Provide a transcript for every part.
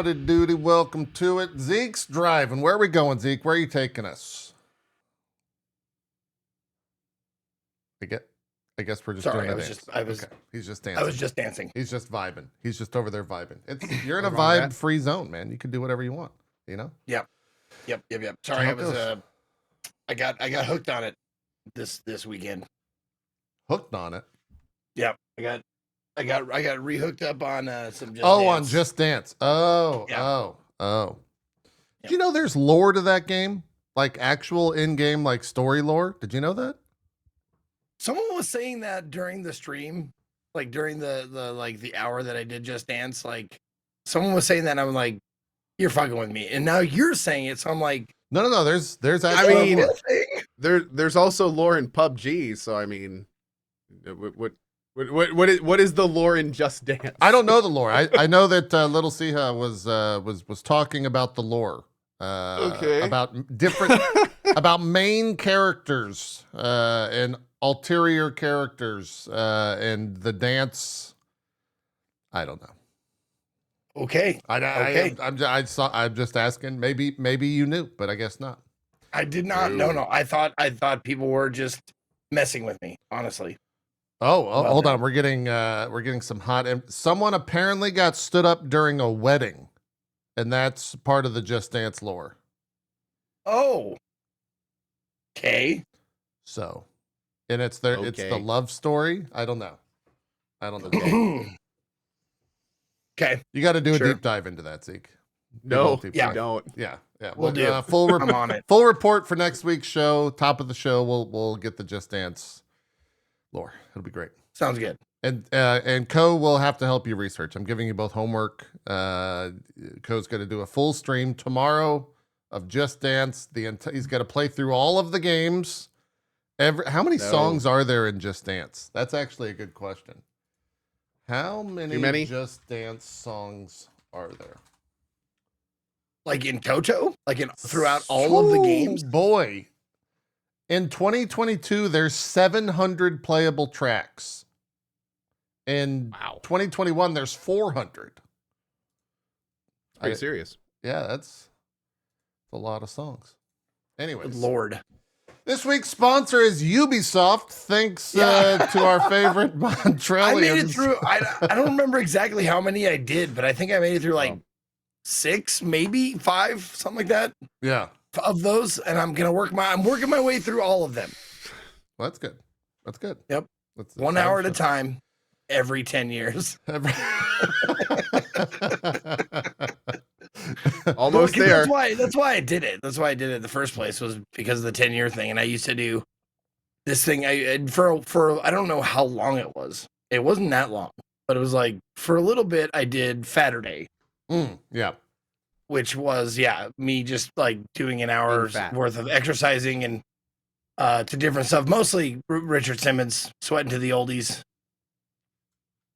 Howdy doody, welcome to it. Zeke's driving. Where are we going, Zeke? Where are you taking us? I guess we're just doing a dance. Okay. He's just dancing. I was just dancing. He's just vibing. He's just over there vibing. You're in a vibe-free zone, man. You can do whatever you want, you know? Yep. Sorry, I got hooked on it this weekend. Hooked on it? Yep. I got rehooked up on some Just Dance. On Just Dance. Oh. Yep. Did you know there's lore to that game? Like actual in-game like story lore? Did you know that? Someone was saying that during the stream, like during the hour that I did Just Dance, like someone was saying that, and I'm like, you're fucking with me. And now you're saying it, so I'm like, no, there's actually there's also lore in PUBG, so I mean, what is the lore in Just Dance? I don't know the lore. I know that Little Siha was talking about the lore. Okay. About different about main characters and ulterior characters and the dance. I don't know. Okay. I'm just asking. Maybe you knew, but I guess not. I did not. No. I thought people were just messing with me, honestly. Hold on. We're getting some hot. Someone apparently got stood up during a wedding, and that's part of the Just Dance lore. Oh. Okay. So, and it's the love story. I don't know. Okay. You got to do a deep dive into that, Zeke. No, yeah, don't. Yeah. We'll do I'm on it. Full report for next week's show. Top of the show, we'll get the Just Dance lore. It'll be great. Sounds good. And Cohh will have to help you research. I'm giving you both homework. Coh's going to do a full stream tomorrow of Just Dance. He's got to play through all of the games. How many songs are there in Just Dance? That's actually a good question. How many Just Dance songs are there? Like in Toto? Like throughout all of the games? Boy. In 2022, there's 700 playable tracks. In 2021, there's 400. Pretty serious. Yeah, that's a lot of songs. Anyways. Lord. This week's sponsor is Ubisoft. Thanks to our favorite Montrealians. I made it through. I don't remember exactly how many I did, but I think I made it through like 6, maybe 5, something like that. Yeah. Of those, and I'm working my way through all of them. Well, that's good. That's good. Yep. That's 1 hour at a time, every 10 years. Almost there. That's why I did it. That's why I did it in the first place, was because of the 10-year thing. And I used to do this thing for I don't know how long it was. It wasn't that long, but it was like for a little bit I did Saturday. Yeah. Which was me just like doing an hour's worth of exercising and to different stuff. Mostly Richard Simmons, sweating to the oldies.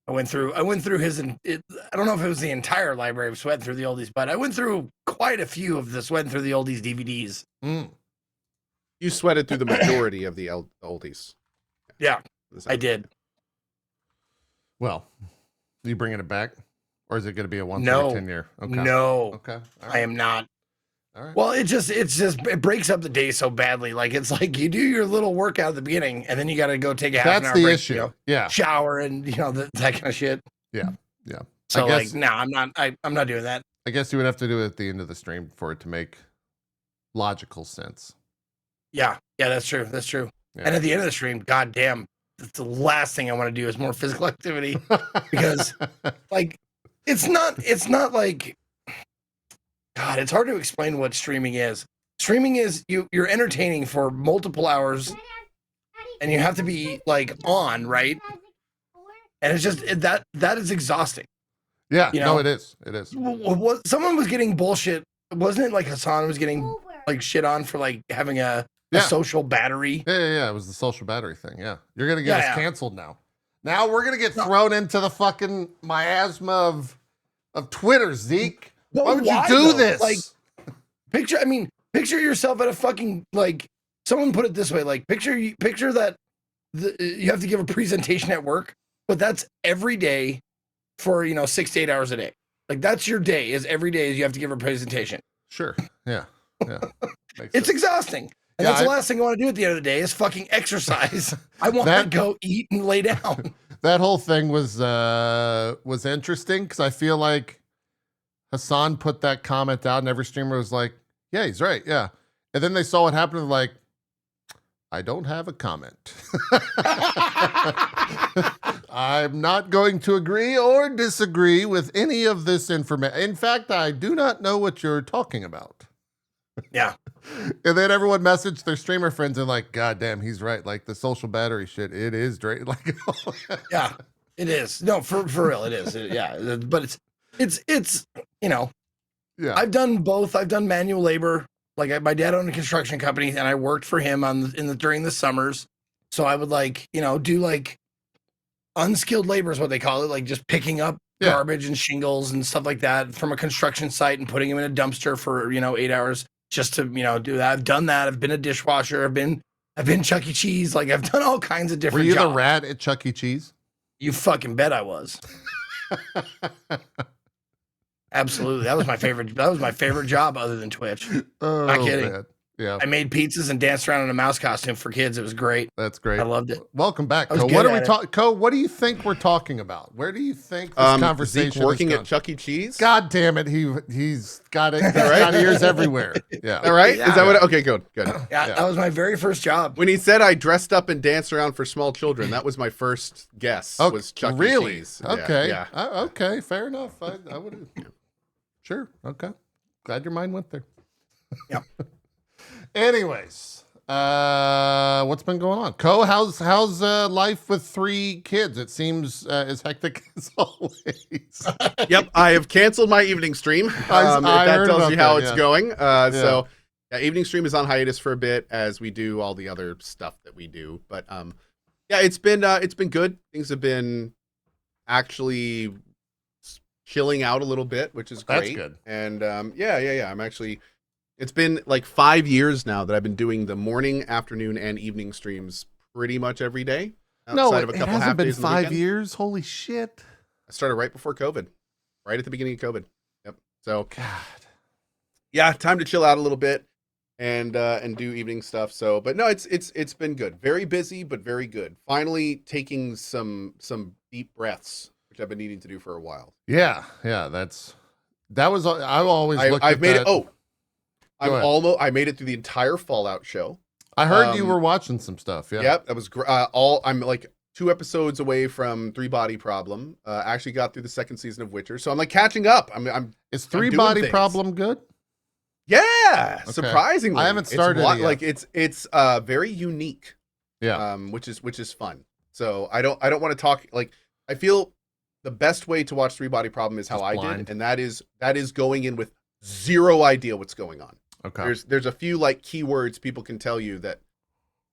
I went through his. I don't know if it was the entire library of Sweating Through the Oldies, but I went through quite a few of the Sweating Through the Oldies DVDs. You sweated through the majority of the oldies. Yeah, I did. Well, are you bringing it back, or is it going to be a 10 year? Okay. No. Okay. Right. I am not. All right. Well, it breaks up the day so badly. Like it's like you do your little workout at the beginning, and then you got to go take a half an hour break. That's the issue. Yeah. Shower and that kind of shit. Yeah. So I'm not doing that. I guess you would have to do it at the end of the stream for it to make logical sense. Yeah, that's true. Yeah. And at the end of the stream, goddamn, that's the last thing I want to do is more physical activity because, like, it's not like. God, it's hard to explain what streaming is. Streaming is you're entertaining for multiple hours, and you have to be like on, right? And it's just that is exhausting. Yeah, no, it is. It is. Someone was getting bullshit. Wasn't it like Hassan was getting like shit on for like having a social battery? Yeah. It was the social battery thing. Yeah, you're gonna get us canceled now. Now we're gonna get thrown into the fucking miasma of Twitter, Zeke. Why would you do this? Like, picture yourself at a fucking, like, someone put it this way, like, picture that you have to give a presentation at work, but that's every day for 6 to 8 hours a day. Like that's your day. Is every day is you have to give a presentation. Sure. Yeah. Yeah. It's exhausting. And that's the last thing I want to do at the end of the day is fucking exercise. I want to go eat and lay down. That whole thing was interesting because I feel like Hassan put that comment out and every streamer was like, yeah, he's right. Yeah. And then they saw what happened. And like, I don't have a comment. I'm not going to agree or disagree with any of this information. In fact, I do not know what you're talking about. Yeah. And then everyone messaged their streamer friends and like, God damn, he's right. Like the social battery shit, it is Drake. Like, yeah, it is. No, for real, it is. Yeah, but it's you know, yeah. I've done both. I've done manual labor. Like my dad owned a construction company, and I worked for him during the summers. So I would do like unskilled labor is what they call it, like just picking up garbage and shingles and stuff like that from a construction site and putting them in a dumpster for 8 hours just to do that. I've done that. I've been a dishwasher. I've been Chuck E. Cheese. Like I've done all kinds of different. Were you jobs. the rat at Chuck E. Cheese? You fucking bet I was. Absolutely. That was my favorite job other than Twitch. Oh, not kidding. Man. Yeah. I made pizzas and danced around in a mouse costume for kids. It was great. That's great. I loved it. Welcome back, Cohh. What are we talking? Cohh, what do you think we're talking about? Where do you think this conversation Zeke working at Chuck E. Cheese? God damn it. He's got it. He's got ears everywhere. Yeah. All right. Yeah. Is that what? Okay, good. Yeah, that was my very first job. When he said I dressed up and danced around for small children, that was my first guess. Okay, was Chuck really? E. Cheese. Okay. Yeah. Okay. Fair enough. I would have. Sure. Okay. Glad your mind went there. Yeah. Anyways, what's been going on? Cohh, how's life with 3 kids? It seems as hectic as always. Yep, I have canceled my evening stream. If that tells you how it's going. So, evening stream is on hiatus for a bit as we do all the other stuff that we do. But it's been good. Things have been actually chilling out a little bit, which is great. That's good. And I'm actually. It's been like 5 years now that I've been doing the morning, afternoon, and evening streams pretty much every day. No, it hasn't been 5 years. Holy shit! I started right before COVID, right at the beginning of COVID. Yep. So, God, yeah, time to chill out a little bit and do evening stuff. So, but no, it's been good. Very busy, but very good. Finally, taking some deep breaths, which I've been needing to do for a while. Yeah, that was. I've always looked. I've made that. it. I made it through the entire Fallout show. I heard you were watching some stuff. Yeah. Yep. That was I'm like 2 episodes away from 3 Body Problem. Actually got through the 2nd season of Witcher, so I'm like catching up. Is 3 Body Problem good? Yeah, okay. Surprisingly, I haven't started it yet. Like it's very unique. Yeah. Which is fun. So I don't want to talk like I feel the best way to watch 3 Body Problem is how I did, and that is going in with zero idea what's going on. Okay. There's a few like keywords people can tell you that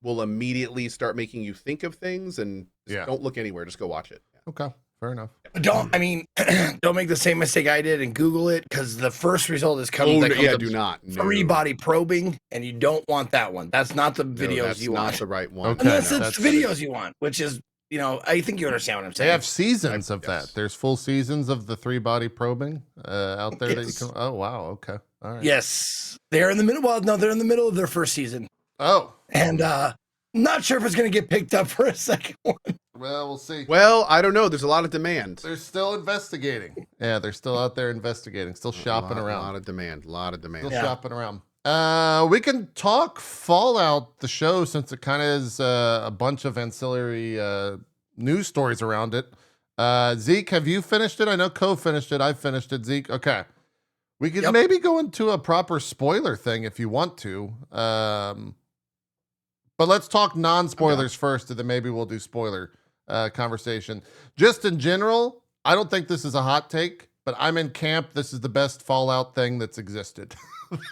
will immediately start making you think of things, and don't look anywhere. Just go watch it. Yeah. Okay. Fair enough. Don't make the same mistake I did and Google it, because the first result is coming. Do not. 3 body probing, and you don't want that one. That's not the videos you want. That's not the right one. Okay. Unless it's videos you want, which is, I think you understand what I'm saying. They have seasons of that. There's full seasons of the 3 body probing out there that you can. Oh wow. Okay. All right. Yes, they're in the middle. Well, no, they're in the middle of their first season. Oh, and not sure if it's going to get picked up for a second one. Well, we'll see. Well, I don't know. There's a lot of demand. They're still investigating. Yeah, they're still out there investigating, still shopping around. A lot of demand. Still shopping around. We can talk Fallout, the show, since it kind of is a bunch of ancillary news stories around it. Zeke, have you finished it? I know Cohh finished it. I finished it. Zeke, okay. We could maybe go into a proper spoiler thing if you want to. But let's talk non-spoilers first, and then maybe we'll do spoiler conversation. Just in general, I don't think this is a hot take, but I'm in camp. This is the best Fallout thing that's existed.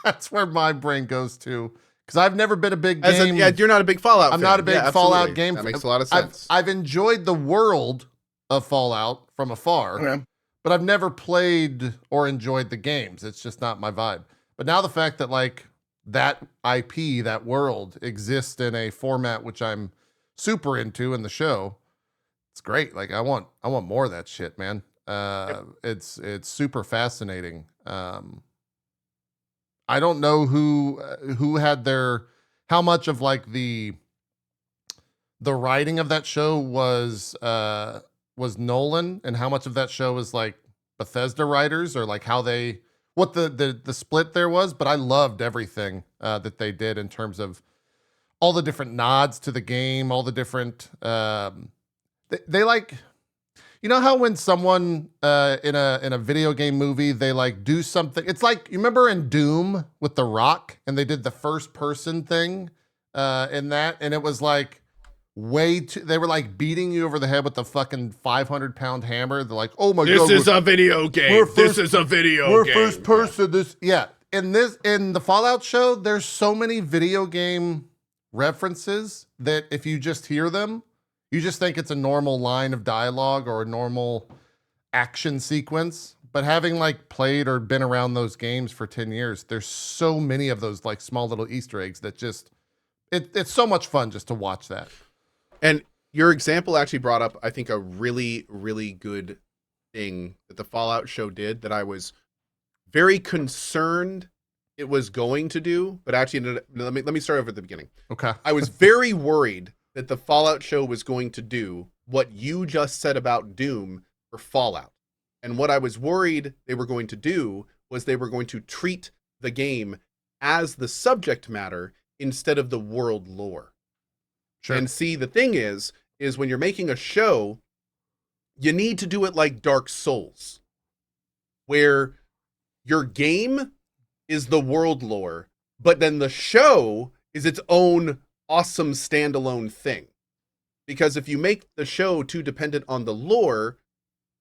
That's where my brain goes to. Because I've never been a big game. You're not a big Fallout fan. I'm not a big Fallout game fan. That makes a lot of sense. I've enjoyed the world of Fallout from afar. Okay. But I've never played or enjoyed the games. It's just not my vibe. But now the fact that like that IP, that world exists in a format which I'm super into in the show, it's great. Like I want more of that shit, man. It's super fascinating. I don't know who had how much of like the writing of that show was Nolan, and how much of that show was like Bethesda writers, or like what the split there was. But I loved everything that they did in terms of all the different nods to the game, all the different they like, you know how when someone in a video game movie, they like do something. It's like, you remember in Doom with The Rock, and they did the first person thing in that, and it was like they were like beating you over the head with the fucking 500-pound hammer. They're like, oh my god, this is a video game. This is a video game. We're first person. In the Fallout show, there's so many video game references that if you just hear them, you just think it's a normal line of dialogue or a normal action sequence. But having like played or been around those games for 10 years, there's so many of those like small little Easter eggs that just, it's so much fun just to watch that. And your example actually brought up, I think, a really, really good thing that the Fallout show did that I was very concerned it was going to do, but actually, let me start over at the beginning. Okay. I was very worried that the Fallout show was going to do what you just said about Doom for Fallout. And what I was worried they were going to do was they were going to treat the game as the subject matter instead of the world lore. Sure. And see, the thing is when you're making a show, you need to do it like Dark Souls, where your game is the world lore, but then the show is its own awesome standalone thing. Because if you make the show too dependent on the lore,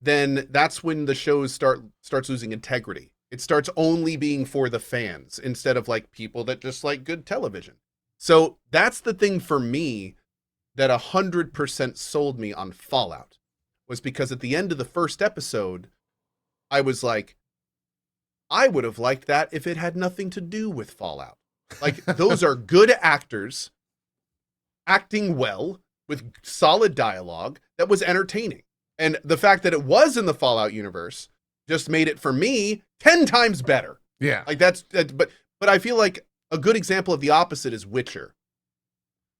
then that's when the shows starts losing integrity. It starts only being for the fans instead of like people that just like good television. So that's the thing for me that 100% sold me on Fallout, was because at the end of the first episode, I was like, I would have liked that if it had nothing to do with Fallout. Like, those are good actors acting well with solid dialogue that was entertaining. And the fact that it was in the Fallout universe just made it, for me, 10 times better. Yeah. Like but I feel like a good example of the opposite is Witcher,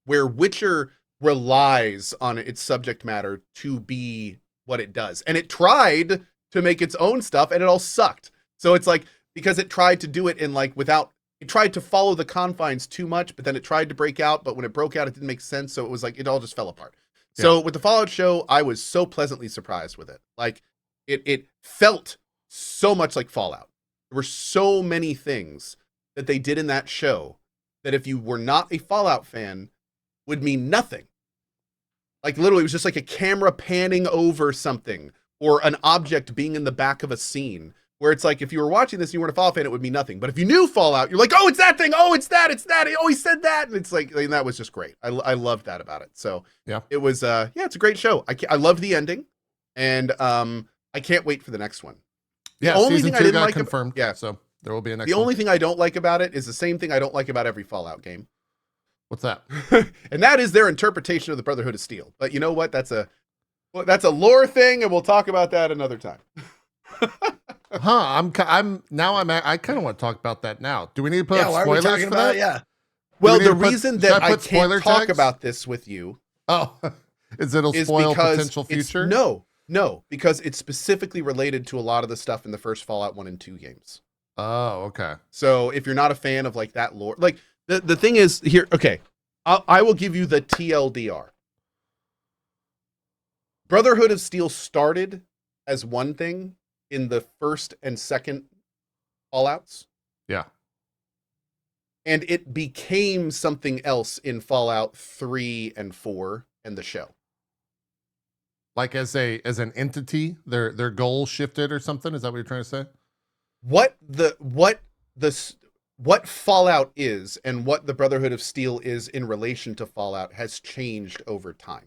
where Witcher relies on its subject matter to be what it does. And it tried to make its own stuff and it all sucked. So it's like, because it tried to do it in like it tried to follow the confines too much, but then it tried to break out. But when it broke out, it didn't make sense. So it was like, it all just fell apart. Yeah. So with the Fallout show, I was so pleasantly surprised with it. Like it felt so much like Fallout. There were so many things that they did in that show that if you were not a Fallout fan would mean nothing. Like literally it was just like a camera panning over something or an object being in the back of a scene. Where it's like, if you were watching this and you weren't a Fallout fan, it would mean nothing. But if you knew Fallout, you're like, oh, it's that thing. Oh, it's that. Oh, he said that. And it's like, and that was just great. I loved that about it. So yeah, it was, it's a great show. I loved the ending, and I can't wait for the next one. The only thing I didn't like confirmed. So there will be a next. The only thing I don't like about it is the same thing I don't like about every Fallout game. What's that? And that is their interpretation of the Brotherhood of Steel. But you know what? That's a lore thing, and we'll talk about that another time. I kind of want to talk about that now. Do we need to put up why spoilers are we talking for about that? It? Yeah. Well, the reason that I can't talk tags? about this with you, it'll spoil potential future? No, because it's specifically related to a lot of the stuff in the first Fallout 1 and 2 games. Oh, okay. So if you're not a fan of like that lore, like the thing is here, okay, I will give you the TLDR. Brotherhood of Steel started as one thing in the first and second Fallouts. Yeah. And it became something else in Fallout 3 and 4 and the show. Like as an entity, their goal shifted or something? Is that what you're trying to say? What Fallout is and what the Brotherhood of Steel is in relation to Fallout has changed over time.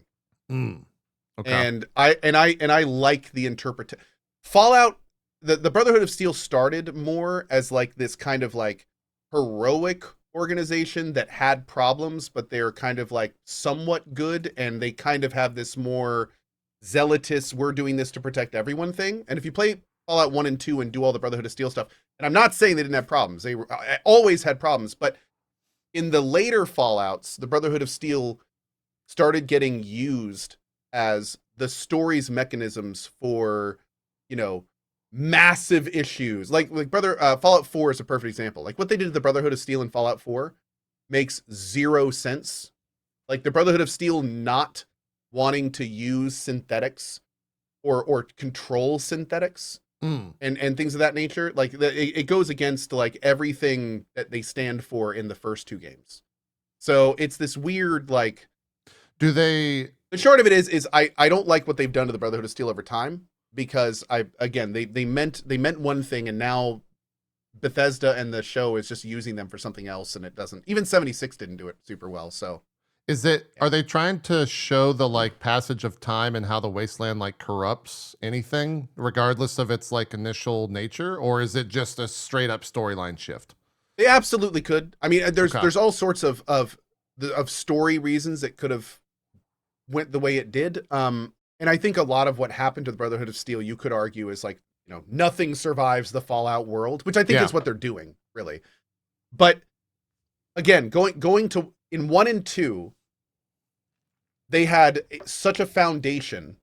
Okay. And I like the interpretation. Fallout, the Brotherhood of Steel started more as like this kind of like heroic organization that had problems, but they're kind of like somewhat good, and they kind of have this more zealotous, we're doing this to protect everyone thing. And if you play Fallout 1 and 2 and do all the Brotherhood of Steel stuff, and I'm not saying they didn't have problems, they always had problems, but in the later Fallouts, the Brotherhood of Steel started getting used as the story's mechanisms for, massive issues. Like Fallout 4 is a perfect example. Like what they did to the Brotherhood of Steel in Fallout 4 makes zero sense. Like the Brotherhood of Steel not wanting to use synthetics or control synthetics and things of that nature. Like it goes against like everything that they stand for in the first 2 games. So it's this weird, like, the short of it is I don't like what they've done to the Brotherhood of Steel over time, because they meant one thing, and now Bethesda and the show is just using them for something else, and it doesn't. Even 76 didn't do it super well. So are they trying to show the like passage of time and how the wasteland like corrupts anything regardless of its like initial nature, or is it just a straight up storyline shift? They absolutely could. I mean, there's all sorts of story reasons it could have went the way it did. And I think a lot of what happened to the Brotherhood of Steel, you could argue, is like, nothing survives the Fallout world, which I think is what they're doing, really. But again, going to in 1 and 2, they had such a foundation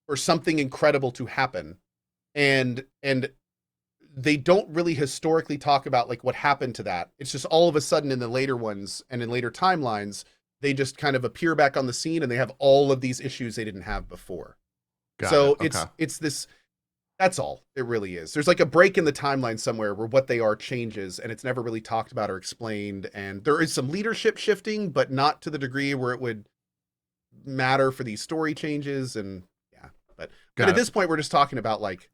for something incredible to happen, and they don't really historically talk about like what happened to that. It's just all of a sudden in the later ones and in later timelines, they just kind of appear back on the scene, and they have all of these issues they didn't have before. It's this, that's all it really is. There's like a break in the timeline somewhere where what they are changes, and it's never really talked about or explained. And there is some leadership shifting, but not to the degree where it would matter for these story changes. And but at this point, we're just talking about like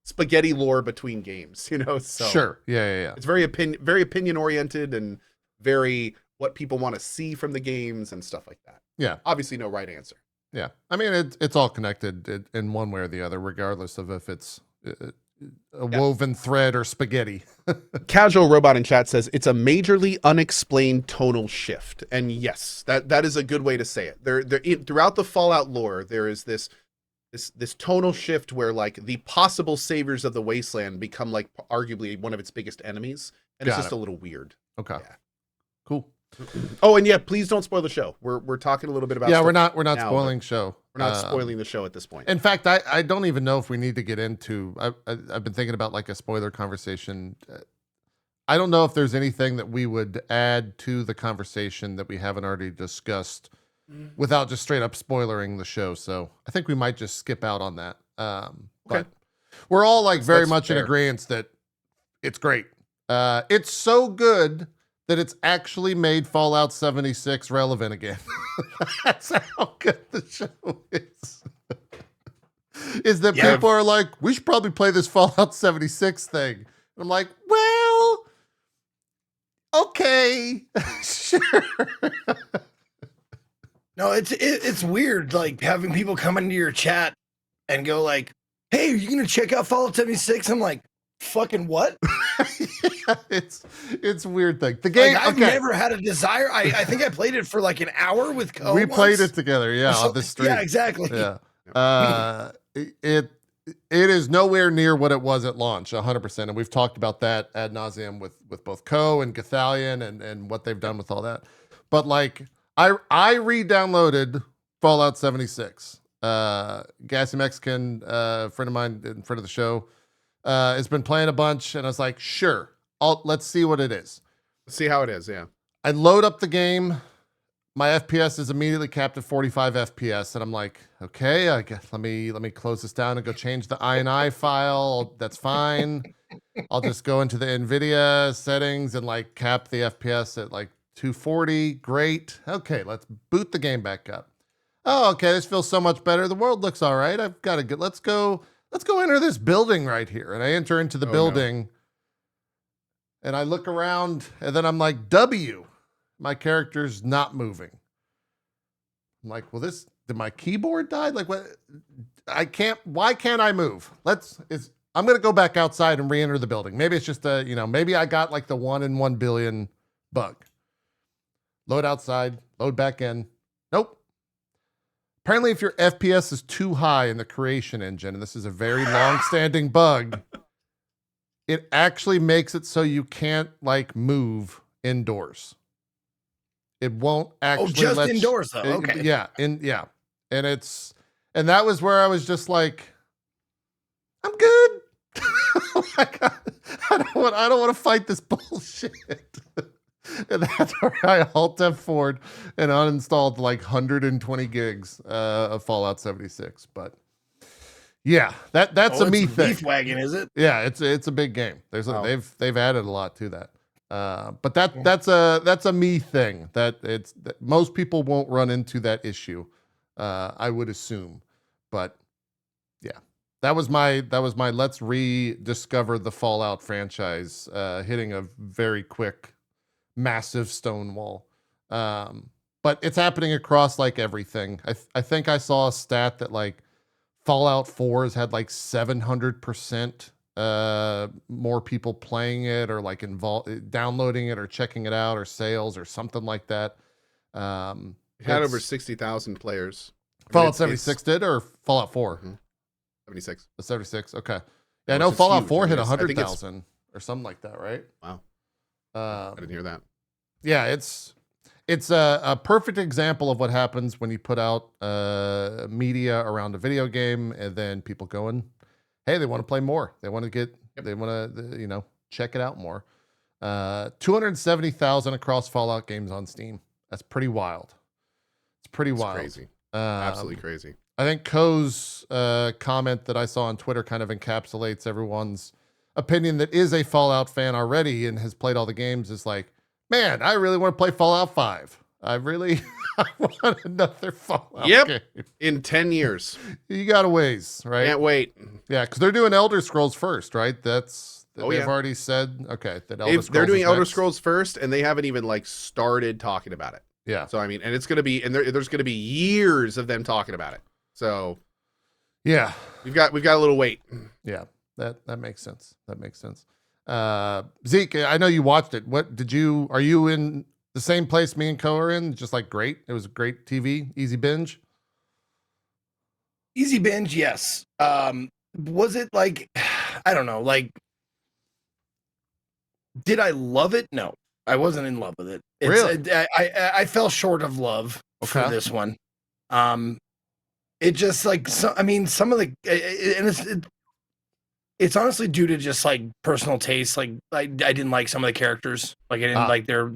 spaghetti lore between games, So sure, yeah. It's very opinion oriented and very what people want to see from the games and stuff like that. Yeah. Obviously no right answer. Yeah. I mean, it's all connected in one way or the other, regardless of if it's a woven thread or spaghetti. Casual Robot in chat says it's a majorly unexplained tonal shift. And yes, that is a good way to say it. There throughout the Fallout lore, there is this tonal shift where like the possible saviors of the wasteland become like arguably one of its biggest enemies. And it's just a little weird. Okay. Yeah. Cool. Oh, and please don't spoil the show. We're talking a little bit about we're not spoiling show. We're not spoiling the show at this point. In fact, I don't even know if we need to get into. I've been thinking about like a spoiler conversation. I don't know if there's anything that we would add to the conversation that we haven't already discussed without just straight up spoilering the show. So I think we might just skip out on that. But we're all like very much in agreement that it's great. It's so good that it's actually made Fallout 76 relevant again. That's how good the show is. Is that people are like, we should probably play this Fallout 76 thing. And I'm like, well, okay, sure. No, it's weird, like having people come into your chat and go like, hey, are you going to check out Fallout 76? I'm like, fucking what? It's a weird thing. The game, I've never had a desire. I think I played it for like an hour with Cohh. We played it together, on the stream. Yeah, exactly. Yeah. It is nowhere near what it was at launch, 100%. And we've talked about that ad nauseum with both Cohh and Gathalion and what they've done with all that. But like, I re-downloaded Fallout 76. Gassy Mexican, friend of mine in front of the show, has been playing a bunch, and I was like, sure, let's see what it is. See how it is, yeah. I load up the game. My FPS is immediately capped at 45 FPS, and I'm like, okay, I guess let me close this down and go change the INI file. That's fine. I'll just go into the NVIDIA settings and like cap the FPS at like 240. Great. Okay, let's boot the game back up. Oh, okay, this feels so much better. The world looks all right. I've got a good. Let's go enter this building right here. And I enter into the building, and I look around, and then I'm like, W. My character's not moving. I'm like, well, did my keyboard die? Like, what? Why can't I move? I'm going to go back outside and re-enter the building. Maybe it's just maybe I got like the 1 in 1 billion bug. Load outside, load back in. Nope. apparently if your FPS is too high in the creation engine, and this is a very long-standing bug, it actually makes it so you can't like move indoors. It won't actually just let indoors though. Okay. Yeah, and that was where I was just like, I'm good. Like, I don't want to fight this bullshit. And that's where I alt F4'd and uninstalled like 120 gigs of Fallout 76. But yeah, that's a me thing. Beef wagon, is it? Yeah, it's a big game. They've added a lot to that. But that's a me thing. That most people won't run into that issue. I would assume, but yeah, that was my let's rediscover the Fallout franchise, hitting a very quick, massive stone wall. But it's happening across like everything. I think I saw a stat that like Fallout 4 has had like 700% more people playing it or like downloading it or checking it out or sales or something like that. It had over 60,000 players. Fallout 76 did, or Fallout 4? 76. The 76, okay. Yeah, I know Fallout 4 hit 100,000 or something like that, right? Wow. I didn't hear that. Yeah, it's a perfect example of what happens when you put out media around a video game and then people going, hey, they want to play more. They want to check it out more. 270,000 across Fallout games on Steam. That's pretty wild. It's pretty wild. Crazy. Absolutely crazy. I think Cohh's comment that I saw on Twitter kind of encapsulates everyone's opinion that is a Fallout fan already and has played all the games. Is like, man, I really want to play Fallout 5. I want another Fallout game. In 10 years. You got a ways, right? Can't wait. Yeah, because they're doing Elder Scrolls first, right? They've already said, okay, that they're doing Elder Scrolls first, and they haven't even like started talking about it. Yeah. So I mean, and it's gonna be, and there's gonna be years of them talking about it. So yeah, we've got a little wait. Yeah, that makes sense. Zeke, I know you watched it. Are you in the same place me and Cohh are in? Just like great. It was a great TV, easy binge. Easy binge, yes. Was it like, I don't know, like, did I love it? No, I wasn't in love with it. Really? I fell short of love for this one. It just like, I mean, some of the, and it's honestly due to just like personal taste. Like I didn't like some of the characters. Like I didn't like their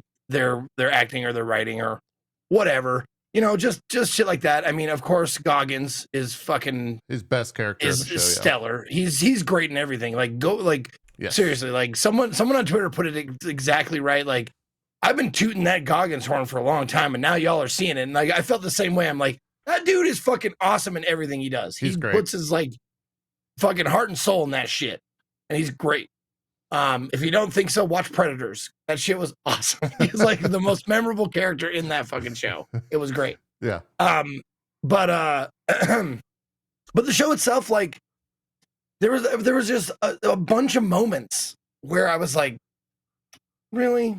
acting or their writing or whatever. You know, just shit like that. I mean, of course, Goggins is fucking his best character. Is stellar. Yeah. He's great in everything. Like seriously, like someone on Twitter put it exactly right. Like I've been tooting that Goggins horn for a long time, and now y'all are seeing it. And like I felt the same way. I'm like, that dude is fucking awesome in everything he does. He puts his like fucking heart and soul in that shit, and he's great. If you don't think so, watch Predators. That shit was awesome. He's like the most memorable character in that fucking show. It was great. Yeah. But the show itself, like, there was just a bunch of moments where I was like, really?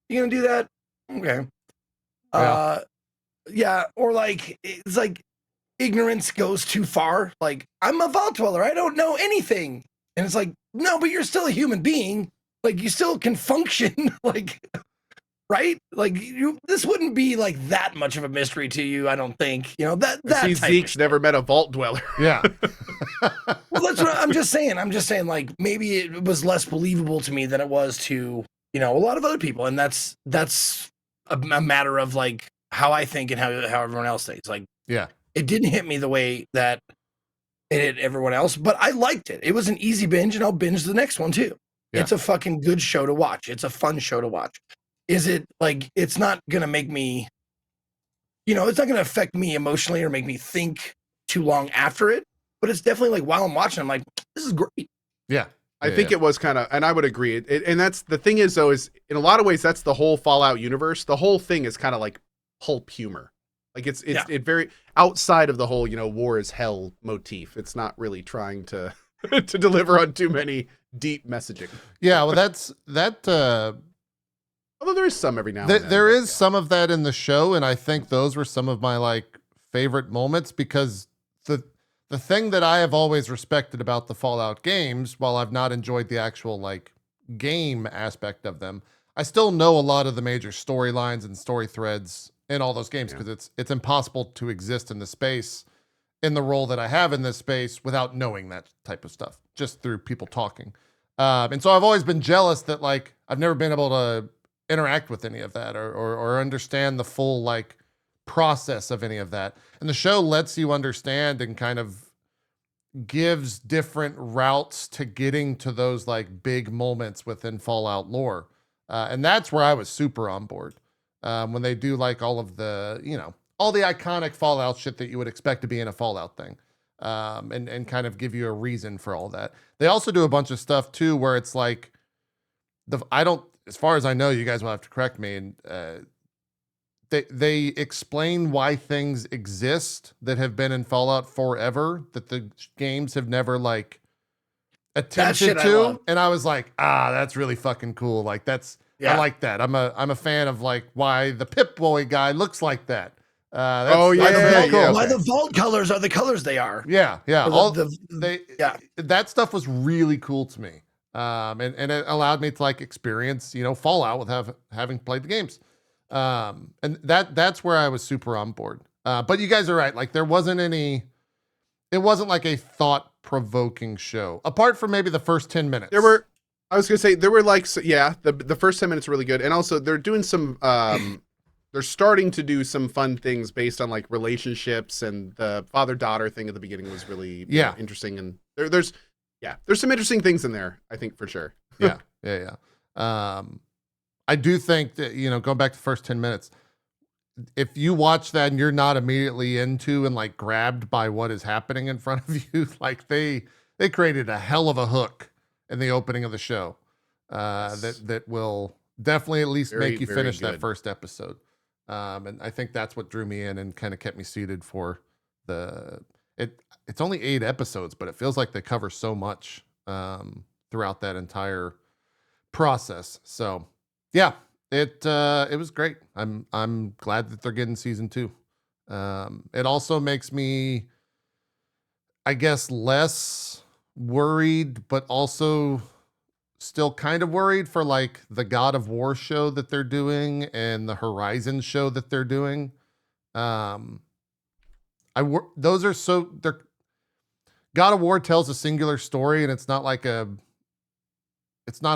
You gonna do that? Okay. Yeah. Or like, it's like ignorance goes too far. Like, I'm a vault dweller. I don't know anything. And it's like, no, but you're still a human being. Like, you still can function. Like, right? Like, this wouldn't be like that much of a mystery to you, I don't think. You know, that See, Zeke's never met a vault dweller. Yeah. Well, that's what I'm just saying. I'm just saying, like, maybe it was less believable to me than it was to, you know, a lot of other people. And that's a matter of like how I think and how everyone else thinks. Like, yeah, it didn't hit me the way that it hit everyone else, but I liked it. It was an easy binge, and I'll binge the next one too. Yeah. It's a fucking good show to watch. It's a fun show to watch. Is it like, it's not gonna make me, you know, it's not gonna affect me emotionally or make me think too long after it, but it's definitely like while I'm watching, I'm like, this is great. Yeah. I think it was kind of, and I would agree. And that's the thing is, though, is in a lot of ways, that's the whole Fallout universe. The whole thing is kind of like pulp humor. Like it's very outside of the whole, you know, war is hell motif. It's not really trying to to deliver on too many deep messaging. Yeah, well, that. Although there is some every now and then. There is some of that in the show, and I think those were some of my like favorite moments, because the thing that I have always respected about the Fallout games, while I've not enjoyed the actual like game aspect of them, I still know a lot of the major storylines and story threads in all those games, because it's impossible to exist in the space in the role that I have in this space without knowing that type of stuff, just through people talking. And so I've always been jealous that like I've never been able to interact with any of that or understand the full like process of any of that. And the show lets you understand and kind of gives different routes to getting to those like big moments within Fallout lore. And that's where I was super on board. When they do like all of the, you know, all the iconic Fallout shit that you would expect to be in a Fallout thing. And kind of give you a reason for all that. They also do a bunch of stuff too, where it's like as far as I know, you guys will have to correct me, and they explain why things exist that have been in Fallout forever that the games have never like attempted to. And I was like, that's really fucking cool. Like I like that. I'm a fan of like why the Pip-Boy guy looks like that. Cool. Why the vault colors are the colors they are. Yeah. That stuff was really cool to me. And it allowed me to like experience, you know, Fallout with having played the games. And that's where I was super on board. But you guys are right. Like it wasn't like a thought-provoking show, apart from maybe the first 10 minutes. There were like, the first 10 minutes were really good. And also they're doing some, they're starting to do some fun things based on like relationships, and the father-daughter thing at the beginning was really interesting. And there's some interesting things in there, I think, for sure. Yeah. I do think that, you know, going back to the first 10 minutes, if you watch that and you're not immediately into and like grabbed by what is happening in front of you, like they created a hell of a hook in the opening of the show that will definitely at least make you finish that first episode. And I think that's what drew me in and kind of kept me seated for it's only 8 episodes, but it feels like they cover so much throughout that entire process. So yeah, it was great. I'm glad that they're getting season 2. It also makes me, I guess, less worried, but also still kind of worried for like the God of War show that they're doing and the Horizon show that they're doing. God of War tells a singular story, and it's not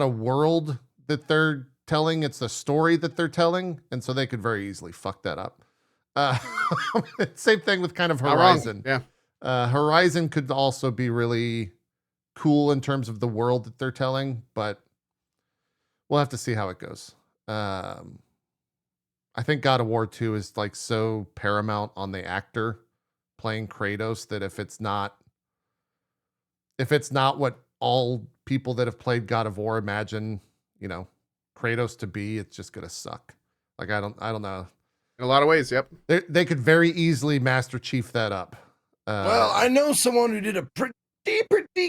a world that they're telling, it's a story that they're telling. And so they could very easily fuck that up. Same thing with kind of Horizon. Yeah. Horizon could also be really cool in terms of the world that they're telling, but we'll have to see how it goes. I think God of War 2 is like so paramount on the actor playing Kratos that if it's not what all people that have played God of War imagine, you know, Kratos to be, it's just gonna suck. Like I don't know. In a lot of ways, yep. They could very easily Master Chief that up. Well, I know someone who did a pretty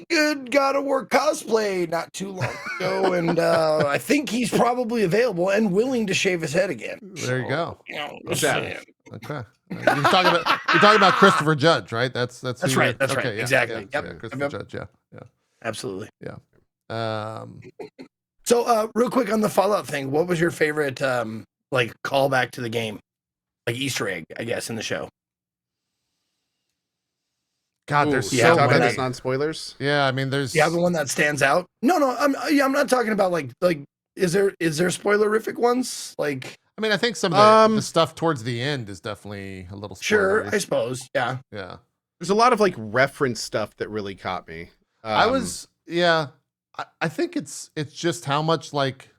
good God of War cosplay not too long ago, and I think he's probably available and willing to shave his head again. There you go. You know, okay. You're talking about Christopher Judge, right? That's right. That's right. Yeah, exactly. Yeah, Christopher Judge. Yeah. Absolutely. Yeah. So, real quick on the Fallout thing, what was your favorite like callback to the game, like Easter egg, I guess, in the show? God, there's so many. That's non-spoilers. Yeah, I mean, there's. You have the one that stands out? No, I'm not talking about like. Is there spoilerific ones? Like, I mean, I think some of the stuff towards the end is definitely a little. Sure, I suppose. Yeah. There's a lot of like reference stuff that really caught me. I think it's just how much like.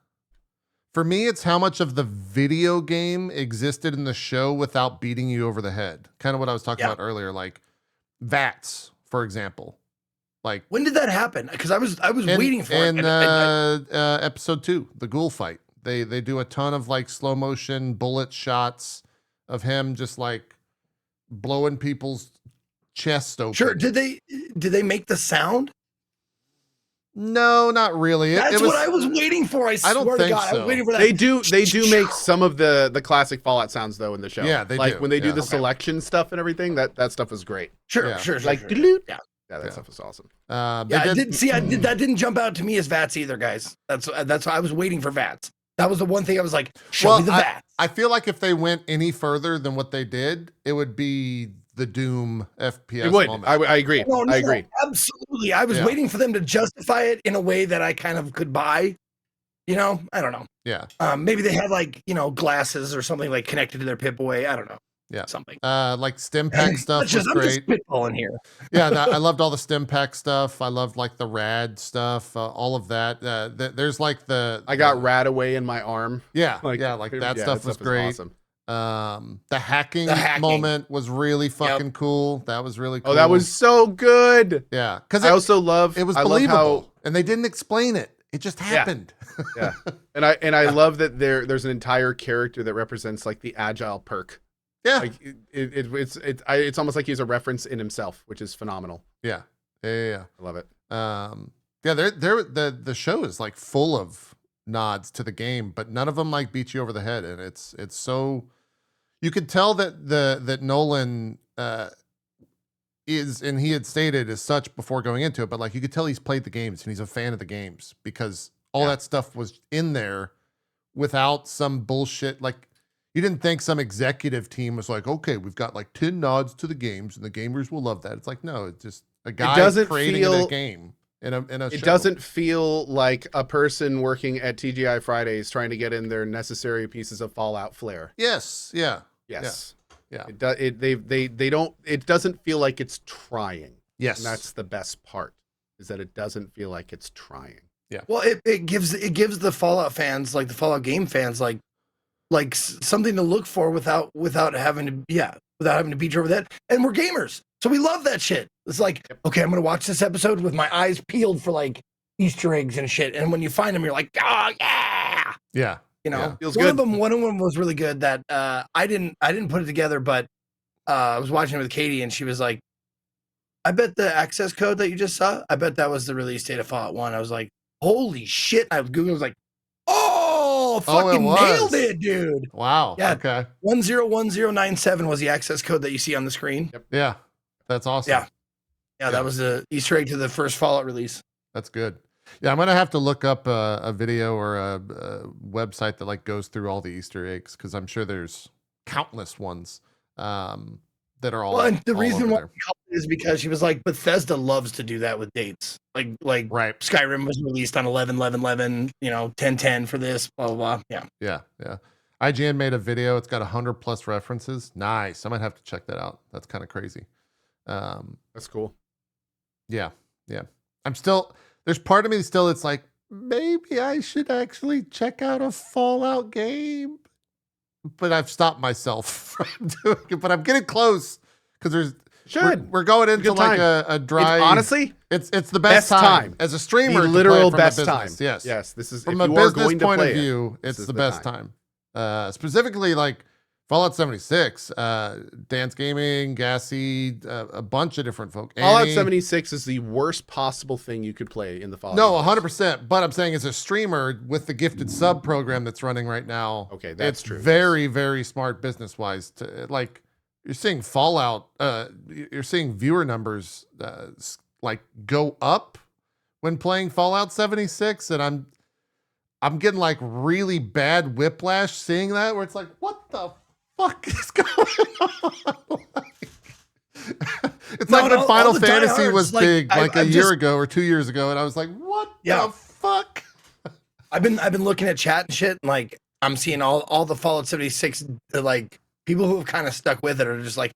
For me, it's how much of the video game existed in the show without beating you over the head. Kind of what I was talking about earlier, like VATS, for example. Like, when did that happen? Because I was waiting for it. In episode 2, the ghoul fight, they do a ton of like slow motion bullet shots of him just like blowing people's chest open. Sure. Did they make the sound? No, not really. That's what I was waiting for. I don't swear to think God, I so. was waiting for that. They do make some of the classic Fallout sounds though in the show. Yeah, they like do. when they do the Okay. selection stuff and everything. That stuff is great. Sure, Yeah. sure, Like sure. yeah, that stuff is awesome. That didn't jump out to me as VATS either, guys. That's why I was waiting for VATS. That was the one thing I was like, show me the VATS. I feel like if they went any further than what they did, it would be the Doom FPS It would. moment. I agree. No, I agree. Absolutely. I was waiting for them to justify it in a way that I kind of could buy. You know, I don't know. Yeah. Maybe they had like, glasses or something like connected to their Pip-Away. I don't know. Yeah. Something. Like stim pack stuff was I'm great. just spitballing here. Yeah, I loved all the stim pack stuff. I loved like the rad stuff, all of that. There's like I got rat away in my arm. Yeah, that stuff was great. Awesome. The hacking moment was really fucking cool. That was really cool. Oh, that was so good. Yeah, because I also love it was I believable, and they didn't explain it. It just happened. Yeah, and I love that there's an entire character that represents like the agile perk. Yeah, like it's almost like he's a reference in himself, which is phenomenal. Yeah. I love it. The show is like full of nods to the game, but none of them like beat you over the head, and it's so you could tell that Nolan is, and he had stated as such before going into it, but like you could tell he's played the games and he's a fan of the games because all that stuff was in there without some bullshit. Like you didn't think some executive team was like, okay, we've got like 10 nods to the games and the gamers will love that. It's like, no, it's just a guy creating a game in a It show. doesn't feel like a person working at TGI Fridays trying to get in their necessary pieces of Fallout flair. Yes. Yeah. Yes. Yeah. They don't. It doesn't feel like it's trying. Yes. And that's the best part, is that it doesn't feel like it's trying. Yeah. Well, it gives the Fallout fans, like the Fallout game fans, like something to look for without having to beat you over that. And we're gamers, so we love that shit. It's like, okay, I'm gonna watch this episode with my eyes peeled for like Easter eggs and shit. And when you find them, you're like, oh yeah. Yeah. You know, Feels one good. of them was really good that I didn't put it together, but I was watching it with Katie and she was like, I bet the access code that you just saw, I bet that was the release date of Fallout 1. I was like, holy shit. I was like, fucking nailed it, dude. Wow. Yeah. Okay. 101097 was the access code that you see on the screen. Yep. Yeah. That's awesome. Yeah, that was the Easter egg to the first Fallout release. That's good. Yeah, I'm gonna have to look up a video or a website that like goes through all the Easter eggs because I'm sure there's countless ones that are all. Well, and the all reason over why there. is because she was like, Bethesda loves to do that with dates. Like Right. Skyrim was released on 11/11/11, 10/10 for this, blah blah blah. Yeah. Yeah. IGN made a video. It's got 100+ references. Nice. I might have to check that out. That's kind of crazy. That's cool. Yeah. I'm still. There's part of me still. It's like maybe I should actually check out a Fallout game, but I've stopped myself from doing it. But I'm getting close because we're going into like a dry. Honestly, it's the best time as a streamer. The literal to play it best from a time. business. Yes. This is From if a you are business going to point of play view. it, It's the best time. Specifically, like Fallout 76, Dance Gaming, Gassy, a bunch of different folk. Fallout Annie. 76 is the worst possible thing you could play in the Fallout. No, universe. 100%. But I'm saying as a streamer with the gifted sub program that's running right now, Okay, that's it's true. very, very smart business wise. To like, you're seeing Fallout, you're seeing viewer numbers like go up when playing Fallout 76, and I'm getting like really bad whiplash seeing that, where it's like, what the fuck is going on? It's like when Final Fantasy was big, like a year ago or 2 years ago, and I was like, "What the fuck?" I've been looking at chat and shit, and like I'm seeing all the Fallout 76 like people who have kind of stuck with it are just like,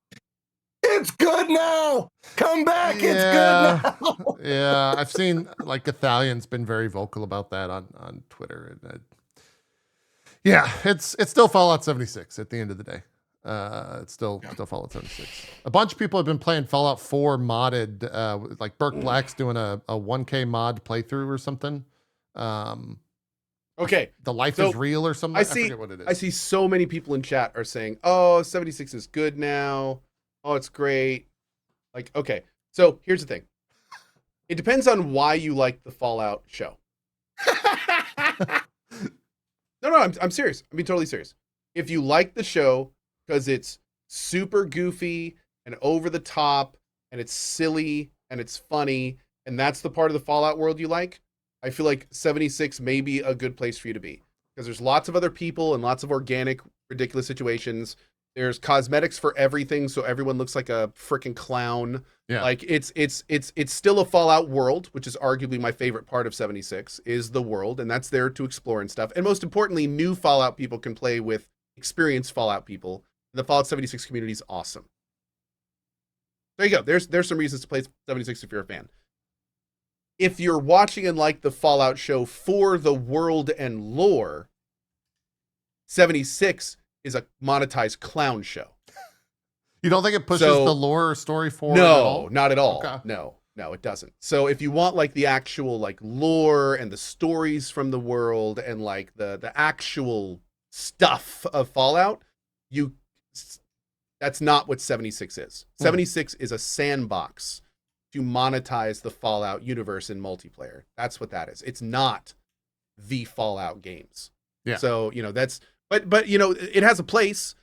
"It's good now, come back, it's good now." Yeah, I've seen like Ithalion's been very vocal about that on Twitter, and it's still Fallout 76 at the end of the day. It's still Fallout 76. A bunch of people have been playing Fallout 4 modded, like Burke Black's doing a 1K mod playthrough or something. Okay. The Life is Real or something. I forget what it is. I see so many people in chat are saying, "Oh, 76 is good now. Oh, it's great." Like, okay. So here's the thing. It depends on why you like the Fallout show. No, I'm serious. I'm being totally serious. If you like the show because it's super goofy and over the top and it's silly and it's funny and that's the part of the Fallout world you like, I feel like 76 may be a good place for you to be because there's lots of other people and lots of organic, ridiculous situations. There's cosmetics for everything, so everyone looks like a freaking clown. Yeah. Like it's still a Fallout world, which is arguably my favorite part of 76 is the world, and that's there to explore and stuff. And most importantly, new Fallout people can play with experienced Fallout people. The Fallout 76 community is awesome. There you go. There's some reasons to play 76 if you're a fan. If you're watching and like the Fallout show for the world and lore, 76 is a monetized clown show. You don't think it pushes the lore or story forward? No, not at all. Okay. No, it doesn't. So if you want like the actual like lore and the stories from the world and like the actual stuff of Fallout, that's not what 76 is. 76 is a sandbox to monetize the Fallout universe in multiplayer. That's what that is. It's not the Fallout games. Yeah. So, that's but it has a place,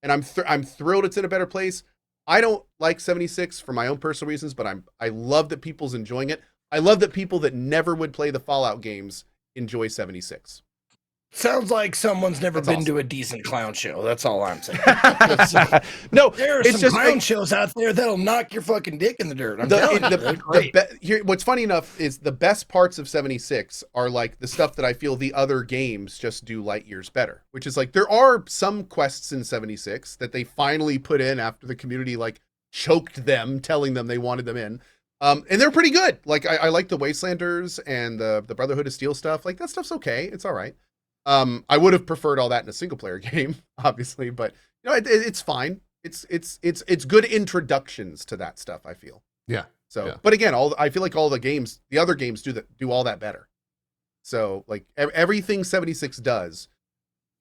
and I'm thrilled it's in a better place. I don't like 76 for my own personal reasons, but I love that people's enjoying it. I love that people that never would play the Fallout games enjoy 76. Sounds like someone's never been to a decent clown show. That's all I'm saying. No, there are some clown shows out there that'll knock your fucking dick in the dirt. I'm telling you, they're great. What's funny enough is the best parts of 76 are like the stuff that I feel the other games just do light years better, which is like there are some quests in 76 that they finally put in after the community like choked them, telling them they wanted them in. And they're pretty good. Like I like the Wastelanders and the Brotherhood of Steel stuff. Like that stuff's okay. It's all right. I would have preferred all that in a single player game, obviously, but it's fine. It's good introductions to that stuff, I feel. Yeah. So, yeah. But again, I feel like all the other games do all that better. So like everything 76 does,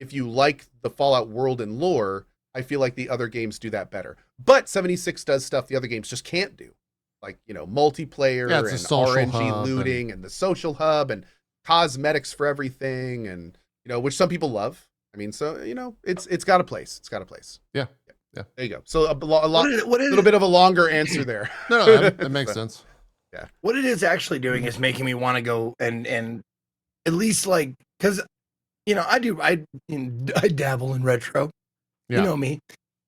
if you like the Fallout world and lore, I feel like the other games do that better. But 76 does stuff the other games just can't do. Like, multiplayer and RNG looting and the social hub and cosmetics for everything and which some people love. I mean, so it's got a place. It's got a place. Yeah. There you go. So a little bit of a longer answer there. No, that makes sense. Yeah. What it is actually doing is making me want to go and at least like because I dabble in retro. Yeah. You know me.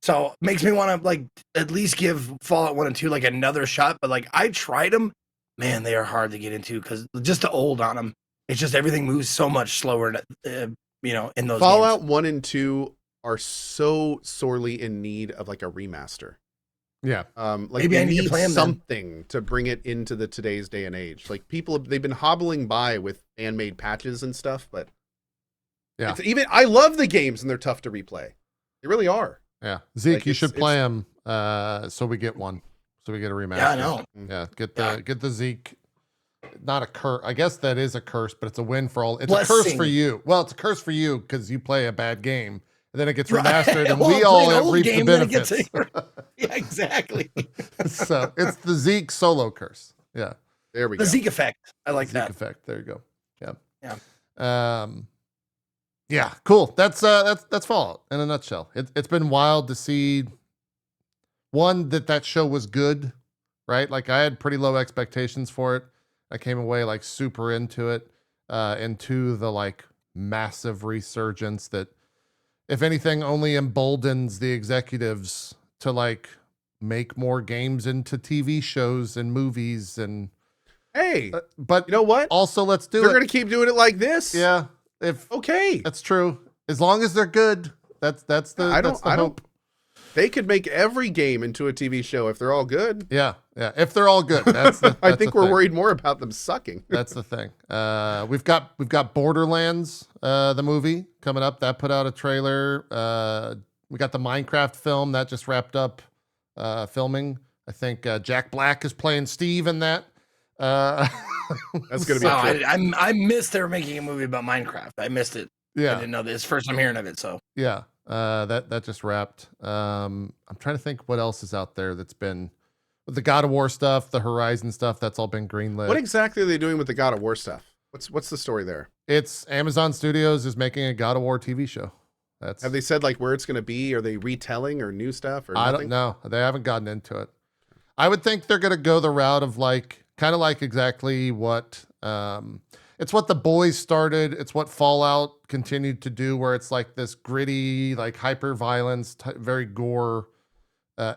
So it makes me want to like at least give Fallout 1 and 2 like another shot. But like I tried them, man, they are hard to get into because just the old on them. It's just everything moves so much slower, in those Fallout games. 1 and 2 are so sorely in need of like a remaster. Yeah. Like maybe I need to play them something to bring it into today's day and age. Like they've been hobbling by with fan-made patches and stuff, but yeah, I love the games and they're tough to replay. They really are. Yeah. Zeke, you should play them so we get one. So we get a remaster. Yeah, I know. Yeah, get the Zeke. Not a curse. I guess that is a curse, but it's a win for all. It's Blessing. A curse for you. Well, it's a curse for you because you play a bad game, and then it gets remastered, and we all reap the benefits. Yeah, exactly. So it's the Zeke solo curse. Yeah, there we go. The Zeke effect. I like that. Zeke effect. There you go. Yeah. Yeah. Yeah. Cool. That's Fallout in a nutshell. It's been wild to see. One, that show was good, right? Like I had pretty low expectations for it. I came away like super into it, into the like massive resurgence that, if anything, only emboldens the executives to like make more games into TV shows and movies and. Hey, but you know what? Also, let's do it. They're gonna keep doing it like this. Yeah. Okay, that's true. As long as they're good, that's the hope. They could make every game into a TV show if they're all good. Yeah. If they're all good, that's I think we're worried more about them sucking. That's the thing. We've got Borderlands, the movie coming up. That put out a trailer. We got the Minecraft film that just wrapped up filming. I think Jack Black is playing Steve in that. That's gonna be. I missed they were making a movie about Minecraft. I missed it. Yeah, I didn't know this. First I'm hearing of it. So yeah, that just wrapped. I'm trying to think what else is out there that's been. The God of War stuff, the Horizon stuff, that's all been greenlit. What exactly are they doing with the God of War stuff? What's the story there? It's Amazon Studios is making a God of War TV show. Have they said like where it's going to be? Are they retelling or new stuff or nothing? I don't know. They haven't gotten into it. I would think they're going to go the route of like, kind of like exactly what, it's what The Boys started. It's what Fallout continued to do, where it's like this gritty, like hyper violence, very gore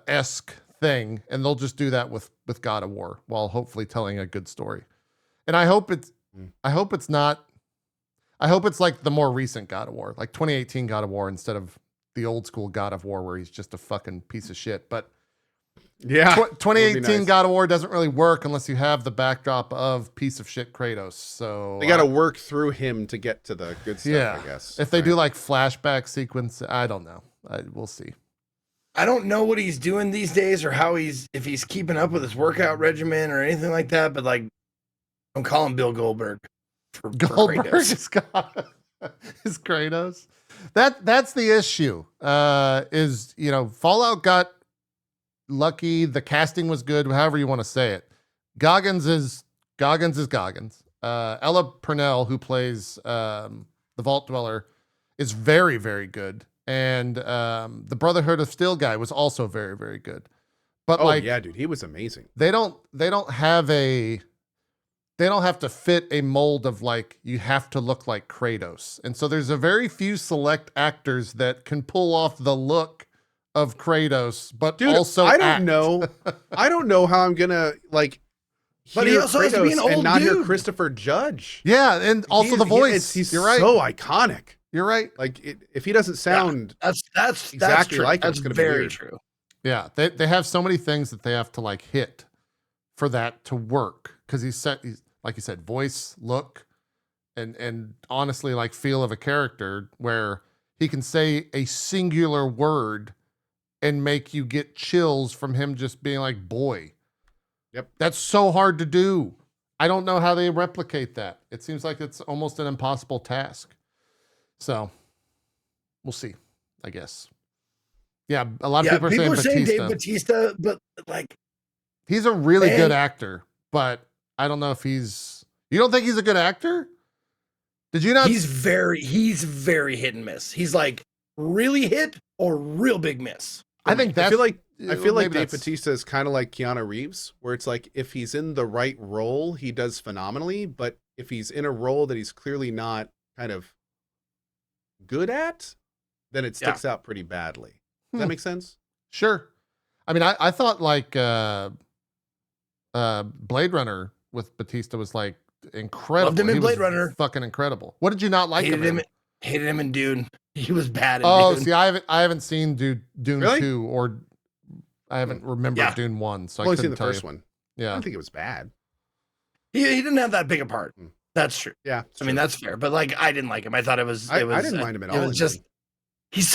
esque thing. And they'll just do that with God of War while hopefully telling a good story. And I hope it's like the more recent God of War, like 2018 God of War instead of the old school God of War where he's just a fucking piece of shit. But yeah, 2018 nice. God of War doesn't really work unless you have the backdrop of piece of shit Kratos. So they got to work through him to get to the good stuff, I guess. If they do like flashback sequence, I don't know. We'll see. I don't know what he's doing these days or how if he's keeping up with his workout regimen or anything like that, but like, I'm calling Bill Goldberg. Goldberg is Kratos. That's the issue. Is Fallout got lucky. The casting was good. However you want to say it. Goggins is Goggins. Ella Purnell, who plays the Vault Dweller, is very, very good. And the Brotherhood of Steel guy was also very, very good. But yeah, dude, he was amazing. They don't have to fit a mold of like, you have to look like Kratos. And so there's a very few select actors that can pull off the look of Kratos, but dude, also I don't know how I'm gonna like but he also has to be an old and not dude. hear Christopher Judge. Yeah, and also the voice. He's You're right. So iconic. You're right. Like if he doesn't sound that's exactly true. like him, that's it's gonna very be weird. true. Yeah, they have so many things that they have to like hit for that to work, because he's like you said, voice, look, and honestly like feel of a character where he can say a singular word and make you get chills from him just being like, boy. Yep. That's so hard to do. I don't know how they replicate that. It seems like it's almost an impossible task. So we'll see, I guess. Yeah, a lot of people are saying Dave Bautista, but like, he's a really good actor, but I don't know if you don't think he's a good actor? Did you not? He's very hit and miss. He's like really hit or real big miss. I think that's, I feel like Dave Bautista is kind of like Keanu Reeves, where it's like if he's in the right role, he does phenomenally. But if he's in a role that he's clearly not kind of good at, then it sticks out pretty badly. Does that make sense? Sure. I mean, I thought like Blade Runner with Bautista was like incredible. Loved him in Blade Runner. Fucking incredible. What did you not like him in? Hated him in Dune. He was bad in Dune. See, I haven't seen Dune Really? 2, or I haven't remembered Dune 1, so I couldn't seen the tell first you. one. Yeah. I don't think it was bad. He didn't have that big a part. That's true. Yeah. I mean, that's fair. But like, I didn't like him. I thought it was. I didn't mind him at all. It was just. He's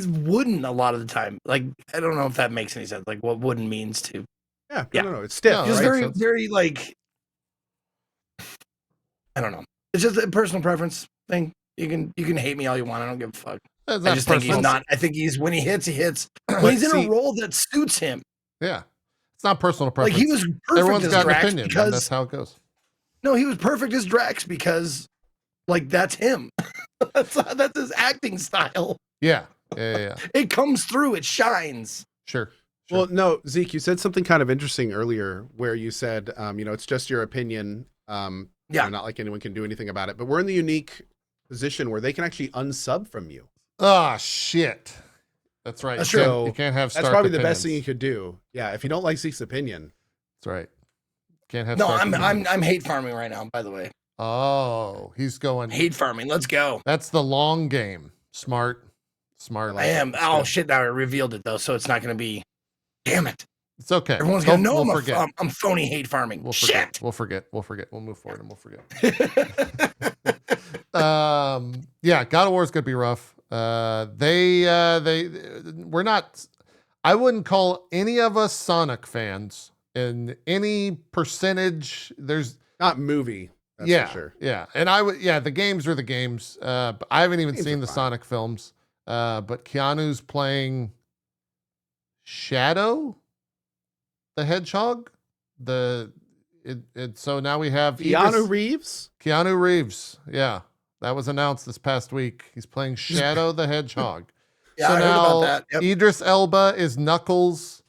wooden a lot of the time. Like, I don't know if that makes any sense. Like what wooden means to. Yeah. No. It's stiff. He's right? very like. I don't know. It's just a personal preference thing. You can hate me all you want. I don't give a fuck. I just think he's not. I think he's when he hits, he hits. When he's in a role that suits him. Yeah, it's not personal preference. Like he was perfect. Everyone's as got Drax an opinion, and that's how it goes. No, he was perfect as Drax because, like, that's him. that's his acting style. Yeah. It comes through. It shines. Sure. Well, no, Zeke, you said something kind of interesting earlier where you said, it's just your opinion. Not like anyone can do anything about it, but we're in the unique position where they can actually unsub from you. Oh, shit. That's right. That's true. So you can't have that's probably the best thing you could do. Yeah. If you don't like Zeke's opinion. That's right. Can't have. No, I'm hate farming right now, by the way. Oh, he's going hate farming. Let's go. That's the long game. Smart. I am. Oh shit! Now I revealed it though, so it's not going to be. Damn it! It's okay. Everyone's going to know I'm phony hate farming. We'll shit. Forget. We'll move forward and we'll forget. Yeah, God of War is going to be rough. We're not. I wouldn't call any of us Sonic fans in any percentage. There's not movie. That's for sure. Yeah. And the games are the games. But I haven't even seen the Sonic films. But Keanu's playing Shadow. the Hedgehog. So now we have Keanu Reeves. Keanu Reeves, yeah, that was announced this past week. He's playing Shadow the Hedgehog. Yeah, so I heard now about that. Yep. Idris Elba is Knuckles.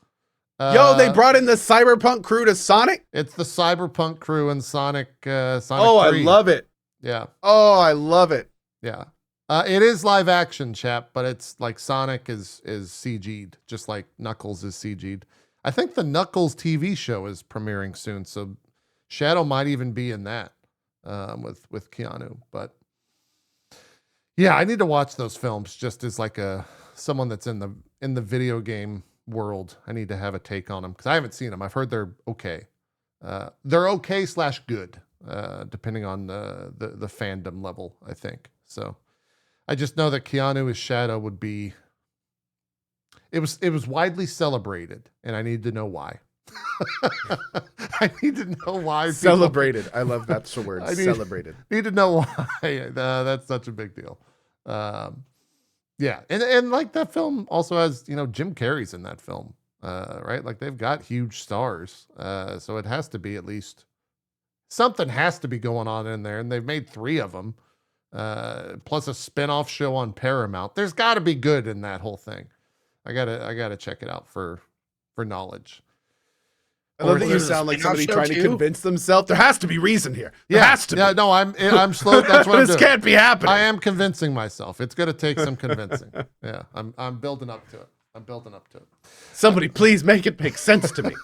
Yo, they brought in the Cyberpunk crew to Sonic. It's the Cyberpunk crew in Sonic. Sonic 3. I love it. Yeah. Oh, I love it. Yeah. It is live action, chap, but it's like Sonic is CG'd, just like Knuckles is CG'd. I think the Knuckles TV show is premiering soon, so Shadow might even be in that with Keanu. But yeah, I need to watch those films just as like someone that's in the video game world. I need to have a take on them because I haven't seen them. I've heard they're okay. They're okay / good, depending on the fandom level, I think. So I just know that Keanu as Shadow would be. It was widely celebrated, and I need to know why. I need to know why. Celebrated. I love that's the word. Celebrated. Need to know why. That's such a big deal. Yeah, and like that film also has Jim Carrey's in that film, right? Like they've got huge stars, so it has to be at least something has to be going on in there, and they've made 3 of them, plus a spin-off show on Paramount. There's got to be good in that whole thing. I gotta check it out for knowledge. I love that you sound like somebody trying to convince themselves. There has to be reason here. There has to be. Yeah, no, I'm slow. That's what I'm doing. This can't be happening. I am convincing myself. It's going to take some convincing. Yeah, I'm building up to it. Somebody please make it make sense to me.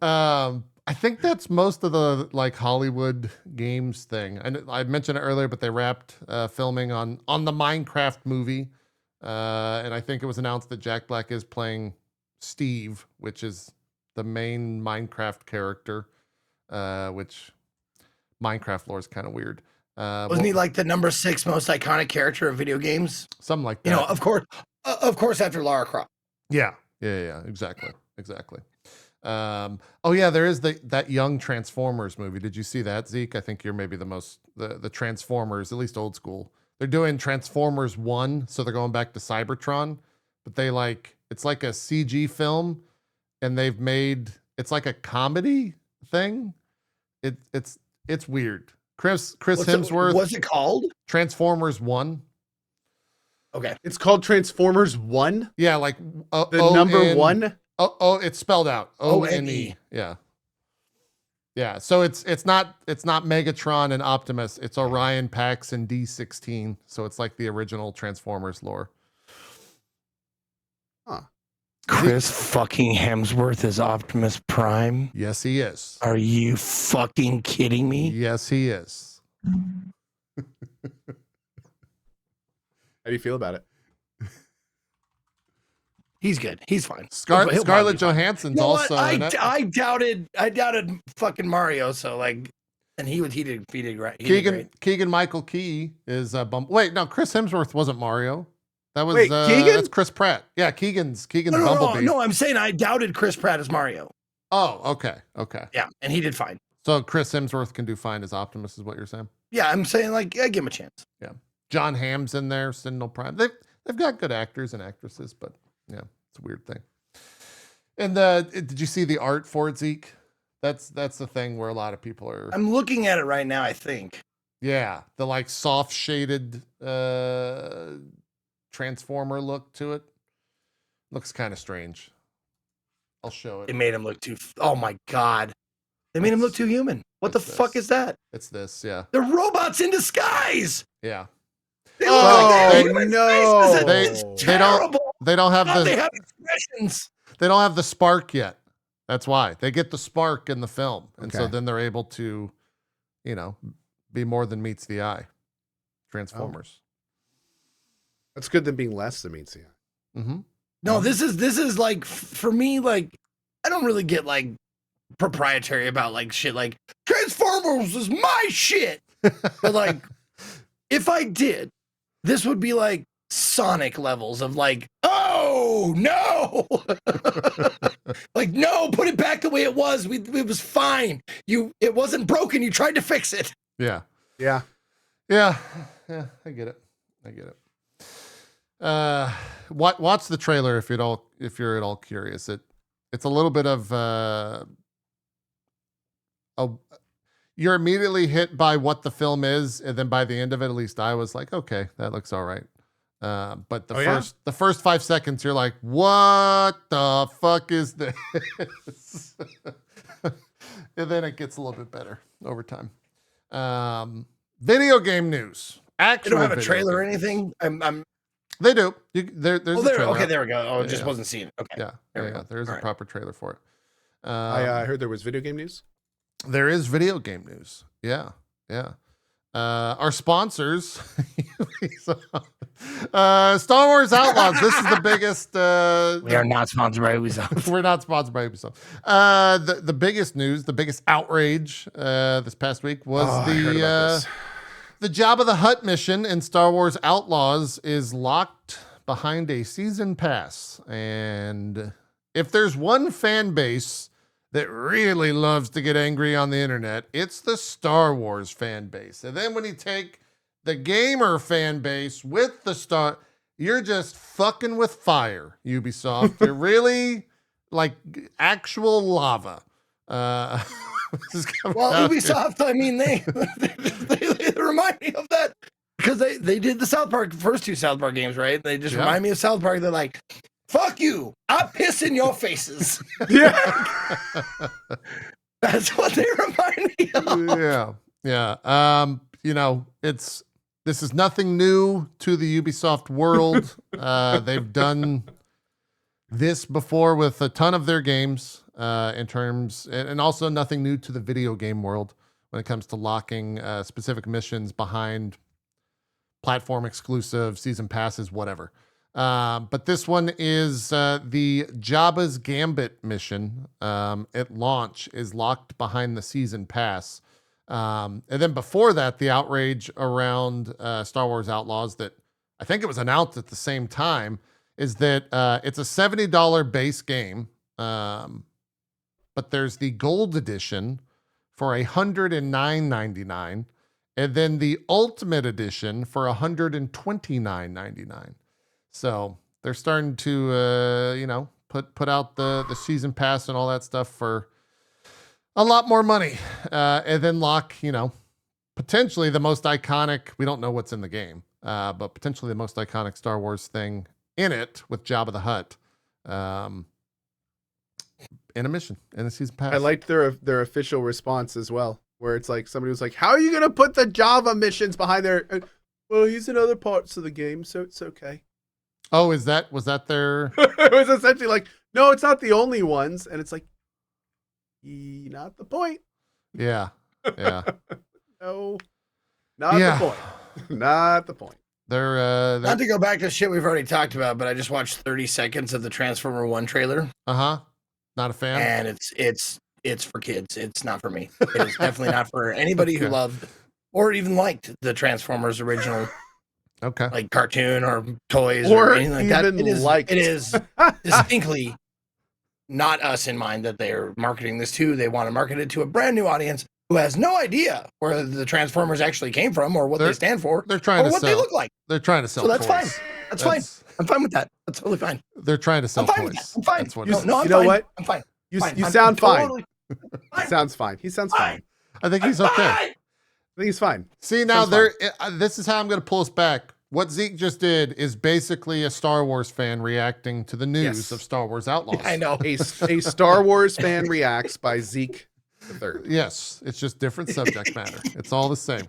I think that's most of the like Hollywood games thing. I mentioned it earlier, but they wrapped filming on the Minecraft movie. And I think it was announced that Jack Black is playing Steve, which is the main Minecraft character, which Minecraft lore is kind of weird. Wasn't he like the number 6 most iconic character of video games? Something like that. Of course, after Lara Croft. Yeah, exactly. Oh yeah, there is that young Transformers movie. Did you see that, Zeke? I think you're maybe the Transformers, at least old school. They're doing Transformers 1, so they're going back to Cybertron, but it's like a CG film, and it's like a comedy thing. It's weird. Chris Hemsworth. What's it called? Transformers 1. Okay. It's called Transformers 1? Yeah, like the number 1? Oh, it's spelled out. O-N-E. Yeah. Yeah, so it's not Megatron and Optimus. It's Orion, Pax, and D16. So it's like the original Transformers lore. Huh. Chris fucking Hemsworth is Optimus Prime? Yes, he is. Are you fucking kidding me? Yes, he is. How do you feel about it? He's good. He's fine. Scarlett Johansson's also. I doubted fucking Mario. So like, and he did great. Keegan Michael Key is Wait, no, Chris Hemsworth wasn't Mario. That was Keegan? That's Chris Pratt. Yeah, Keegan's Bumblebee. No, I'm saying I doubted Chris Pratt as Mario. Oh, okay. Yeah, and he did fine. So Chris Hemsworth can do fine as Optimus, is what you're saying? Yeah, I'm saying like, I give him a chance. Yeah, John Hamm's in there. Sentinel Prime. They've got good actors and actresses, but yeah. It's a weird thing. And did you see the art for it, Zeke? That's the thing where a lot of people are. I'm looking at it right now, I think. Yeah, the like soft shaded Transformer look to it. Looks kind of strange. I'll show it. They made him look too. Oh my god! They made him look too human. What the fuck is that? It's this. Yeah. They're robots in disguise. Yeah. They look like no! They don't have They have expressions. They don't have the spark yet. That's why they get the spark in the film, and so then they're able to, be more than meets the eye. Transformers. That's good than being less than meets the eye. Mm-hmm. No, this is like for me. Like, I don't really get like proprietary about like shit. Like Transformers is my shit, but like if I did, this would be like Sonic levels of like, oh no, like no, put it back the way it was. It was fine. It wasn't broken. You tried to fix it. Yeah. I get it. Watch the trailer if you're at all curious. it's a little bit of you're immediately hit by what the film is, and then by the end of it, at least I was like, okay, that looks all right. But the first 5 seconds, you're like, what the fuck is this? And then it gets a little bit better over time. Video game news. They don't have a trailer or anything. They do. There's a trailer. Okay, there we go. Oh, just wasn't seeing it. Okay. Yeah. There's a proper trailer for it. I heard there was video game news. There is video game news. Yeah. Our sponsors, Star Wars Outlaws. This is the biggest. We are not sponsored by Ubisoft. We're not sponsored by Ubisoft. The biggest news, the biggest outrage this past week was the Jabba the Hutt mission in Star Wars Outlaws is locked behind a season pass. And if there's one fan base that really loves to get angry on the internet, it's the Star Wars fan base. And then when you take the gamer fan base with the you're just fucking with fire, Ubisoft. You're really like actual lava. Well, Ubisoft, I mean, they remind me of that because they did the South Park, first 2 South Park games, right? They just remind me of South Park. They're like, fuck you, I piss in your faces. Yeah. That's what they remind me of. Yeah. This is nothing new to the Ubisoft world. They've done this before with a ton of their games in terms, and also nothing new to the video game world when it comes to locking specific missions behind platform exclusive season passes, whatever. But this one is the Jabba's Gambit mission at launch is locked behind the season pass. And then before that, the outrage around Star Wars Outlaws that I think it was announced at the same time is that it's a $70 base game, but there's the gold edition for $109.99, and then the ultimate edition for $129.99. So they're starting to, put out the season pass and all that stuff for a lot more money, and then lock, potentially the most iconic. We don't know what's in the game, but potentially the most iconic Star Wars thing in it with Jabba the Hutt, in a mission in a season pass. I liked their official response as well, where it's like somebody was like, "How are you gonna put the Java missions behind there?" Well, he's in other parts of the game, so it's okay. Oh, was that their? It was essentially like, no, it's not the only ones, and it's like, not the point. Yeah. No, not the point. Not the point. They're not to go back to shit we've already talked about, but I just watched 30 seconds of the Transformer 1 trailer. Not a fan. And it's for kids. It's not for me. It is definitely not for anybody who loved or even liked the Transformers original. Okay. Like cartoon or toys or anything like that. It is distinctly not us in mind that they're marketing this to. They want to market it to a brand new audience who has no idea where the Transformers actually came from or what they stand for. They're trying or to what sell. They look like. They're trying to sell. So that's toys. fine. That's fine. I'm fine with that. That's totally fine. They're trying to sell toys. I'm fine. That's what I'm fine. What? I'm fine. You sound fine. He sounds fine. He sounds fine. I think he's okay. I think he's fine. See, now this is how I'm going to pull us back. What Zeke just did is basically a Star Wars fan reacting to the news of Star Wars Outlaws. I know. A Star Wars fan reacts by Zeke the Third. Yes, it's just different subject matter. It's all the same.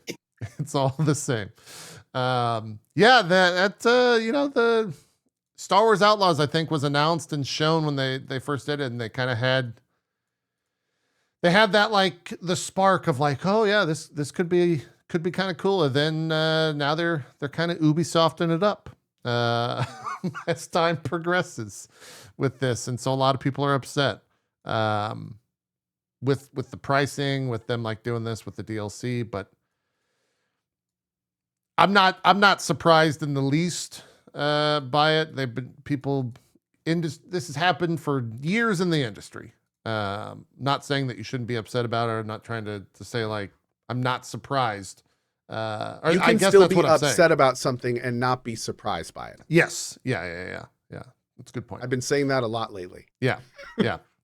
It's all the same. The Star Wars Outlaws, I think, was announced and shown when they first did it, and they kind of had that like the spark of like, oh yeah, this could be kind of cool. And then now they're kind of Ubisofting it up as time progresses with this, and so a lot of people are upset with the pricing, with them like doing this with the DLC. But I'm not surprised in the least by it. They've been this has happened for years in the industry. Not saying that you shouldn't be upset about it, or not trying to say like I'm not surprised. You can I guess still that's be what I'm upset saying. about something and not be surprised by it. Yes. Yeah. That's a good point. I've been saying that a lot lately. Yeah.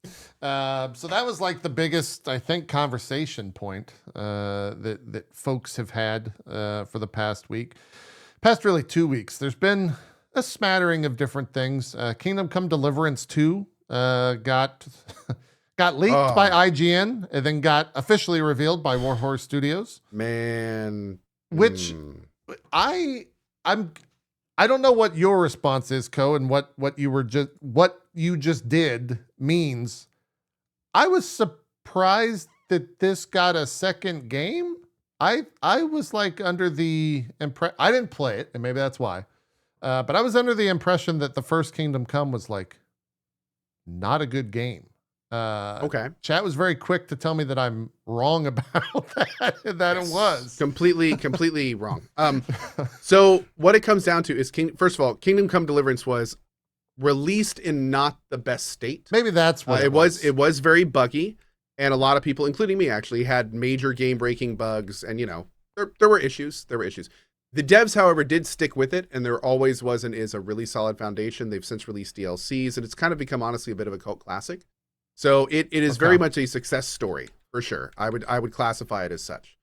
So that was like the biggest, I think, conversation point that folks have had for the past week. Past really 2 weeks. There's been a smattering of different things. Kingdomcome Deliverance 2 got leaked by IGN and then got officially revealed by Warhorse Studios. Man. Which I don't know what your response is, Cohh, and what you just did means. I was surprised that this got a second game. I was like under the impression, I didn't play it, and maybe that's why. But I was under the impression that the first Kingdom Come was like not a good game. Okay. Chat was very quick to tell me that I'm wrong about that it was. Completely wrong. So what it comes down to is, first of all, Kingdomcome Deliverance was released in not the best state. Maybe that's what it was. It was very buggy, and a lot of people, including me, actually had major game-breaking bugs, and there were issues. The devs, however, did stick with it, and there always was and is a really solid foundation. They've since released DLCs, and it's kind of become, honestly, a bit of a cult classic. So it is very much a success story, for sure. I would classify it as such.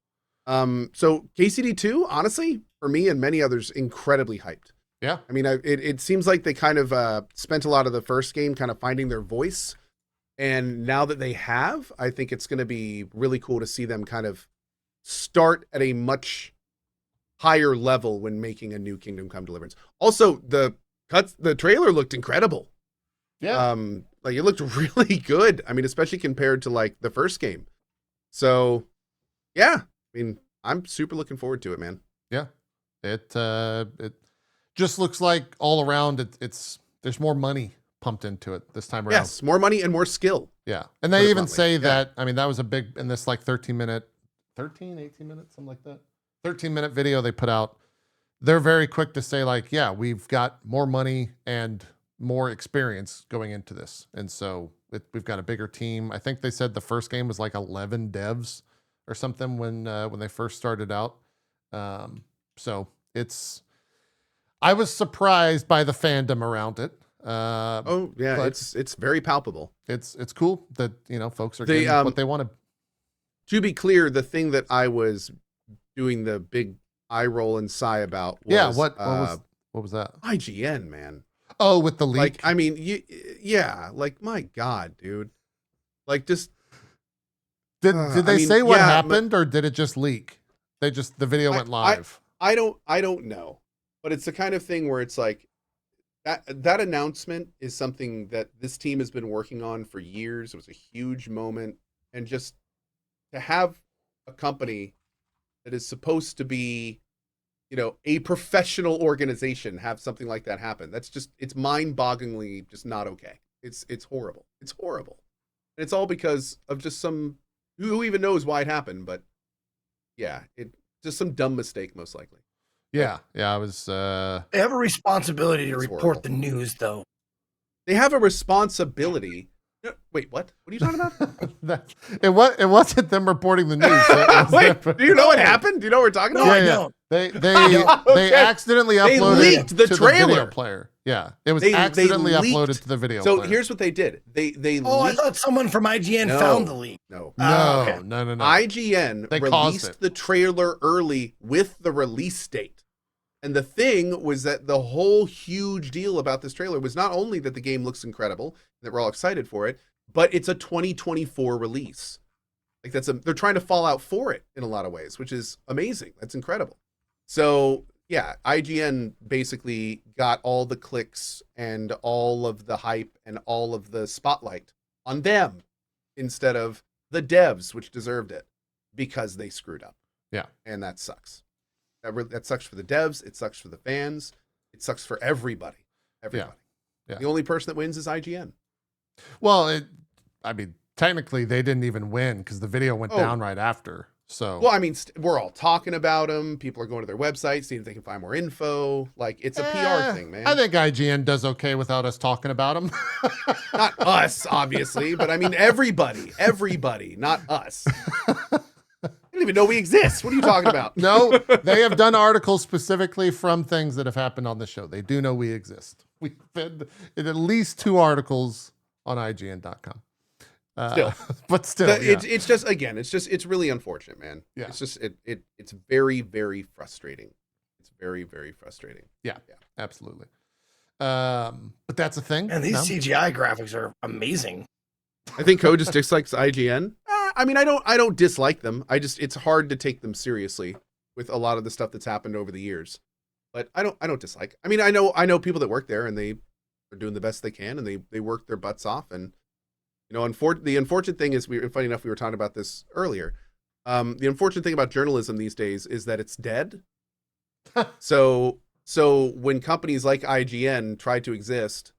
So KCD2, honestly, for me and many others, incredibly hyped. Yeah. I mean, it seems like they kind of spent a lot of the first game kind of finding their voice. And now that they have, I think it's going to be really cool to see them kind of start at a much higher level when making a new Kingdom Come Deliverance. Also, the trailer looked incredible. Yeah. Like it looked really good. I mean, especially compared to like the first game. So yeah, I mean, I'm super looking forward to it, man. Yeah. It just looks like all around there's more money pumped into it this time around. Yes, more money and more skill. Yeah. And they even say that, I mean, that was a big, in this like 18 minutes, something like that. 13-minute video they put out. They're very quick to say like, yeah, we've got more money and more experience going into this. And so we've got a bigger team. I think they said the first game was like 11 devs or something when they first started out. So I was surprised by the fandom around it. It's very palpable. It's cool that, folks are getting what they wanted. To be clear, the thing that I was doing the big eye roll and sigh about was, what was that? IGN, man. Oh, with the leak. Like, I mean, like, my God, dude. Like, just did they say what happened, or did it just leak? The video went live. I don't know, but it's the kind of thing where it's like that announcement is something that this team has been working on for years. It was a huge moment, and just to have a company that is supposed to be, a professional organization have something like that happen. It's mind-bogglingly just not okay. It's horrible. It's horrible. And it's all because of just who even knows why it happened, but yeah, just some dumb mistake, most likely. Yeah. I was, They have a responsibility to report the news, though. They have a responsibility. Wait, what? What are you talking about? It wasn't them reporting the news. Wait, do you know what happened? Do you know what we're talking about? No, I don't. They accidentally uploaded leaked the trailer. The video player. Yeah, it was accidentally uploaded to the video player. So here's what they did. They I thought someone from IGN found the leak. No. Okay. No. IGN released the trailer early with the release date. And the thing was that the whole huge deal about this trailer was not only that the game looks incredible, that we're all excited for it, but it's a 2024 release. Like they're trying to fall out for it in a lot of ways, which is amazing. That's incredible. So yeah, IGN basically got all the clicks and all of the hype and all of the spotlight on them instead of the devs, which deserved it because they screwed up. Yeah. And that sucks. That sucks for the devs. It sucks for the fans. It sucks for everybody. Everybody. Yeah. The only person that wins is IGN. Well, technically they didn't even win because the video went down right after. So, well, I mean, we're all talking about them. People are going to their website, seeing if they can find more info. Like, it's a PR thing, man. I think IGN does okay without us talking about them. Not us, obviously, but I mean, everybody, not us. I don't even know we exist. What are you talking about? No, they have done articles specifically from things that have happened on the show. They do know we exist. We've been in at least 2 articles on IGN.com. But still, it's just again, it's really unfortunate, man. Yeah. It's just it's very, very frustrating. It's very, very frustrating. Yeah. Absolutely. But that's a thing. And these CGI graphics are amazing. I think Cohh just dislikes IGN. I mean, I don't dislike them. It's hard to take them seriously with a lot of the stuff that's happened over the years. But I don't dislike. I mean, I know people that work there, and they are doing the best they can, and they work their butts off. And the unfortunate thing is, funny enough, we were talking about this earlier. The unfortunate thing about journalism these days is that it's dead. So when companies like IGN try to exist,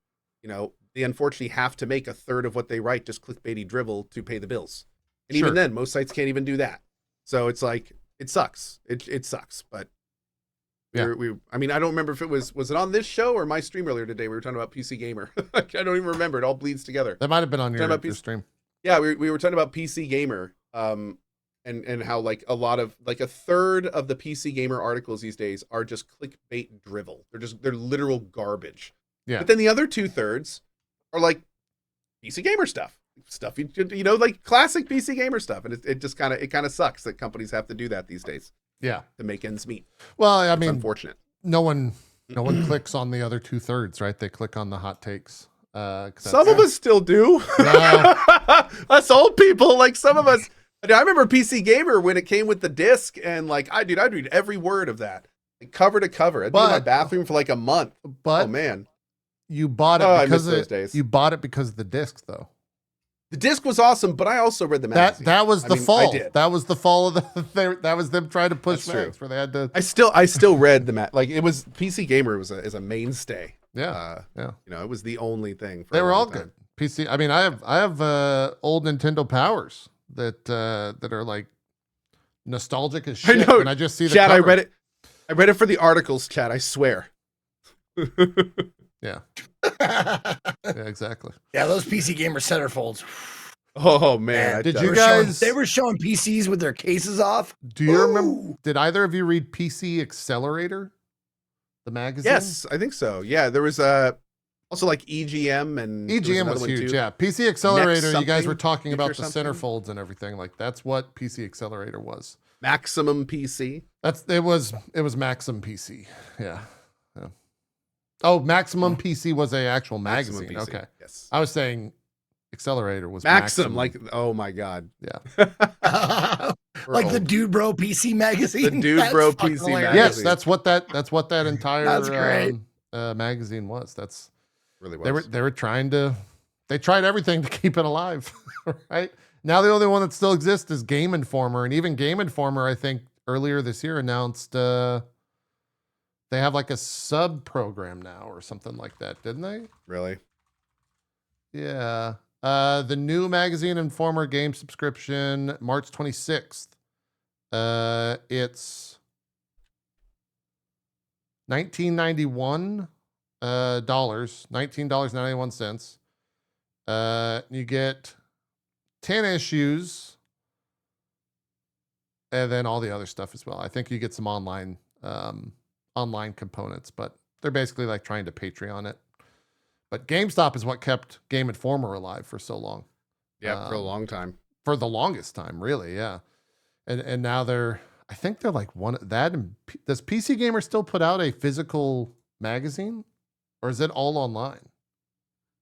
they unfortunately have to make a third of what they write just clickbaity drivel to pay the bills. And even then, most sites can't even do that. So it's like, it sucks. It sucks. But I mean, I don't remember if it was it on this show or my stream earlier today? We were talking about PC Gamer. I don't even remember. It all bleeds together. That might have been on your stream. Yeah, we were talking about PC Gamer. And how like a third of the PC Gamer articles these days are just clickbait drivel. They're literal garbage. Yeah. But then the other 2/3 are like PC Gamer stuff like classic PC Gamer stuff, and it just kind of sucks that companies have to do that these days. Yeah, to make ends meet. Well, I mean, unfortunate. No one clicks on the other 2/3, right? They click on the hot takes. Some of us still do. No. Us old people, like some of us. I remember PC Gamer when it came with the disc, and like I'd read every word of that, like cover to cover. I'd be in my bathroom for like a month. But oh man, you bought it because you bought it because of the disc, though. The disc was awesome, but I also read the magazine. That was the fall. I did. That was the fall of that was them trying to push mags where they had to. I still read the like it was PC Gamer is a mainstay. Yeah, it was the only thing. They were all good. PC. I mean, I have old Nintendo Powers that are like nostalgic as shit. I know. And I just see the Chad, cover. I read it for the articles, Chad. I swear. Yeah. Yeah, exactly. Yeah, those PC Gamer centerfolds. Oh man, did you guys? They were showing PCs with their cases off. Do you remember? Did either of you read PC Accelerator, the magazine? Yes, I think so. Yeah, there was also like EGM and EGM was huge. Yeah, PC Accelerator. You guys were talking about the centerfolds and everything. Like that's what PC Accelerator was. Maximum PC. It was Maxim PC. Yeah. Oh, Maximum PC was a actual magazine. Okay. Yes. I was saying Accelerator was Maxim. Like, oh my God. Yeah. Like old. The Dude Bro PC magazine. The Dude Bro PC magazine. Yes, that's what that entire magazine was. That's really was. They were they tried everything to keep it alive. Right? Now the only one that still exists is Game Informer, and even Game Informer, I think earlier this year announced they have like a sub program now or something like that, didn't they? Really? Yeah. The new Magazine Informer game subscription, March 26th. It's $19.91 $19.91. You get 10 issues and then all the other stuff as well. I think you get some online components, but they're basically like trying to Patreon it. But GameStop is what kept Game Informer alive for so long. Yeah, for a long time. For the longest time, really, yeah. And now I think they're like does PC Gamer still put out a physical magazine? Or is it all online?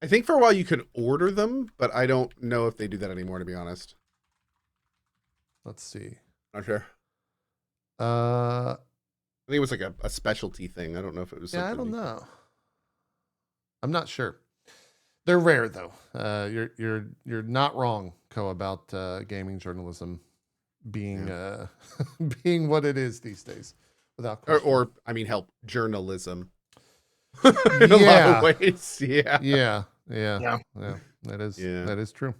I think for a while you could order them, but I don't know if they do that anymore, to be honest. Let's see. Not sure. I think it was like a specialty thing. I don't know if it was. Yeah, I don't know. I'm not sure. They're rare though. You're not wrong, Cohh, about gaming journalism being being what it is these days. Without question. Or I mean, help journalism. In a lot of ways. Yeah. That is true.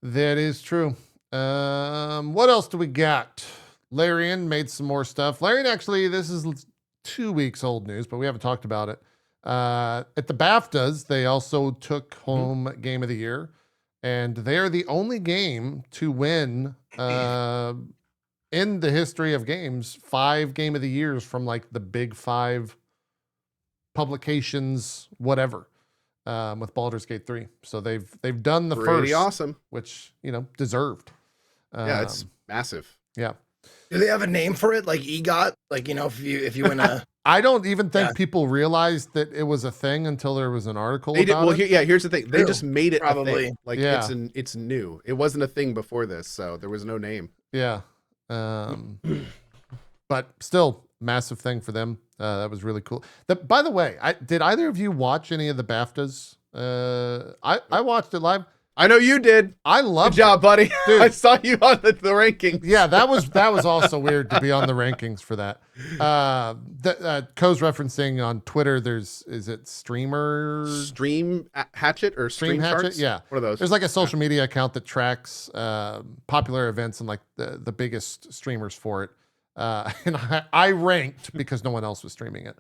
That is true. What else do we got? Larian made some more stuff. Larian, actually, this is 2 weeks old news, but we haven't talked about it. At the BAFTAs, they also took home Game of the Year, and they are the only game to win in the history of games 5 Game of the Years from like the big 5 publications, whatever. with Baldur's Gate 3. So they've done the Pretty first, awesome. which deserved. Yeah, it's massive. Yeah. Do they have a name for it? Like EGOT? Like, if you win a I don't even think people realized that it was a thing until there was an article They did, about it. Here's the thing. They just made it Probably. a thing. Like it's new. It wasn't a thing before this, so there was no name. Yeah. But still massive thing for them. That was really cool. By the way, did either of you watch any of the BAFTAs? I watched it live. I know you did. I loved Good job, buddy. Dude. I saw you on the rankings. Yeah, that was also weird to be on the rankings for that. Cohh's referencing on Twitter. Is it Stream Hatchet or Stream Hatchet? Charts? Yeah, one of those. There's like a social media account that tracks popular events and like the biggest streamers for it. And I ranked because no one else was streaming it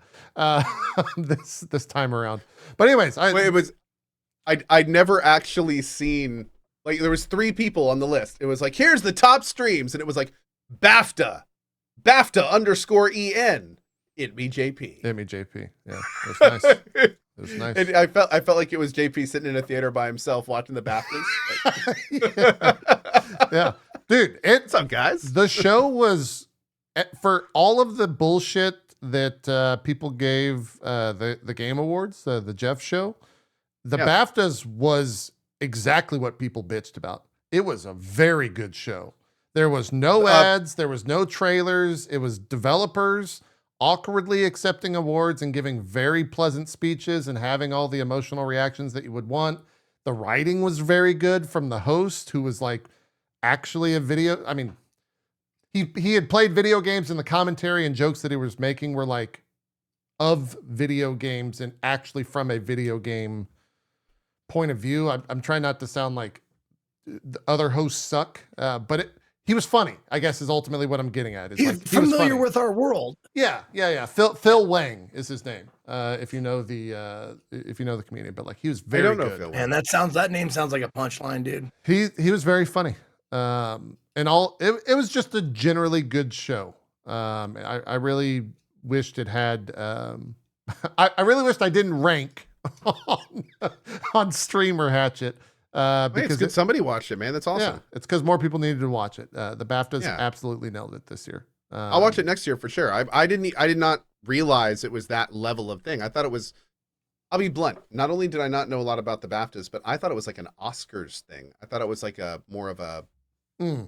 this time around. But anyways, I'd never actually seen, like, there was 3 people on the list. It was like, here's the top streams, and it was like BAFTA _EN itmeJP. itmeJP. Yeah, it was nice. It was nice. And I felt like it was JP sitting in a theater by himself watching the BAFTAs. Yeah, dude. What's up, guys? The show was, for all of the bullshit that people gave the Game Awards, the Jeff show. The BAFTAs was exactly what people bitched about. It was a very good show. There was no ads. There was no trailers. It was developers awkwardly accepting awards and giving very pleasant speeches and having all the emotional reactions that you would want. The writing was very good from the host, who was like actually a video. I mean, he had played video games, and the commentary and jokes that he was making were like of video games and actually from a video game point of view. I'm trying not to sound like the other hosts suck, but he was funny, I guess, is ultimately what I'm getting at. He's familiar with our world. Yeah. Phil Wang is his name. If you know the comedian, but like he was very good. Phil Man, that name sounds like a punchline, dude. He was very funny. And it was just a generally good show. I really wished it had. I really wished I didn't rank on Streamer Hatchet. Because somebody watched it, man. That's awesome. Yeah, it's because more people needed to watch it. The BAFTAs absolutely nailed it this year. I'll watch it next year for sure. I did not realize it was that level of thing. I thought it was. I'll be blunt. Not only did I not know a lot about the BAFTAs, but I thought it was like an Oscars thing. I thought it was like more of a. I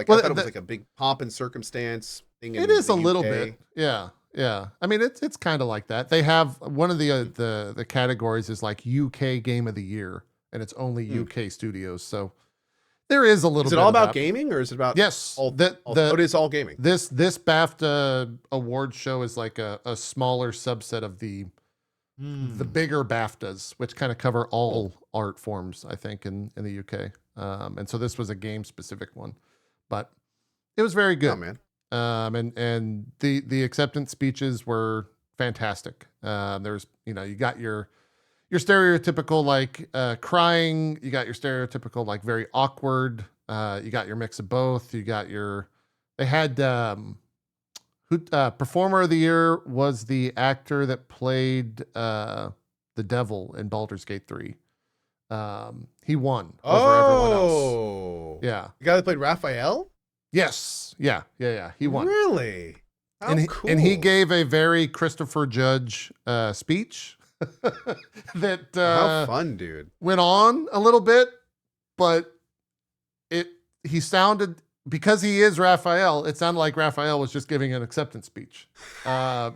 thought it was like a big pomp and circumstance thing. It is a little bit. Yeah. I mean, it's kind of like that. They have one of the categories is like UK Game of the Year, and it's only UK studios. So there is a little. Is it all about gaming, or is it about? Yes, it is all gaming. This BAFTA award show is like a smaller subset of the bigger BAFTAs, which kind of cover all art forms, I think, in the UK. And so this was a game specific one, but it was very good. Oh, man. And the acceptance speeches were fantastic. There's, you got your stereotypical like crying, you got your stereotypical like very awkward, you got your mix of both, they had performer of the year was the actor that played the devil in Baldur's Gate 3. He won over everyone else. Yeah. The guy that played Raphael? Yes. Yeah. He won. Really? How cool. And he gave a very Christopher Judge speech that how fun, dude. Went on a little bit, but he sounded, because he is Raphael, it sounded like Raphael was just giving an acceptance speech,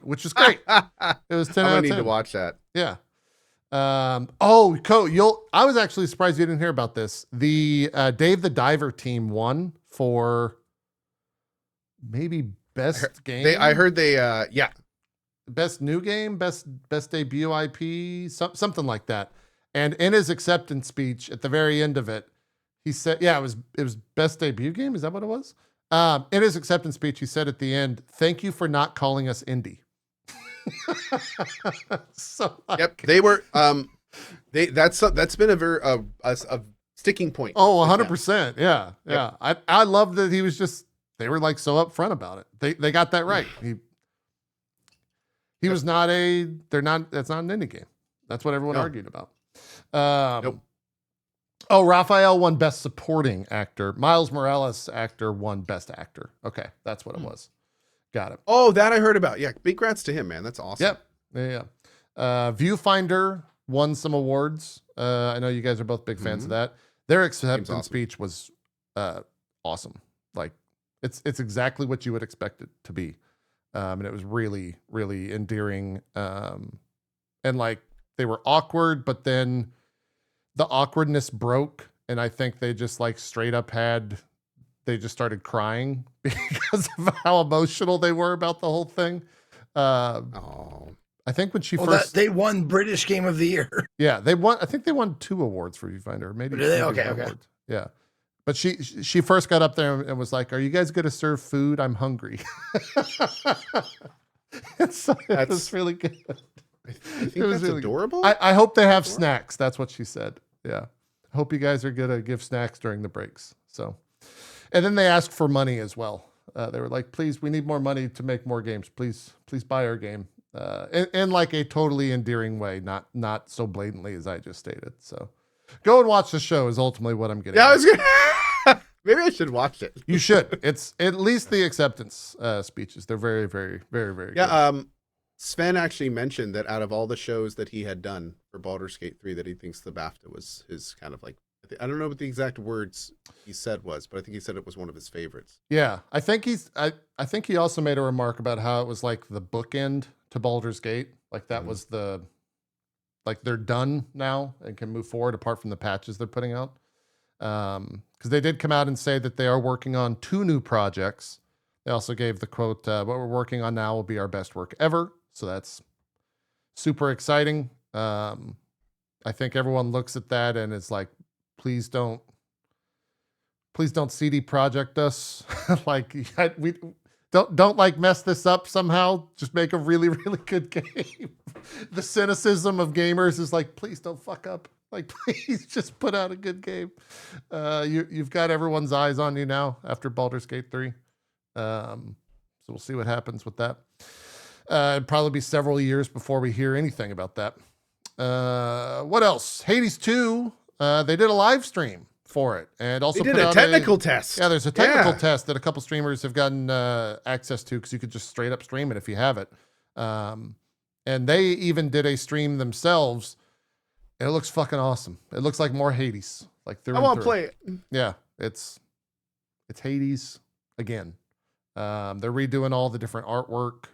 which is great. It was 10 out of 10. I need to watch that. Yeah. Cohh, I was actually surprised you didn't hear about this. The Dave the Diver team won for maybe best game. I heard they best new game, best debut IP, something like that. And in his acceptance speech at the very end of it, he said, it was best debut game. Is that what it was? In his acceptance speech, he said at the end, "Thank you for not calling us indie." So yep, they were. That's been a very a sticking point. Oh, 100%. Yeah. Yep. I love that he was just. They were like so upfront about it. They got that right. He was not that's not an indie game. That's what everyone No. argued about. Nope. Oh, Raphael won Best Supporting Actor. Miles Morales actor won Best Actor. Okay, that's what it was. Got it. Oh, that I heard about. Yeah, big congrats to him, man. That's awesome. Yep. Yeah. Viewfinder won some awards. I know you guys are both big fans of that. Their acceptance awesome. speech was awesome. Like it's exactly what you would expect it to be. And it was really, really endearing. And like they were awkward, but then the awkwardness broke. And I think they just like straight up they just started crying because of how emotional they were about the whole thing. I think when she first they won British Game of the Year. Yeah, they won. I think they won 2 awards for Viewfinder. Maybe. Did they? maybe Okay. awards. Yeah, but she first got up there and was like, "Are you guys going to serve food? I'm hungry." It was really good. I think that's really adorable. I hope they have snacks. That's what she said. Yeah, I hope you guys are going to give snacks during the breaks. So, and then they asked for money as well. They were like, "Please, we need more money to make more games. Please buy our game." In like a totally endearing way, not so blatantly as I just stated. So go and watch the show is ultimately what I'm getting. Yeah, I was gonna maybe I should watch it. You should. It's at least the acceptance speeches. They're very, very, very, very good. Sven actually mentioned that out of all the shows that he had done for Baldur's Gate 3, that he thinks the BAFTA was his kind of like, I don't know what the exact words he said was, but I think he said it was one of his favorites. Yeah, I think I think he also made a remark about how it was like the bookend to Baldur's Gate. Like that was like they're done now and can move forward apart from the patches they're putting out. Because they did come out and say that they are working on 2 new projects. They also gave the quote, "What we're working on now will be our best work ever." So that's super exciting. I think everyone looks at that and is like, please don't CD Projekt us. Like we don't like mess this up somehow. Just make a really, really good game. The cynicism of gamers is like, please don't fuck up. Like, please just put out a good game. You've got everyone's eyes on you now after Baldur's Gate 3. So we'll see what happens with that. It'd probably be several years before we hear anything about that. What else? Hades 2. They did a live stream for it, and also they did a technical test. Yeah, there's a technical test that a couple streamers have gotten access to because you could just straight up stream it if you have it. And they even did a stream themselves. And it looks fucking awesome. It looks like more Hades. Like I want to play it. Yeah, it's Hades again. They're redoing all the different artwork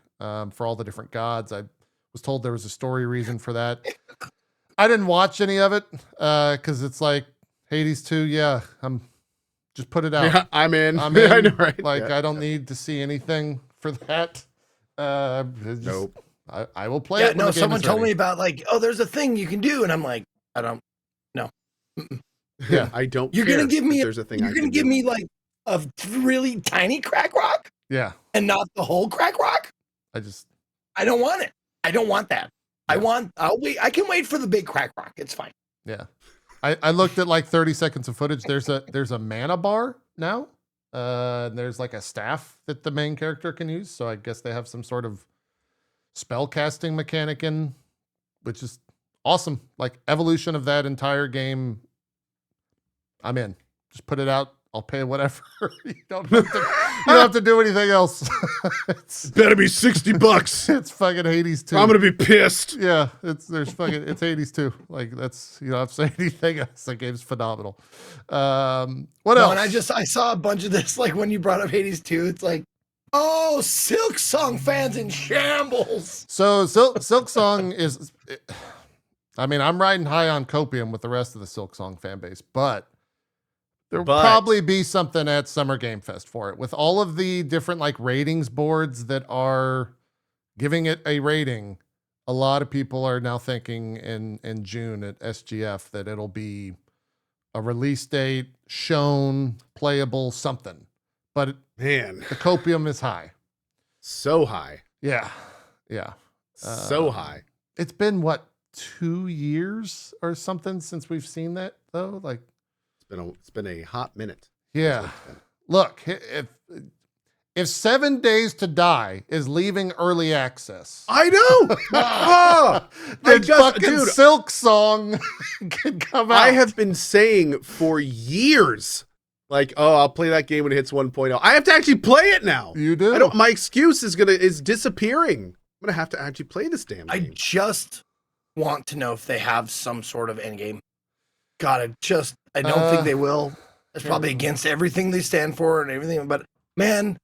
for all the different gods. I was told there was a story reason for that. I didn't watch any of it because it's like Hades 2. Yeah, just put it out. Yeah, I'm in. I'm in. I know, right? Like Yeah. I don't need to see anything for that. Nope. I will play Yeah, it. no, someone told me about like, oh, there's a thing you can do, and I'm like, I don't know. Yeah, I don't. You're gonna give me. There's a thing. You're gonna give me like a really tiny crack rock. Yeah, and not the whole crack rock. I don't want it. I don't want that. Yeah. I'll wait. I can wait for the big crack rock. It's fine. Yeah. I looked at like 30 seconds of footage. There's a mana bar now. And there's like a staff that the main character can use. So I guess they have some sort of spell casting mechanic in, which is awesome. Like evolution of that entire game. I'm in. Just put it out. I'll pay whatever. You don't have to do anything else. It's better be $60. It's fucking Hades 2. I'm gonna be pissed. Yeah, it's Hades 2. Like that's, you don't have to say anything else. That game's phenomenal. What else? And I saw a bunch of this. Like when you brought up Hades 2, it's like, oh, Silk Song fans in shambles. So Silk Song is, I mean, I'm riding high on copium with the rest of the Silk Song fan base, but there'll probably be something at Summer Game Fest for it with all of the different like ratings boards that are giving it a rating. A lot of people are now thinking in June at SGF that it'll be a release date, shown, playable, something. But man, the copium is high. So high. Yeah. So high. It's been what, 2 years or something since we've seen that though? Like it's been a hot minute. Yeah. Look, if If 7 Days to Die is leaving early access, I know. the fucking Silk Song can come out. I have been saying for years, like, I'll play that game when it hits 1.0. I have to actually play it now. You do. My excuse is disappearing. I'm gonna have to actually play this damn game. I just want to know if they have some sort of end game. God, I don't think they will. It's probably against everything they stand for and everything. But man,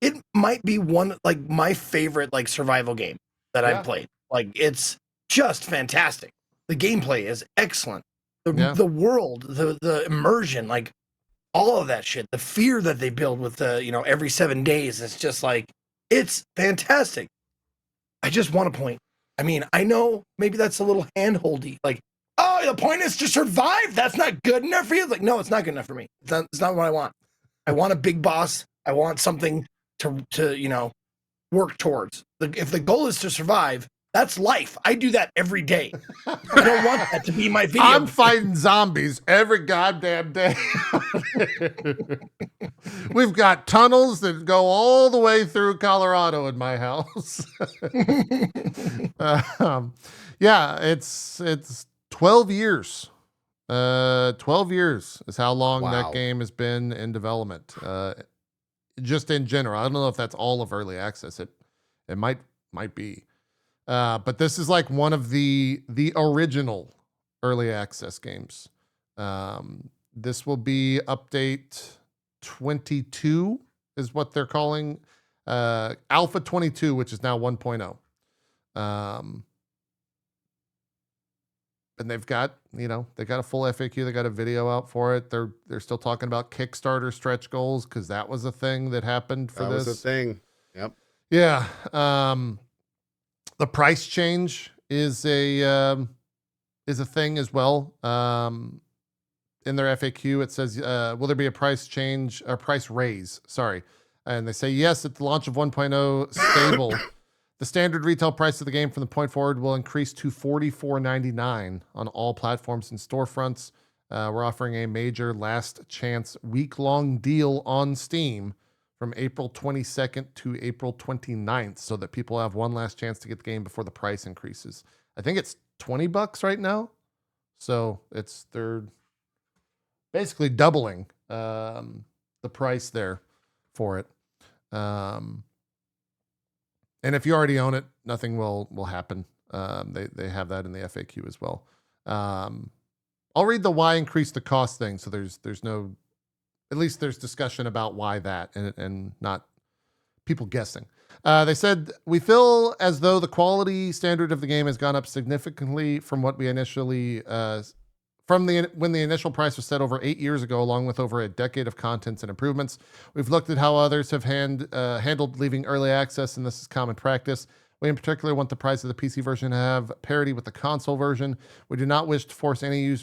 it might be one, like, my favorite, like, survival game that I've played. Like, it's just fantastic. The gameplay is excellent. The world, the immersion, like, all of that shit, the fear that they build with the, every 7 days, it's just like, it's fantastic. I just want to point. I mean, I know maybe that's a little handholdy. Like, oh, the point is to survive. That's not good enough for you. Like, no, it's not good enough for me. It's not what I want. I want a big boss. I want something to work towards. If the goal is to survive, that's life. I do that every day. I don't want that to be my video. I'm fighting zombies every goddamn day. We've got tunnels that go all the way through Colorado in my house. It's 12 years. 12 years is how long that game has been in development. Just in general. I don't know if that's all of early access. It might be. But this is like one of the original early access games. This will be update 22 is what they're calling Alpha 22, which is now 1.0. And they've got, they got a full FAQ. They got a video out for it. They're still talking about Kickstarter stretch goals because that was a thing that happened for this. That was a thing. Yep. Yeah. The price change is a thing as well. In their FAQ, it says, will there be a price change or price raise? Sorry. And they say, yes, at the launch of 1.0 stable, the standard retail price of the game from the point forward will increase to $44.99 on all platforms and storefronts. We're offering a major last chance week-long deal on Steam from April 22nd to April 29th so that people have one last chance to get the game before the price increases. I think it's $20 right now. So they're basically doubling the price there for it. And if you already own it, nothing will happen. They have that in the FAQ as well. I'll read the why increase the cost thing. So there's no, at least there's discussion about why that and not people guessing. They said, we feel as though the quality standard of the game has gone up significantly from what we initially, when the initial price was set over 8 years ago, along with over a decade of contents and improvements. We've looked at how others have handled leaving early access, and this is common practice. We in particular want the price of the PC version to have parity with the console version. We do not wish to force any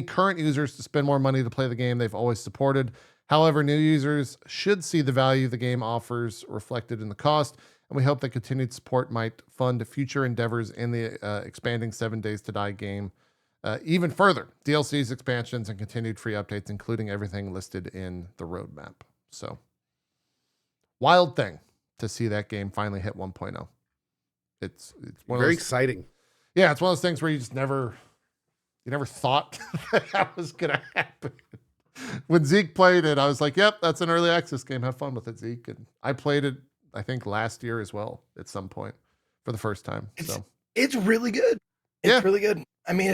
current users to spend more money to play the game they've always supported. However, new users should see the value the game offers reflected in the cost, and we hope that continued support might fund future endeavors in the expanding 7 Days to Die game even further. DLCs, expansions, and continued free updates, including everything listed in the roadmap. So, wild thing to see that game finally hit 1.0. It's one very of those, exciting. Yeah, it's one of those things where you just never thought that was gonna happen. When Zeke played it, I was like, "Yep, that's an early access game. Have fun with it, Zeke." And I played it, I think, last year as well at some point for the first time. It's really good. It's really good. I mean,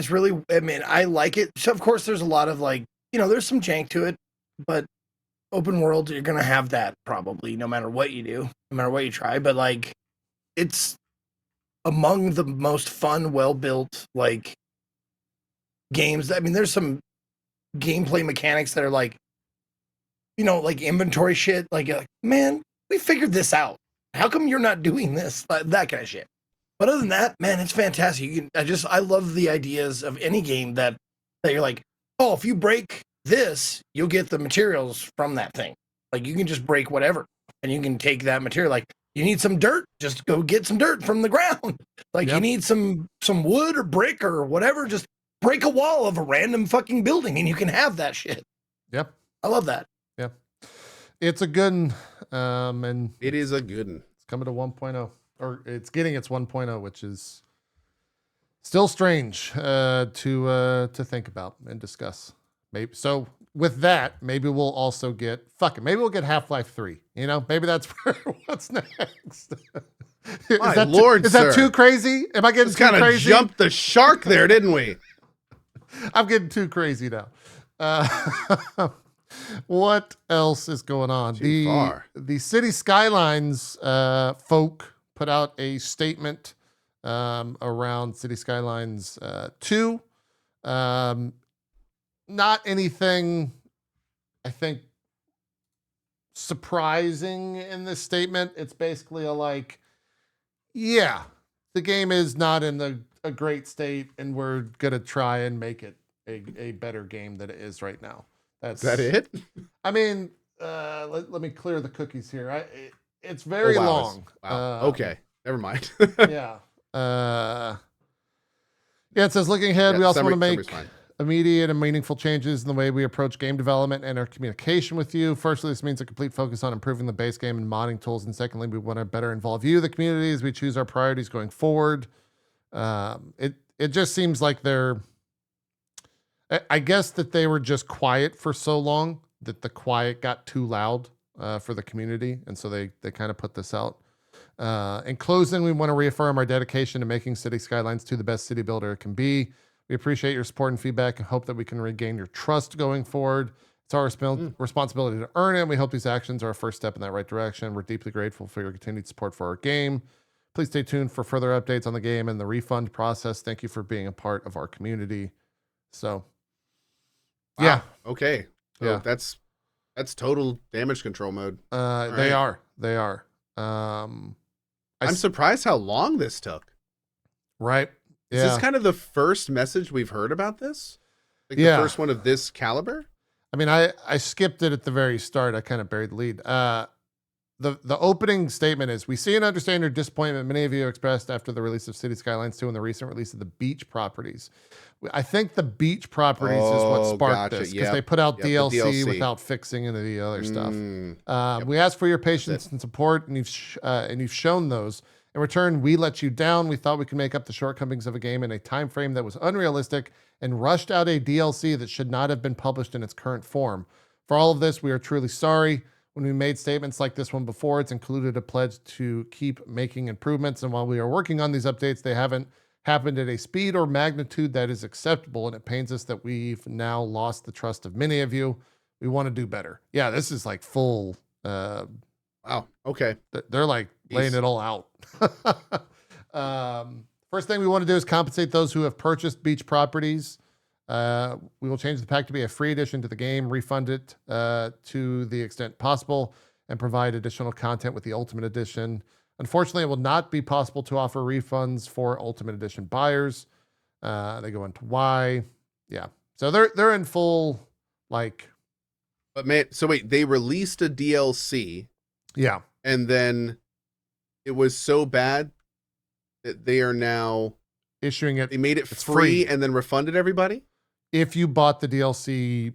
I like it. So of course, there's a lot of there's some jank to it, but open world, you're gonna have that probably no matter what you do, no matter what you try. But it's among the most fun, well-built games. I mean, there's some gameplay mechanics that are like inventory shit. Man, we figured this out. How come you're not doing this? That kind of shit. But other than that, man, it's fantastic. I love the ideas of any game that you're like, oh, if you break this, you'll get the materials from that thing. You can just break whatever, and you can take that material. You need some dirt, just go get some dirt from the ground. You need some wood or brick or whatever, just break a wall of a random fucking building, and you can have that shit. Yep. I love that. Yep. It's a good one. And it is a good one. It's coming to 1.0, or it's getting its 1.0, which is still strange to think about and discuss. Maybe so. With that, maybe we'll also get Maybe we'll get Half-Life 3. You know, maybe that's what's next. My lord, is that too crazy? Am I getting too crazy? Kind of jumped the shark there, didn't we? I'm getting too crazy now. What else is going on? The City Skylines folk put out a statement around City Skylines 2. Not anything, I think, surprising in this statement. It's basically the game is not in a great state, and we're going to try and make it a better game than it is right now. Is that it? I mean, let me clear the cookies here. It's very long. Wow. Okay. Never mind. Yeah. It says, looking ahead, we also want to make immediate and meaningful changes in the way we approach game development and our communication with you. Firstly, this means a complete focus on improving the base game and modding tools. And secondly, we want to better involve you, the community, as we choose our priorities going forward. It just seems like I guess that they were just quiet for so long that the quiet got too loud for the community. And so they kind of put this out. In closing, we want to reaffirm our dedication to making City Skylines 2 the best city builder it can be. We appreciate your support and feedback and hope that we can regain your trust going forward. It's our responsibility to earn it. We hope these actions are a first step in that right direction. We're deeply grateful for your continued support for our game. Please stay tuned for further updates on the game and the refund process. Thank you for being a part of our community. So, wow. Yeah. Okay. So yeah. That's total damage control mode. They are. I'm surprised how long this took. Right. Is this kind of the first message we've heard about this? The first one of this caliber? I mean, I skipped it at the very start. I kind of buried the lead. The opening statement is, we see and understand your disappointment many of you expressed after the release of City Skylines 2 and the recent release of the beach properties. I think the beach properties is what sparked this, because they put out DLC without fixing any of the other stuff. We asked for your patience and support, and you've shown those. In return, we let you down. We thought we could make up the shortcomings of a game in a time frame that was unrealistic and rushed out a DLC that should not have been published in its current form. For all of this, we are truly sorry. When we made statements like this one before, it's included a pledge to keep making improvements. And while we are working on these updates, they haven't happened at a speed or magnitude that is acceptable. And it pains us that we've now lost the trust of many of you. We want to do better. Yeah, this is like full. Wow. Okay. They're like laying it all out. First thing we want to do is compensate those who have purchased beach properties. We will change the pack to be a free addition to the game, refund it to the extent possible, and provide additional content with the Ultimate Edition. Unfortunately, it will not be possible to offer refunds for Ultimate Edition buyers. They go into why. Yeah. So they're in full, like. But man, so wait, they released a DLC. Yeah. And then it was so bad that they are now issuing it. They made it free and then refunded everybody? If you bought the DLC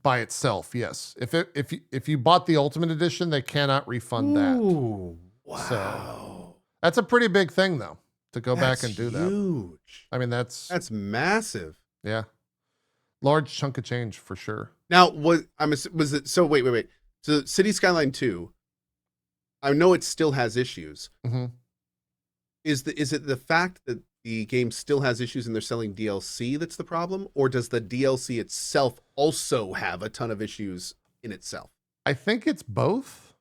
by itself, yes. If you bought the Ultimate Edition, they cannot refund that. Wow. So that's a pretty big thing, though, to go back and do that. Huge. I mean, that's massive. Yeah. Large chunk of change for sure. Now, was it so wait. So City Skyline 2, I know it still has issues. Mm-hmm. Is it the fact that the game still has issues and they're selling DLC that's the problem, or does the DLC itself also have a ton of issues in itself? I think it's both.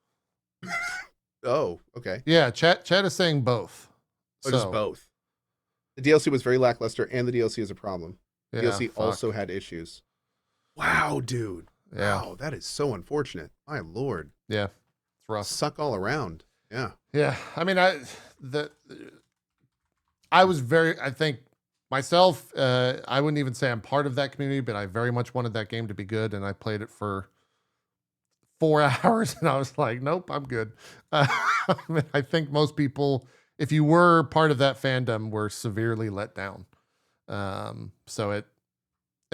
Oh, okay. Yeah, chat is saying both. So just both. The DLC was very lackluster, and the DLC is a problem. Yeah, DLC also had issues. Wow, dude. Yeah. Wow, that is so unfortunate. My lord. Yeah, it's rough. Suck all around. Yeah. Yeah. I mean, I think myself, I wouldn't even say I'm part of that community, but I very much wanted that game to be good, and I played it for 4 hours, and I was like, nope, I'm good. I mean, I think most people, if you were part of that fandom, were severely let down. So it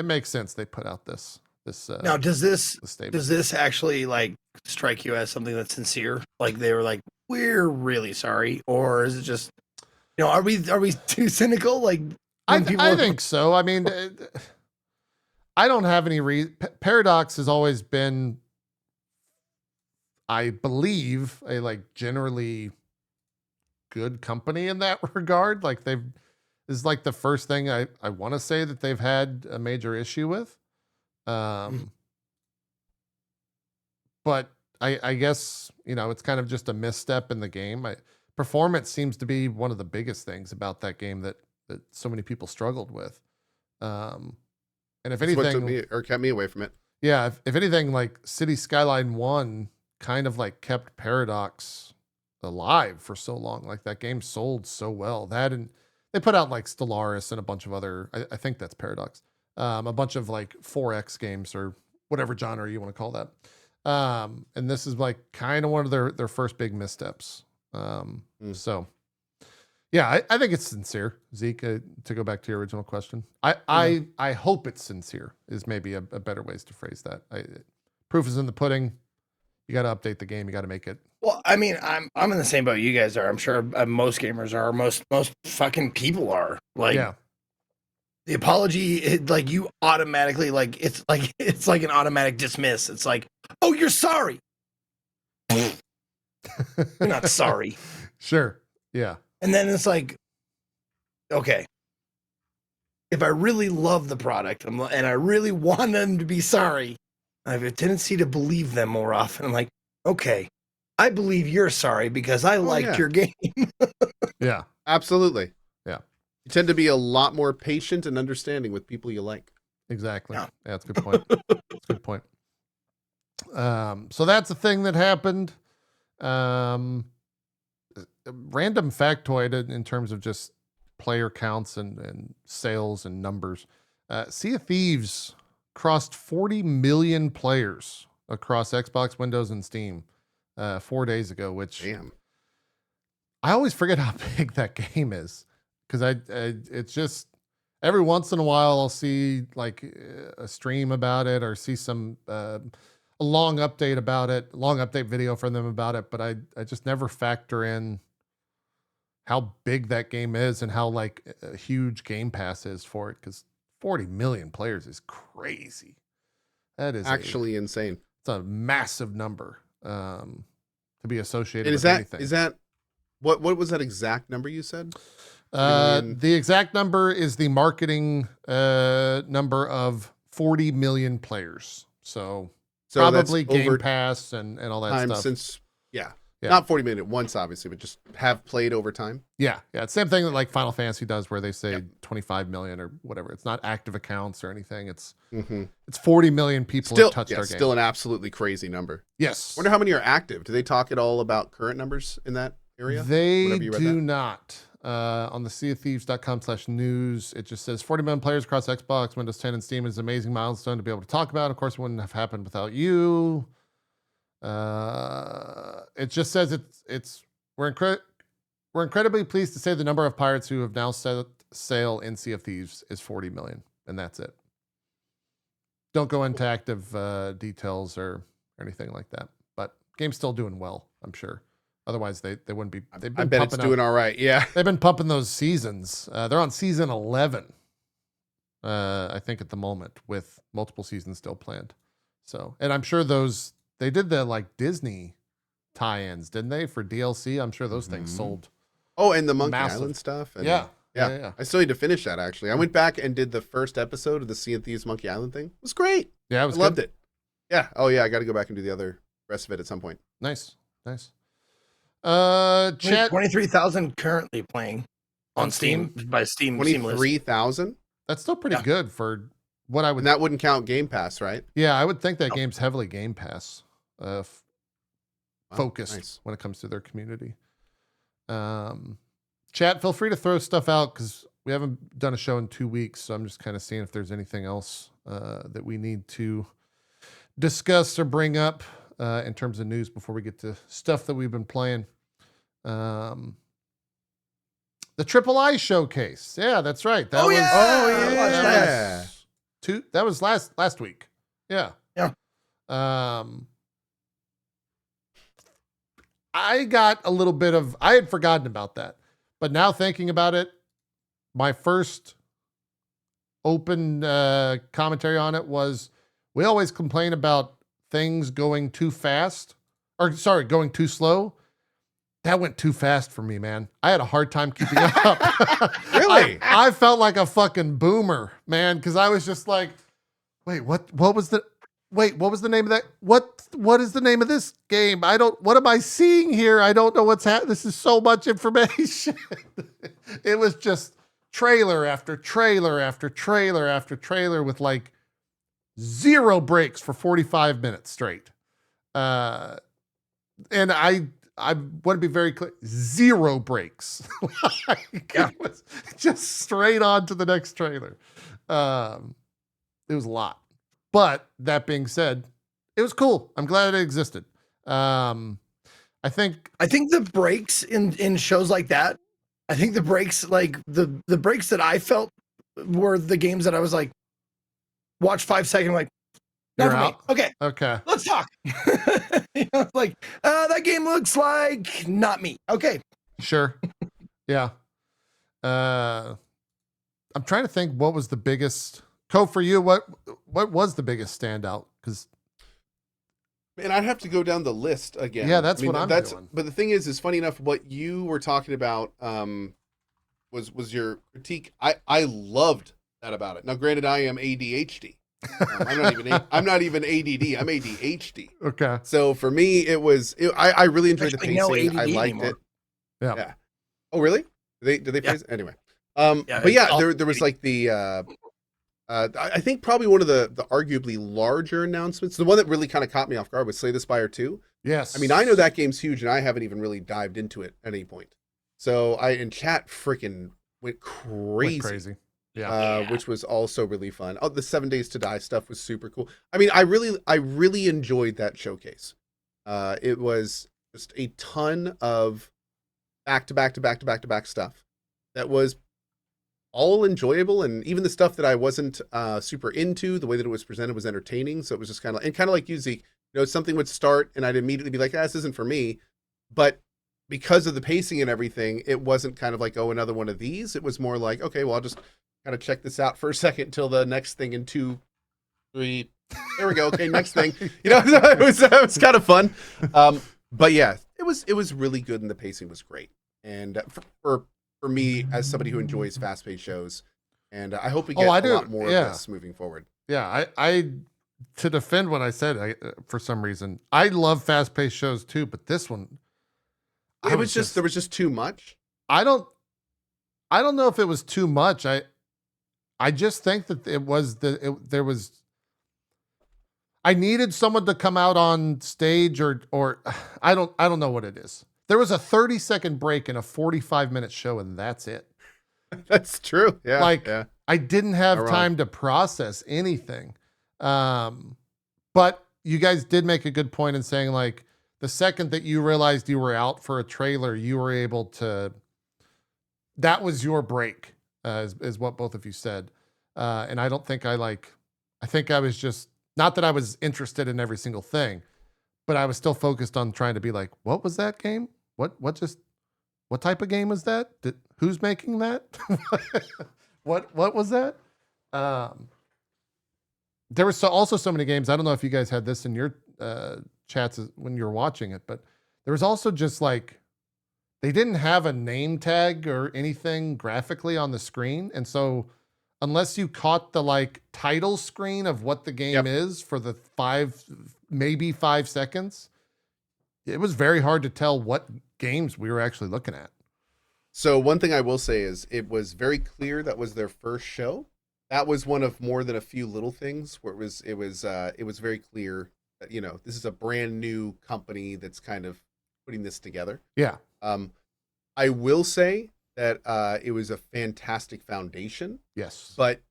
makes sense they put out this this. Now, does this statement. actually like strike you as something that's sincere? Like they were like, we're really sorry, or is it just, are we too cynical? Like I think so. I mean, I don't have any Paradox has always been, I believe, a like generally good company in that regard. Like this is like the first thing I want to say that they've had a major issue with. But I guess, it's kind of just a misstep in the game. Performance seems to be one of the biggest things about that game that so many people struggled with. And if That's anything, what took me, or kept me away from it. Yeah, if anything, like City Skyline 1 kind of like kept Paradox alive for so long. Like that game sold so well. That, and they put out like Stellaris and a bunch of other, I think that's Paradox, a bunch of like 4X games or whatever genre you want to call that. And this is like kind of one of their first big missteps. So yeah, I think it's sincere, Zeke, to go back to your original question. I hope it's sincere is maybe a better ways to phrase that. Proof is in the pudding. You got to update the game. You got to make it. Well, I mean, I'm in the same boat you guys are. I'm sure most gamers are. Most fucking people are. Like, yeah. The apology, like you automatically, like it's like an automatic dismiss. It's like, oh, you're sorry. You're not sorry. Sure. Yeah. And then it's like, okay, if I really love the product and I really want them to be sorry, I have a tendency to believe them more often. I'm like, okay, I believe you're sorry because I liked your game. Yeah, absolutely. Yeah. You tend to be a lot more patient and understanding with people you like. Exactly. Yeah, that's a good point. That's a good point. So that's a thing that happened. Random factoid in terms of just player counts and sales and numbers. Sea of Thieves crossed 40 million players across Xbox, Windows, and Steam 4 days ago, which damn. I always forget how big that game is because it's just every once in a while I'll see like a stream about it or see some a long update about it, long update video from them about it, but I just never factor in how big that game is and how like a huge Game Pass is for it, because 40 million players is crazy. That is actually insane. It's a massive number to be associated and with anything. Is that what was that exact number you said? The exact number is the marketing number of 40 million players. So probably Game Pass and all that stuff. Since not 40 million at once, obviously, but just have played over time. Yeah. It's same thing that like Final Fantasy does, where they say 25 million or whatever. It's not active accounts or anything. It's 40 million people have touched our game. Still an absolutely crazy number. Yes. Wonder how many are active. Do they talk at all about current numbers in that area? They do not. On the seaofthieves.com/news, it just says 40 million players across Xbox, Windows 10, and Steam is an amazing milestone to be able to talk about. Of course, it wouldn't have happened without you. It just says we're incredibly pleased to say the number of pirates who have now set sail in Sea of Thieves is 40 million, and that's it. Don't go into active details or anything like that. But game's still doing well, I'm sure. Otherwise, they wouldn't be. I bet it's doing all right. Yeah, they've been pumping those seasons. They're on season 11, I think, at the moment, with multiple seasons still planned. So, and I'm sure they did the like Disney tie-ins, didn't they, for DLC? I'm sure those things sold. Oh, and the Monkey Island stuff. And yeah. I still need to finish that. Actually, I went back and did the first episode of the Sea of Thieves Monkey Island thing. It was great. Yeah, I loved it. Yeah. Oh yeah, I got to go back and do the other rest of it at some point. Nice. Chat 23,000 currently playing on Steam by Steam. 23,000. That's still pretty good for what I would. And that wouldn't count Game Pass, right? Yeah, I would think that game's heavily Game Pass focused when it comes to their community. Chat, feel free to throw stuff out because we haven't done a show in 2 weeks, so I'm just kind of seeing if there's anything else that we need to discuss or bring up in terms of news before we get to stuff that we've been playing. The Triple I showcase. Yeah, that's right. That was last last week. Yeah. Yeah. I got a little bit of, I had forgotten about that, but now thinking about it, my first open commentary on it was, we always complain about things going too fast, or sorry, going too slow. That went too fast for me, man. I had a hard time keeping up. Really? I felt like a fucking boomer, man, because I was just like, wait, what was the name of that? What is the name of this game? What am I seeing here? I don't know what's happening. This is so much information. It was just trailer after trailer after trailer after trailer with like zero breaks for 45 minutes straight. And I want to be very clear, zero breaks. It was just straight on to the next trailer. It was a lot. But that being said, it was cool. I'm glad it existed. I think the breaks in shows like that, I think the breaks, like the breaks that I felt were the games that I was like, watch 5 seconds, like, never mind. Okay. Let's talk. Like, that game looks like not me. Okay. Sure. Yeah. I'm trying to think what was the biggest. Cohh, for you, what was the biggest standout? Because, man, I'd have to go down the list again. Yeah, that's what I'm doing. But the thing is funny enough, what you were talking about was your critique. I loved that about it. Now, granted, I am ADHD. I'm not even ADD. I'm ADHD. Okay. So for me, I really enjoyed the pacing. I liked anymore. it. Yeah. Oh, really? Did they phrase it? Anyway. There was like the. I think probably one of the arguably larger announcements, the one that really kind of caught me off guard, was Slay the Spire 2. Yes. I mean, I know that game's huge, and I haven't even really dived into it at any point. So in chat freaking went crazy. Yeah. Which was also really fun. Oh, the 7 Days to Die stuff was super cool. I mean, I really enjoyed that showcase. It was just a ton of back to back stuff that was all enjoyable, and even the stuff that I wasn't super into, the way that it was presented was entertaining. So it was just kind of like you, Zeke, something would start and I'd immediately be like, this isn't for me. But because of the pacing and everything, it wasn't kind of like, oh, another one of these. It was more like, okay, well, I'll just kind of check this out for a second until the next thing in 2, 3. There we go. Okay, next thing. It was kind of fun. But yeah, it was really good, and the pacing was great. And for me, as somebody who enjoys fast-paced shows, and I hope we get a lot more of this moving forward. Yeah, I to defend what I said, for some reason, I love fast-paced shows too, but this one, there was just too much. I don't know if it was too much. I just think that I needed someone to come out on stage or I don't know what it is. There was a 30-second break in a 45-minute show, and that's it. That's true. Yeah. I didn't have time to process anything. But you guys did make a good point in saying, like, the second that you realized you were out for a trailer, you were able to, that was your break, is what both of you said. And I don't think I think I was just, not that I was interested in every single thing, but I was still focused on trying to be like, what was that game? What type of game was that? Who's making that? What was that? There was also so many games. I don't know if you guys had this in your chats when you were watching it, but there was also just like, they didn't have a name tag or anything graphically on the screen. And so unless you caught the like title screen of what the game is for the 5 seconds, it was very hard to tell what games we were actually looking at. So one thing I will say is it was very clear that was their first show. That was one of more than a few little things where it was very clear that, this is a brand new company that's kind of putting this together. Yeah. I will say that it was a fantastic foundation. Yes. But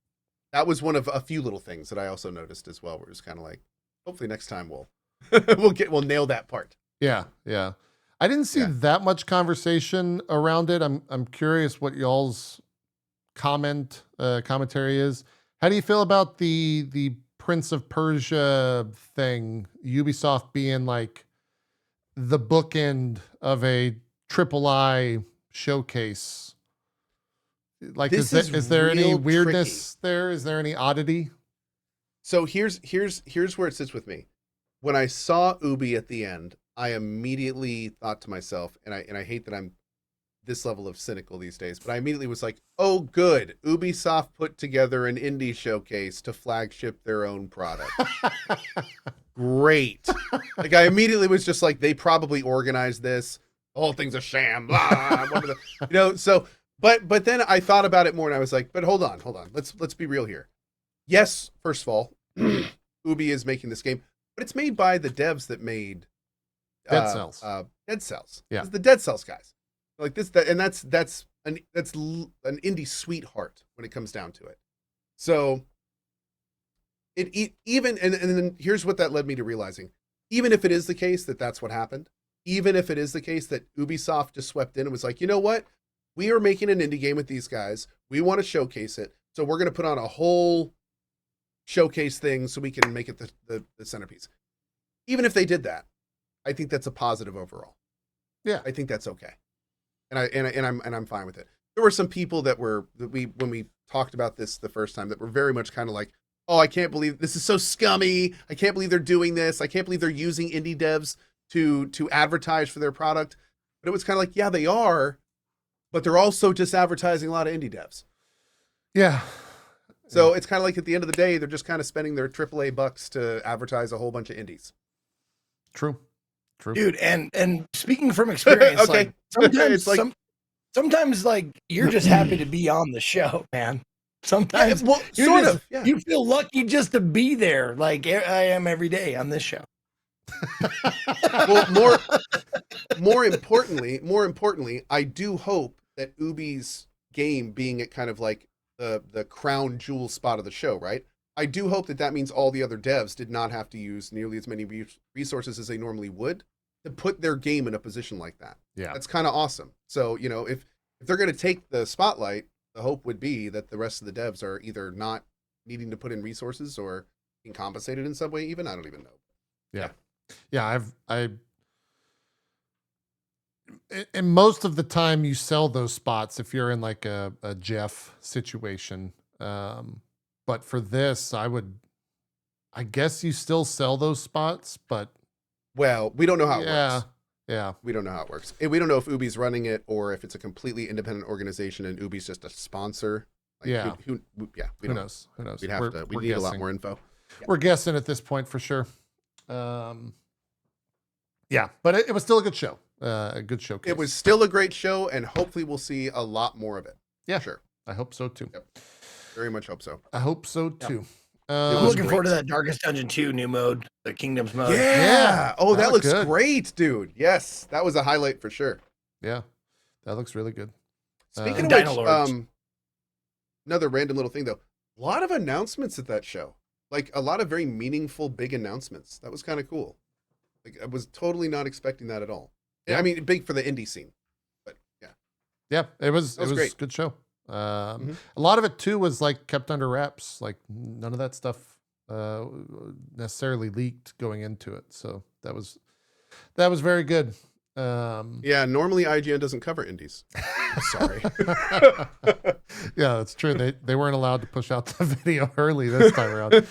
that was one of a few little things that I also noticed as well, where it was kind of like, hopefully next time we'll nail that part. Yeah. I didn't see that much conversation around it. I'm curious what y'all's commentary is. How do you feel about the Prince of Persia thing, Ubisoft being like the bookend of a triple-I showcase. Like, is there any weirdness there? Is there any oddity? So here's where it sits with me. When I saw Ubi at the end, I immediately thought to myself, and I hate that I'm this level of cynical these days, but I immediately was like, oh, good. Ubisoft put together an indie showcase to flagship their own product. Great. Like, I immediately was just like, they probably organized this. The whole thing's a sham. Blah, so, but then I thought about it more and I was like, but hold on. Let's be real here. Yes, first of all, Ubi is making this game, but it's made by the devs that made Dead Cells. Dead Cells. Yeah. It's the Dead Cells guys. Like this, and that's an indie sweetheart when it comes down to it. So even and then here's what that led me to realizing: even if it is the case that that's what happened, even if it is the case that Ubisoft just swept in and was like, you know what, we are making an indie game with these guys, we want to showcase it, so we're going to put on a whole showcase thing so we can make it the centerpiece. Even if they did that, I think that's a positive overall. Yeah, I think that's okay. And I'm fine with it. There were some people when we talked about this the first time that were very much kind of like, oh, I can't believe this is so scummy. I can't believe they're doing this. I can't believe they're using indie devs to advertise for their product. But it was kind of like, yeah, they are, but they're also just advertising a lot of indie devs. Yeah. So it's kind of like at the end of the day, they're just kind of spending their AAA bucks to advertise a whole bunch of indies. True. Dude, and speaking from experience, okay. sometimes like you're just happy to be on the show, man. Sometimes you feel lucky just to be there, like I am every day on this show. Well, more importantly, I do hope that Ubi's game being at kind of like the crown jewel spot of the show, right? I do hope that means all the other devs did not have to use nearly as many resources as they normally would to put their game in a position like that. Yeah. That's kind of awesome. So, if they're going to take the spotlight, the hope would be that the rest of the devs are either not needing to put in resources or being compensated in some way even. I don't even know. Yeah. Yeah. And most of the time you sell those spots if you're in like a Jeff situation. But for this, I guess you still sell those spots, but well, we don't know how it works. Yeah. We don't know how it works. We don't know if Ubi's running it or if it's a completely independent organization and Ubi's just a sponsor. Like, who knows? Who knows? We need a lot more info. Yeah. We're guessing at this point for sure. Yeah, but it was still a good show. A good showcase. It was still a great show, and hopefully we'll see a lot more of it. Yeah, sure. I hope so too. Yep. Very much hope so. I hope so too. I'm looking forward to that Darkest Dungeon 2 new mode, the Kingdoms mode. Yeah. Oh, that looks great, dude. Yes, that was a highlight for sure. Yeah, that looks really good. Speaking of which, another random little thing though. A lot of announcements at that show. Like a lot of very meaningful, big announcements. That was kind of cool. Like I was totally not expecting that at all. Yeah. I mean, big for the indie scene, but yeah. Yeah, it was great. A good show. A lot of it too was like kept under wraps. Like none of that stuff necessarily leaked going into it. So that was very good. Yeah, normally IGN doesn't cover indies. Sorry. Yeah, that's true. They weren't allowed to push out the video early this time around.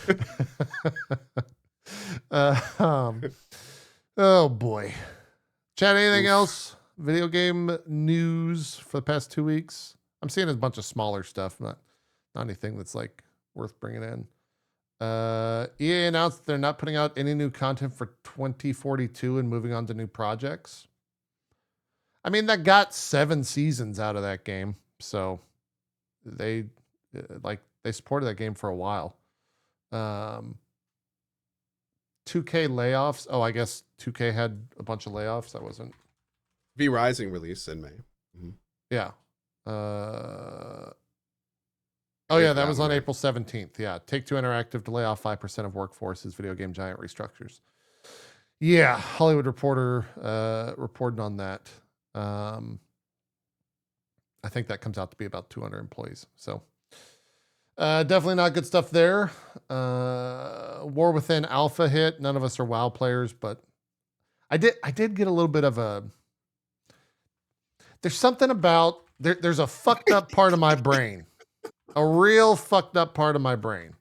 Oh boy. Chad, anything else? Video game news for the past 2 weeks? I'm seeing a bunch of smaller stuff, not anything that's like worth bringing in. EA announced they're not putting out any new content for 2042 and moving on to new projects. I mean, that got 7 seasons out of that game, so they supported that game for a while. 2K layoffs. Oh, I guess 2K had a bunch of layoffs. That wasn't. V Rising release in May. Mm-hmm. Yeah. Oh yeah, that was on April 17th. Yeah. Take-Two Interactive to lay off 5% of workforce as video game giant restructures. Yeah. Hollywood Reporter reported on that. I think that comes out to be about 200 employees. So Definitely not good stuff there. War Within Alpha hit. None of us are WoW players, but I did get a little bit of a. There's something about there's a fucked up part of my brain, a real fucked up part of my brain.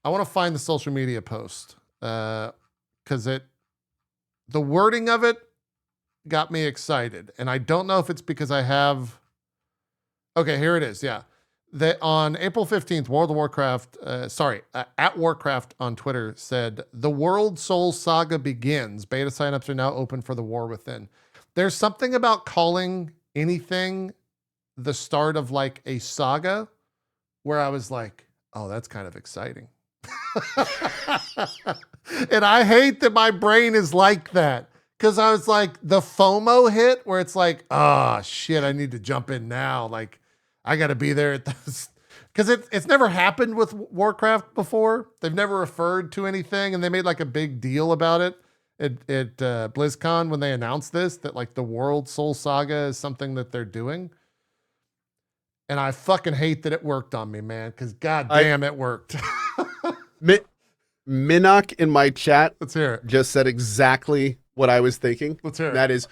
I want to find the social media post because the wording of it got me excited, and I don't know if it's because I have. Okay, here it is. Yeah. That on April 15th, World of Warcraft, at Warcraft on Twitter said, "The World Soul Saga begins. Beta signups are now open for the War Within." There's something about calling anything the start of like a saga where I was like, oh, that's kind of exciting. And I hate that my brain is like that because I was like, the FOMO hit where it's like, oh, shit, I need to jump in now. Like, I got to be there at this because it's never happened with Warcraft before. They've never referred to anything, and they made like a big deal about it at BlizzCon when they announced this, that like the World Soul Saga is something that they're doing. And I fucking hate that it worked on me, man, because goddamn, it worked. Minok in my chat Let's hear it. Just said exactly what I was thinking. Let's hear it. That is,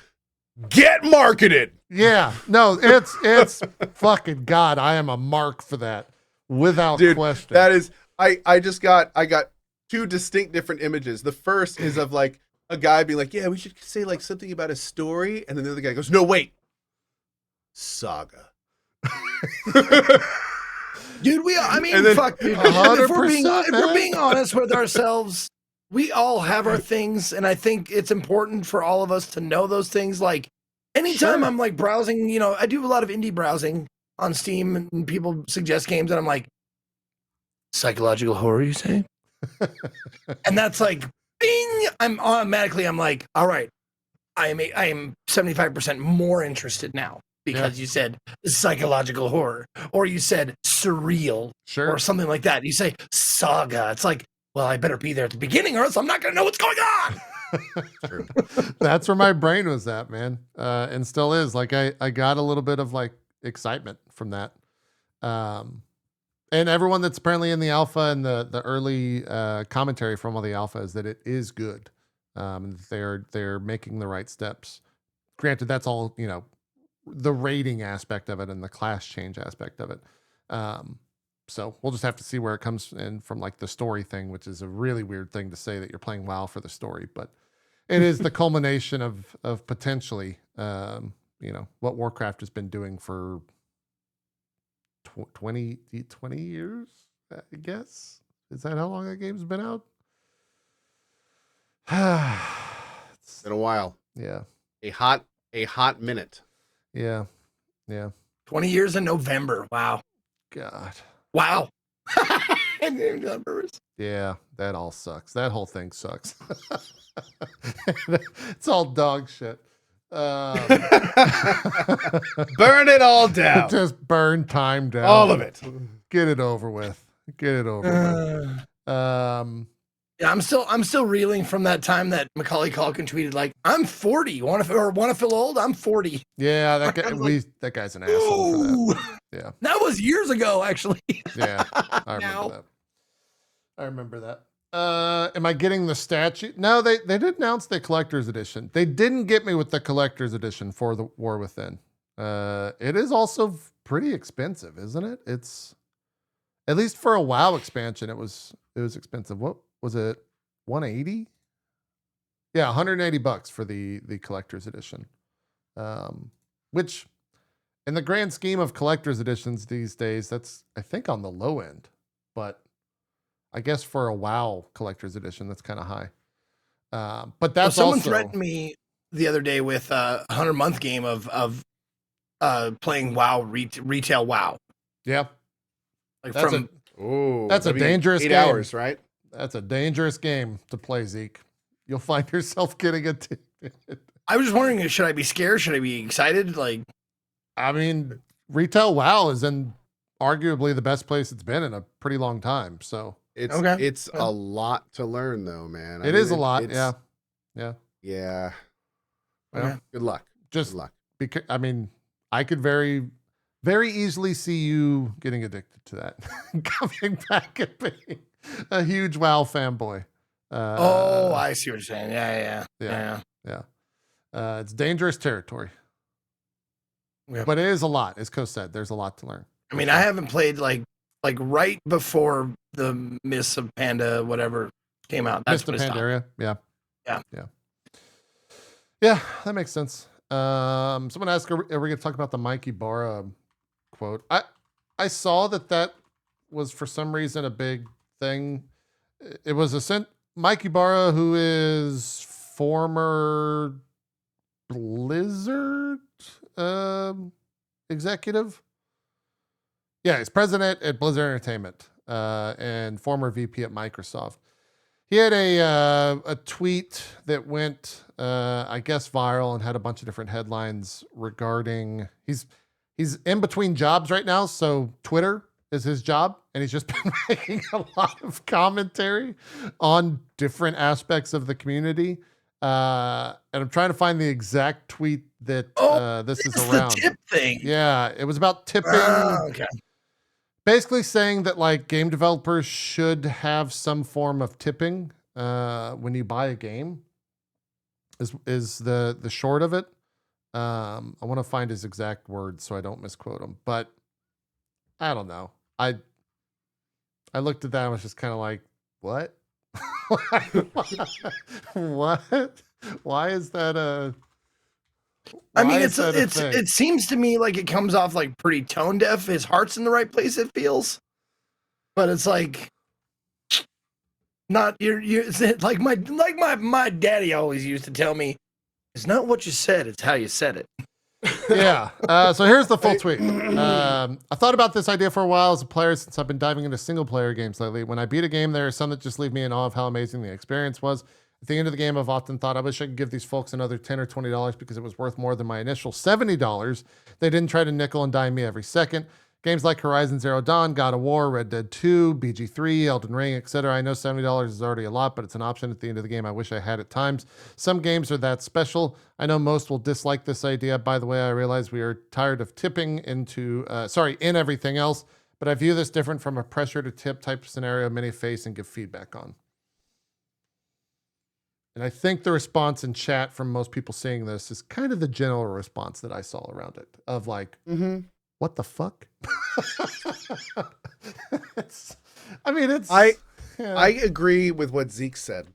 get marketed. Yeah, no, it's fucking God. I am a mark for that, without question. That is, I got two distinct different images. The first is of like a guy being like, yeah, we should say like something about a story, and then the other guy goes, no, wait, saga. Dude, fuck, dude. If we're being honest with ourselves, we all have our things, and I think it's important for all of us to know those things. Like, anytime I'm like browsing, I do a lot of indie browsing on Steam, and people suggest games, and I'm like, psychological horror, you say? And that's like, bing! I'm like, all right, I am 75% more interested now. Because you said psychological horror, or you said surreal, or something like that. You say saga. It's like, well, I better be there at the beginning, or else I'm not going to know what's going on. True. That's where my brain was at, man, and still is. Like, I got a little bit of like excitement from that, and everyone that's apparently in the alpha and the early commentary from all the alpha is that it is good. They're making the right steps. Granted, that's all the rating aspect of it and the class change aspect of it. So we'll just have to see where it comes in from, like the story thing, which is a really weird thing to say that you're playing WoW for the story, but it is the culmination of potentially, what Warcraft has been doing for 20 years, I guess. Is that how long that game's been out? It's been a while. Yeah. A hot minute. Yeah. 20 years in November. Wow. God. Wow. I didn't even do that on purpose. Yeah, that all sucks. That whole thing sucks. It's all dog shit. Burn it all down. Just burn time down. All of it. Get it over with. Yeah, I'm still reeling from that time that Macaulay Culkin tweeted like, "I'm 40. Want to feel old? I'm 40." Yeah, that guy. That guy's an asshole for that. Yeah, that was years ago, actually. Yeah, I remember that. Am I getting the statue? No, they did announce the collector's edition. They didn't get me with the collector's edition for the War Within. It is also pretty expensive, isn't it? It's at least for a WoW expansion. It was expensive. What was it? 180? Yeah, $180 for the collector's edition. Which in the grand scheme of collector's editions these days, that's I think on the low end. But I guess for a WoW collector's edition, that's kind of high. But that's someone also threatened me the other day with a 100-month game of playing WoW retail WoW. Yeah, like that's a dangerous 8 game. hours, right? That's a dangerous game to play, Zeke. You'll find yourself getting addicted. I was just wondering, should I be scared? Should I be excited? Like, I mean, retail WoW is in arguably the best place it's been in a pretty long time. So it's a lot to learn, though, man. It is a lot. Yeah. Well, Okay. good luck. Just good luck. Because I mean, I could very, very easily see you getting addicted to that. Coming back and being a huge WoW fanboy. I see what you're saying. Yeah. It's dangerous territory. Yep. But it is a lot. As Cohh said, there's a lot to learn. I mean, I haven't played like right before the Mists of Panda, whatever came out. That's Mists of Pandaria. Yeah. Yeah. Yeah, that makes sense. Someone asked, are we going to talk about the Mikey Barra quote? I saw that was for some reason a big thing. It was Mikey Barra, who is former Blizzard executive. Yeah, he's president at Blizzard Entertainment and former VP at Microsoft. He had a tweet that went, I guess, viral and had a bunch of different headlines regarding he's in between jobs right now, so Twitter is his job, and he's just been making a lot of commentary on different aspects of the community. And I'm trying to find the exact tweet that this is around. The tip thing. Yeah, it was about tipping. Okay. Basically saying that like game developers should have some form of tipping when you buy a game is the short of it. I want to find his exact words so I don't misquote him, but I don't know. I looked at that and was just kind of like, what? What? Why is that I mean, it seems to me like it comes off like pretty tone deaf. His heart's in the right place, it feels, but it's like not you're like my daddy always used to tell me, it's not what you said, it's how you said it. Yeah. So here's the full tweet. I thought about this idea for a while as a player since I've been diving into single player games lately. When I beat a game, there are some that just leave me in awe of how amazing the experience was. At the end of the game, I've often thought I wish I could give these folks another $10 or $20 because it was worth more than my initial $70. They didn't try to nickel and dime me every second. Games like Horizon Zero Dawn, God of War, Red Dead 2, BG3, Elden Ring, etc. I know $70 is already a lot, but it's an option at the end of the game I wish I had at times. Some games are that special. I know most will dislike this idea. By the way, I realize we are tired of tipping in everything else, but I view this different from a pressure to tip type scenario many face and give feedback on. And I think the response in chat from most people seeing this is kind of the general response that I saw around it of like, what the fuck? I agree with what Zeke said.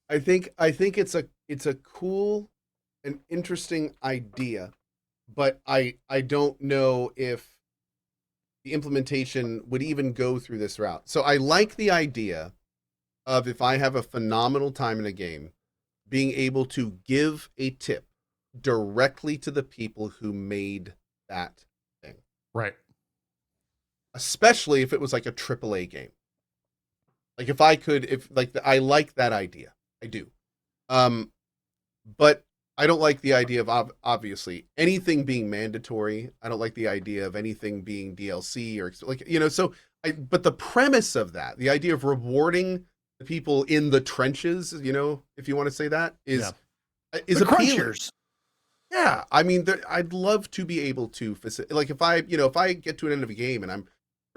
I think it's a cool and interesting idea, but I don't know if the implementation would even go through this route. So I like the idea of, if I have a phenomenal time in a game, being able to give a tip directly to the people who made that thing. Right. Especially if it was like a AAA game. Like I like that idea. I do. But I don't like the idea of obviously anything being mandatory. I don't like the idea of anything being DLC or but the premise of that, the idea of rewarding the people in the trenches, if you want to say that, is appealing. Yeah, I mean, I'd love to be able to like if I get to an end of a game and I'm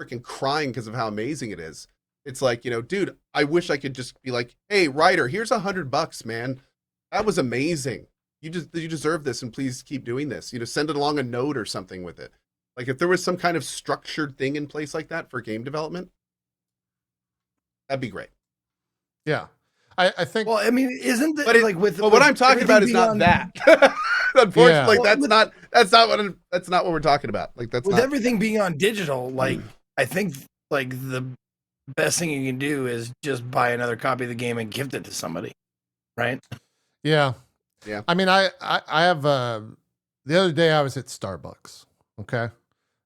freaking crying because of how amazing it is. It's like, dude, I wish I could just be like, hey, writer, here's $100, man. That was amazing. You deserve this, and please keep doing this. Send it along a note or something with it. Like if there was some kind of structured thing in place like that for game development, that'd be great. Yeah, I think. Well, I mean, isn't it like what I'm talking about is not that. Unfortunately, that's not what we're talking about. Like that's with not everything being on digital. Like I think like the best thing you can do is just buy another copy of the game and gift it to somebody, right? Yeah. I mean, I have the other day I was at Starbucks. Okay,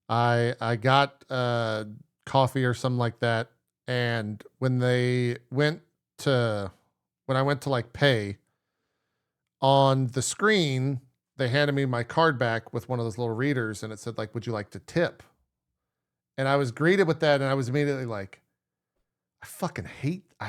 I got coffee or something like that, and when I went to like pay, on the screen they handed me my card back with one of those little readers, and it said like, would you like to tip? And I was greeted with that, and I was immediately like, I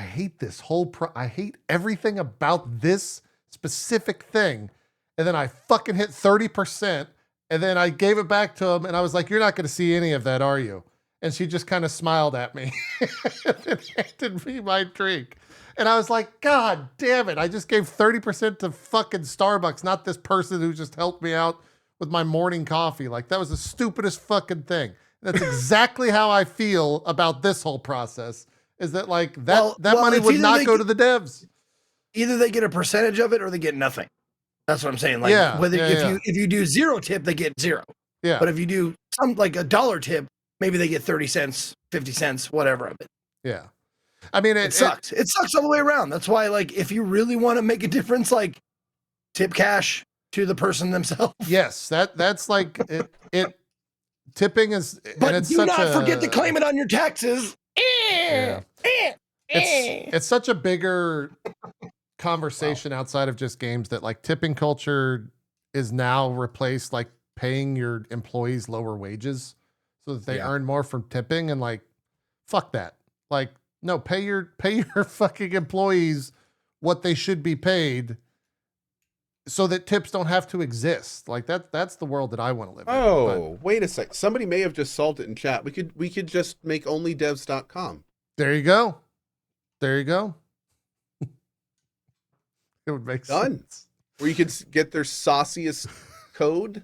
hate this whole I hate everything about this specific thing. And then I fucking hit 30%, And then I gave it back to him and I was like, you're not going to see any of that, are you? And she just kind of smiled at me and handed me my drink. And I was like, God damn it. I just gave 30% to fucking Starbucks, not this person who just helped me out with my morning coffee. Like, that was the stupidest fucking thing. That's exactly how I feel about this whole process, is that like that money would not go to the devs. Either they get a percentage of it or they get nothing. That's what I'm saying. Like if you do 0 tip, they get 0. Yeah. But if you do some like $1 tip, maybe they get 30 cents, 50 cents, whatever of it. Yeah. I mean, it sucks. It sucks all the way around. That's why, like, if you really want to make a difference, like, tip cash to the person themselves. Yes, that's like it. Tipping is, but and it's do not forget to claim it on your taxes. Yeah. It's such a bigger conversation outside of just games that like tipping culture is now replaced like paying your employees lower wages so that they earn more from tipping, and like fuck that. Like, no, pay your fucking employees what they should be paid so that tips don't have to exist. Like that's the world that I want to live in. Oh, wait a sec. Somebody may have just solved it in chat. We could just make onlydevs.com. There you go. There you go. It would make sense. Where you could get their sauciest code.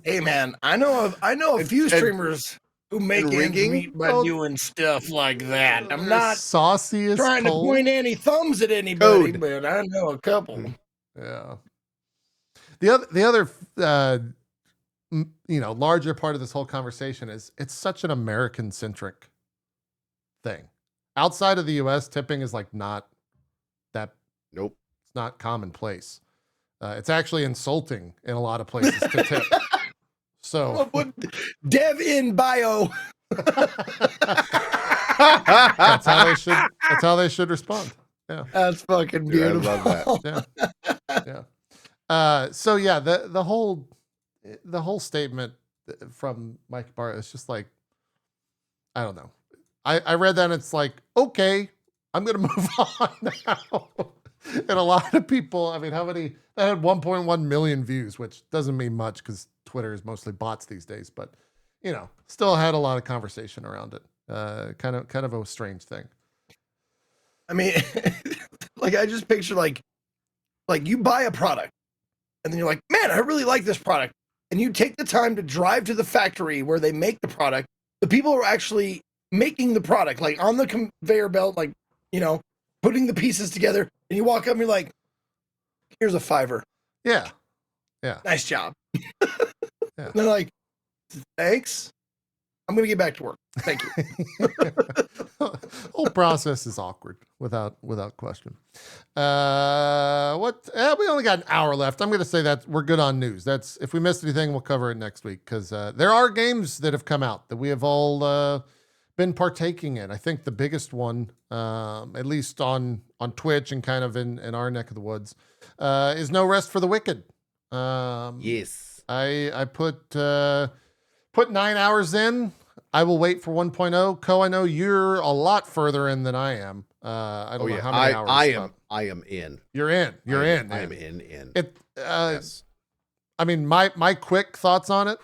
Hey man, I know a few streamers who make ends meet by doing stuff like that. I'm not sauciest trying to point any thumbs at anybody, but I know a couple. Yeah. The other larger part of this whole conversation is it's such an American centric thing. Outside of the US, tipping is like not that. Nope. It's not commonplace. It's actually insulting in a lot of places to tip. So dev in bio. That's how they should respond. Yeah. That's fucking beautiful. Dude, I love that. Yeah. So yeah, the whole statement from Mike Barr is just like, I don't know. I read that and it's like, okay, I'm gonna move on now. And a lot of people, I mean, that had 1.1 million views, which doesn't mean much because Twitter is mostly bots these days, but still had a lot of conversation around it. Kind of a strange thing. I mean, like I just picture like you buy a product and then you're like, man, I really like this product. And you take the time to drive to the factory where they make the product. The people are actually making the product, like on the conveyor belt, like, putting the pieces together, and you walk up and you're like, here's a $5. Yeah. Yeah. Nice job. Yeah. And they're like, thanks. I'm going to get back to work. Thank you. Whole process is awkward without question. We only got an hour left. I'm going to say that we're good on news. That's, if we missed anything, we'll cover it next week because there are games that have come out that we have all been partaking in. I think the biggest one, at least on Twitch and kind of in our neck of the woods, is No Rest for the Wicked. Yes. I put 9 hours in. I will wait for 1.0. Cohh, I know you're a lot further in than I am. I don't know how many hours. I am in. You're in. I am in. Yes. I mean, my quick thoughts on it.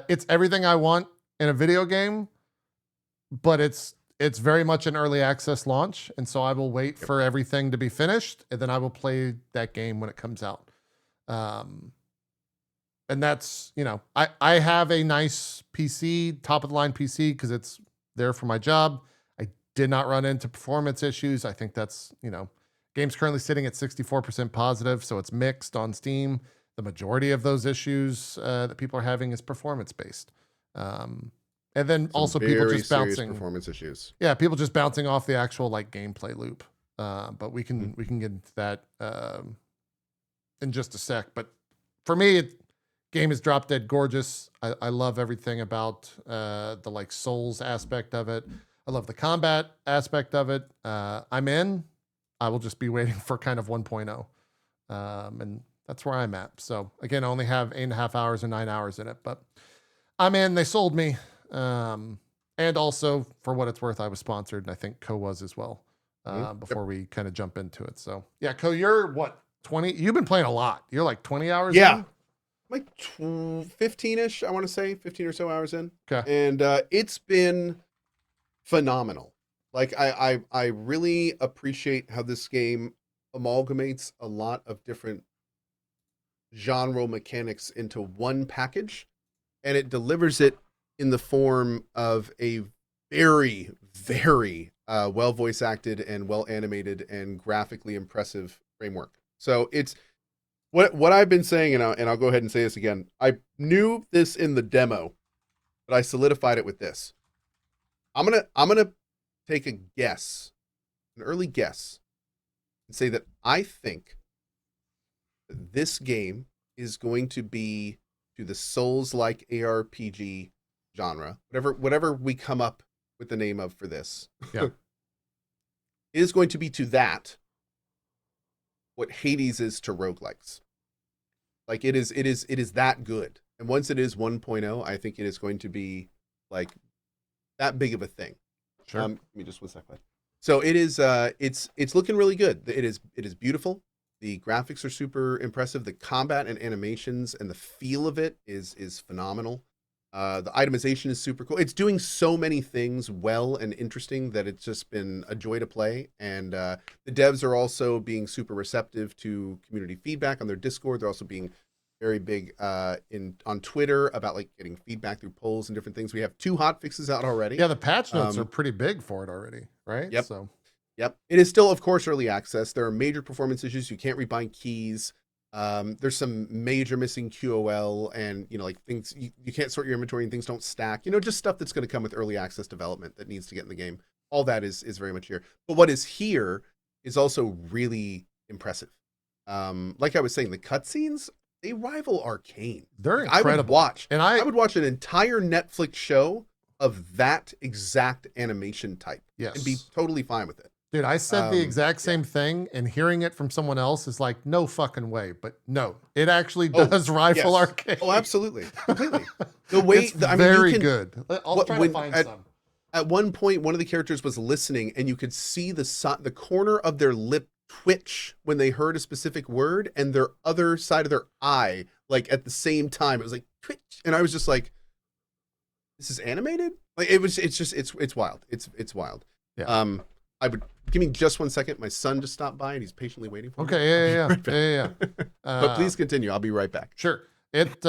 It's everything I want in a video game, but it's very much an early access launch, and so I will wait for everything to be finished, and then I will play that game when it comes out. And that's, I have a nice PC, top of the line PC, because it's there for my job. I did not run into performance issues. I think that's, game's currently sitting at 64% positive, so it's mixed on Steam. The majority of those issues that people are having is performance based. And then also people just bouncing performance issues. Yeah, people just bouncing off the actual like gameplay loop. But we can get into that in just a sec. But for me, game is drop dead gorgeous. I love everything about the like Souls aspect of it. I love the combat aspect of it. I'm in. I will just be waiting for kind of 1.0. And that's where I'm at. So again, I only have 8.5 hours or 9 hours in it, but I'm in. They sold me. And also, for what it's worth, I was sponsored, and I think Cohh was as well, before we kind of jump into it. So, yeah, Cohh, you're what, 20? You've been playing a lot. You're like 20 hours in? like 15-ish, I want to say 15 or so hours in. Okay. And it's been phenomenal. Like I really appreciate how this game amalgamates a lot of different genre mechanics into one package, and it delivers it in the form of a very, very well voice acted and well animated and graphically impressive framework. So it's what I've been saying, and I'll go ahead and say this again. I knew this in the demo, but I solidified it with this. I'm gonna take a guess, an early guess, and say that I think that this game is going to be to the Souls-like ARPG genre, whatever we come up with the name of for this. Yeah. It is going to be to that what Hades is to roguelikes. Like it is that good. And once it is 1.0, I think it is going to be like that big of a thing. Sure. Give me just 1 second. So it is it's looking really good. It is beautiful. The graphics are super impressive. The combat and animations and the feel of it is phenomenal. The itemization is super cool. It's doing so many things well and interesting that it's just been a joy to play. And the devs are also being super receptive to community feedback on their Discord. They're also being very big on Twitter about like getting feedback through polls and different things. We have 2 hot fixes out already. Yeah, the patch notes are pretty big for it already, right? Yep. So Yep. It is still, of course, early access. There are major performance issues. You can't rebind keys. There's some major missing QOL and, like things, you can't sort your inventory and things don't stack, just stuff that's going to come with early access development that needs to get in the game. All that is very much here. But what is here is also really impressive. Like I was saying, the cutscenes, they rival Arcane. They're incredible. I would watch an entire Netflix show of that exact animation type. Yes. And be totally fine with it. Dude, I said the exact same thing, and hearing it from someone else is like, no fucking way. But no, it actually does rival Arcane. Oh, absolutely. Completely. The way, it's very good. I'll try to find some. At one point, one of the characters was listening, and you could see the corner of their lip twitch when they heard a specific word, and their other side of their eye, like at the same time. It was like, twitch. And I was just like, this is animated? Like it's wild. It's wild. Yeah. I would give me just 1 second. My son just stopped by and he's patiently waiting for me. Okay, yeah. But please continue. I'll be right back. Sure. It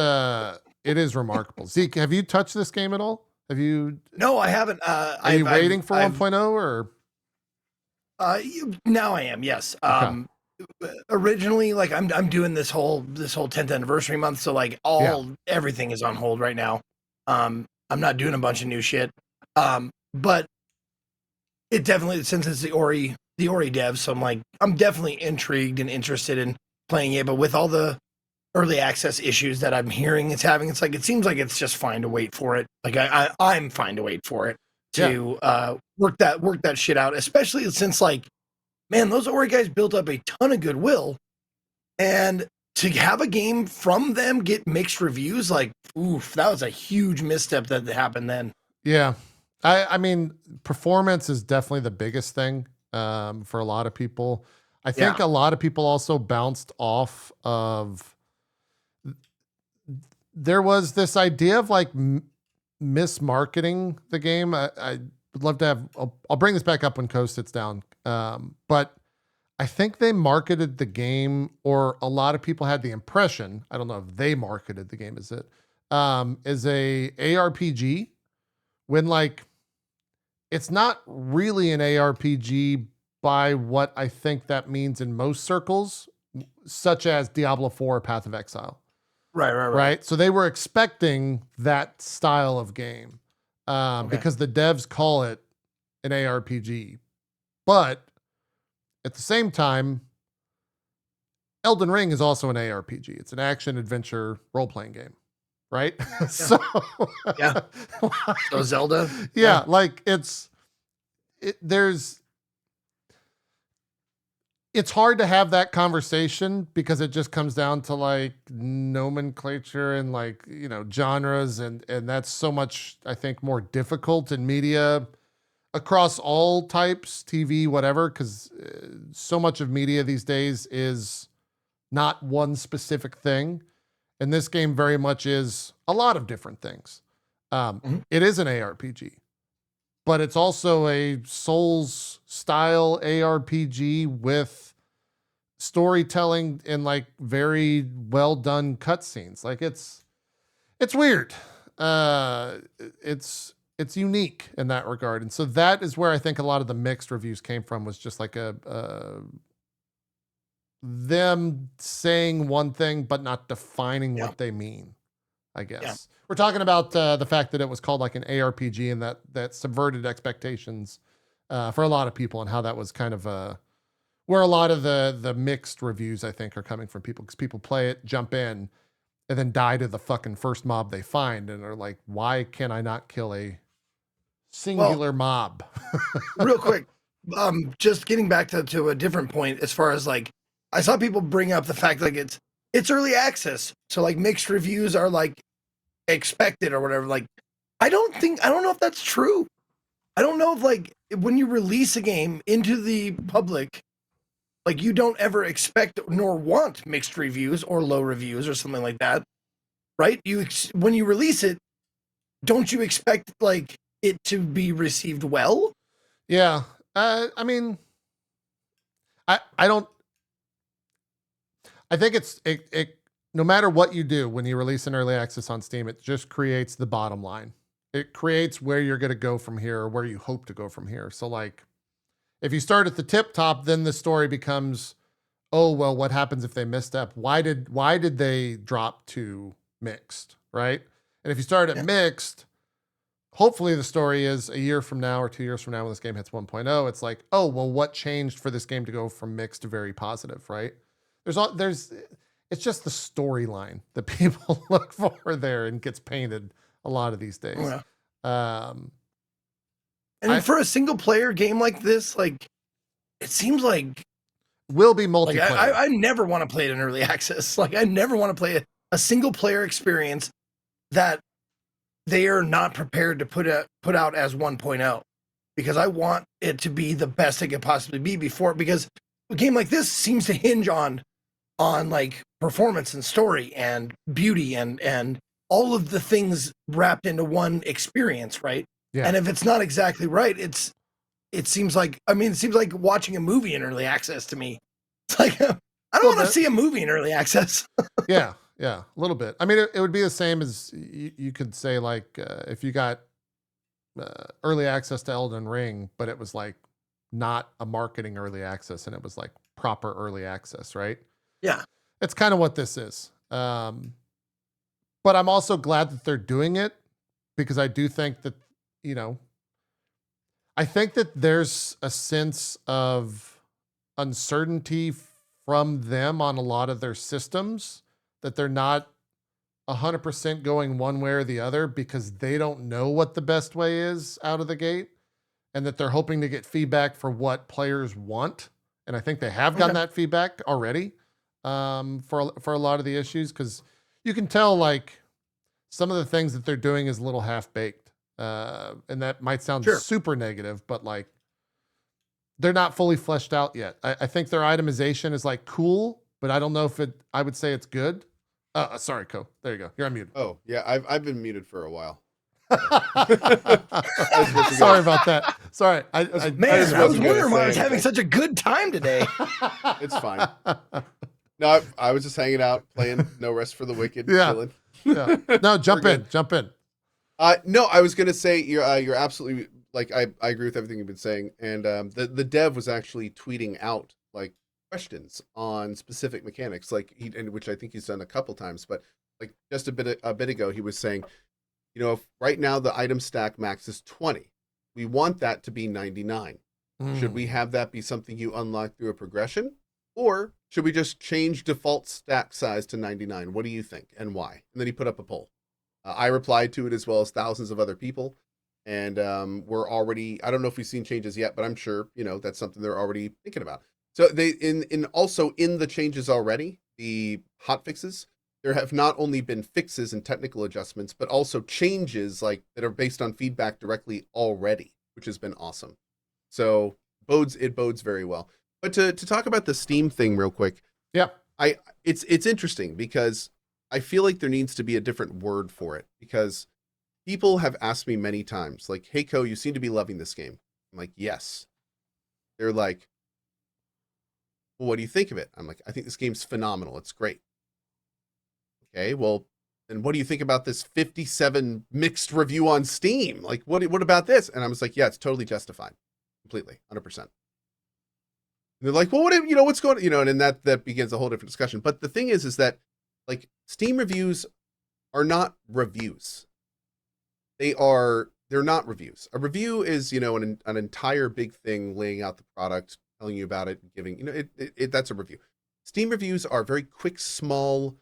is remarkable. Zeke, have you touched this game at all? Have you? No, I haven't. Are you waiting for 1.0 or? Now I am. Yes. Okay. Originally, like I'm doing this whole 10th anniversary month, so like everything is on hold right now. I'm not doing a bunch of new shit. But it definitely, since it's the Ori devs, so I'm definitely intrigued and interested in playing it. But with all the early access issues that I'm hearing it's having, it's like it seems like it's just fine to wait for it. Like I'm fine to wait for it to work that shit out. Especially since man, those Ori guys built up a ton of goodwill, and to have a game from them get mixed reviews, oof, that was a huge misstep that happened then. Yeah. I mean, performance is definitely the biggest thing for a lot of people. I think a lot of people also bounced off of, there was this idea of mismarketing the game. I would love to have, I'll bring this back up when Cohh sits down. But I think they marketed the game, or a lot of people had the impression, I don't know if they marketed the game as a ARPG, when it's not really an ARPG by what I think that means in most circles, such as Diablo 4 Path of Exile. Right. So they were expecting that style of game because the devs call it an ARPG. But at the same time, Elden Ring is also an ARPG. It's an action adventure role-playing game. Right. Yeah. So Zelda. Yeah. It's hard to have that conversation because it just comes down to nomenclature and genres. And that's so much, I think, more difficult in media across all types, TV, whatever, because so much of media these days is not one specific thing. And this game very much is a lot of different things. It is an ARPG, but it's also a Souls style ARPG with storytelling and like very well done cutscenes. Like it's weird. It's unique in that regard. And so that is where I think a lot of the mixed reviews came from, was just like them saying one thing, but not defining what they mean, I guess. Yeah. We're talking about the fact that it was called like an ARPG, and that subverted expectations for a lot of people, and how that was kind of where a lot of the mixed reviews, I think, are coming from people, because people play it, jump in, and then die to the fucking first mob they find, and are like, why can I not kill a singular mob? Real quick, just getting back to a different point, as far as like, I saw people bring up the fact like it's early access, so like mixed reviews are like expected or whatever. Like, I don't know if that's true. I don't know if like when you release a game into the public, like you don't ever expect nor want mixed reviews or low reviews or something like that, right? When you release it, don't you expect like it to be received well? Yeah. I mean, I don't. I think it no matter what you do when you release an early access on Steam, it just creates the bottom line. It creates where you're going to go from here, or where you hope to go from here. So like, if you start at the tip top, then the story becomes, oh, well, what happens if they misstep? Why did they drop to mixed, right? And if you start at mixed, hopefully the story is a year from now or 2 years from now when this game hits 1.0, it's like, oh, well, what changed for this game to go from mixed to very positive, right? It's just the storyline that people look for there, and gets painted a lot of these days. Yeah. For a single player game like this, like, it seems like will be multiplayer. Like, I never want to play it in early access. Like, I never want to play a single player experience that they are not prepared to put out as 1.0, because I want it to be the best it could possibly be before, because a game like this seems to hinge on like performance and story and beauty and all of the things wrapped into one experience, right? Yeah. And if it's not exactly right, it seems like watching a movie in early access to me. It's like, I don't want to see a movie in early access. Yeah, a little bit. I mean, it would be the same as you could say, like, if you got early access to Elden Ring, but it was like not a marketing early access, and it was like proper early access, right? Yeah. It's kind of what this is. But I'm also glad that they're doing it, because I do think that, I think that there's a sense of uncertainty from them on a lot of their systems, that they're not 100% going one way or the other, because they don't know what the best way is out of the gate, and that they're hoping to get feedback for what players want. And I think they have gotten that feedback already for a lot of the issues, because you can tell like some of the things that they're doing is a little half-baked. And that might sound super negative, but like they're not fully fleshed out yet. I think their itemization is like cool, but I don't know if I would say it's good. Sorry, Cohh. There you go. You're on mute. Oh, yeah. I've been muted for a while. Sorry about that. Sorry. I was wondering why I was having such a good time today. It's fine. No, I was just hanging out, playing No Rest for the Wicked. Chilling. Yeah. No, jump in. No, I was gonna say you're absolutely like I agree with everything you've been saying, and the dev was actually tweeting out like questions on specific mechanics, like which I think he's done a couple times, but like just a bit ago he was saying, if right now the item stack max is 20, we want that to be 99. Should we have that be something you unlock through a progression, or should we just change default stack size to 99? What do you think, and why? And then he put up a poll. I replied to it, as well as thousands of other people. And we're already, I don't know if we've seen changes yet, but I'm sure, that's something they're already thinking about. So they, also in the changes already, the hot fixes, there have not only been fixes and technical adjustments, but also changes like that are based on feedback directly already, which has been awesome. So it bodes very well. But to talk about the Steam thing real quick. Yeah. It's interesting because I feel like there needs to be a different word for it, because people have asked me many times, like, hey, Cohh, you seem to be loving this game. I'm like, yes. They're like, well, what do you think of it? I'm like, I think this game's phenomenal. It's great. Okay, well, then what do you think about this 57 mixed review on Steam? Like, what about this? And I was like, yeah, it's totally justified. Completely, 100%. And they're like, well, what's going on? You know, and then that begins a whole different discussion. But the thing is that, like, Steam reviews are not reviews. They're not reviews. A review is, an entire big thing, laying out the product, telling you about it, giving, that's a review. Steam reviews are very quick, small,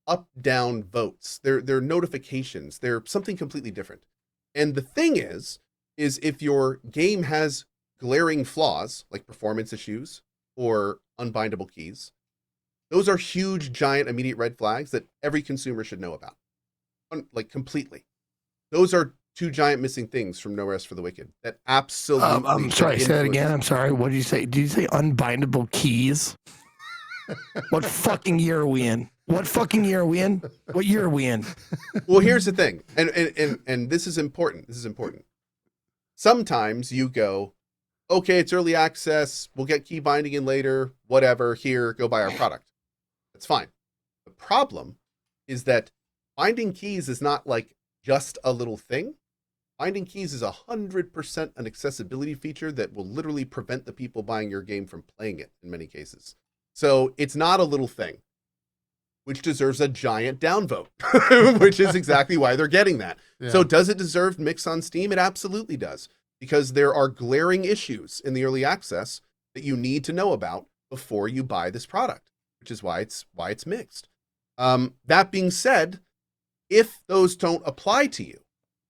up-down votes. They're notifications. They're something completely different. And the thing is if your game has glaring flaws, like performance issues or unbindable keys, those are huge, giant, immediate red flags that every consumer should know about. Like, completely. Those are two giant missing things from No Rest for the Wicked that absolutely. I'm sorry, say that again. I'm sorry. What did you say? Did you say unbindable keys? What fucking year are we in? What fucking year are we in? What year are we in? Well, here's the thing, and this is important. This is important. Sometimes you go, okay, it's early access. We'll get key binding in later. Whatever. Here, go buy our product. That's fine. The problem is that binding keys is not like just a little thing. Binding keys is 100% an accessibility feature that will literally prevent the people buying your game from playing it in many cases. So it's not a little thing, which deserves a giant downvote, which is exactly why they're getting that. Yeah. So does it deserve mix on Steam? It absolutely does, because there are glaring issues in the early access that you need to know about before you buy this product, which is why it's mixed. That being said, if those don't apply to you,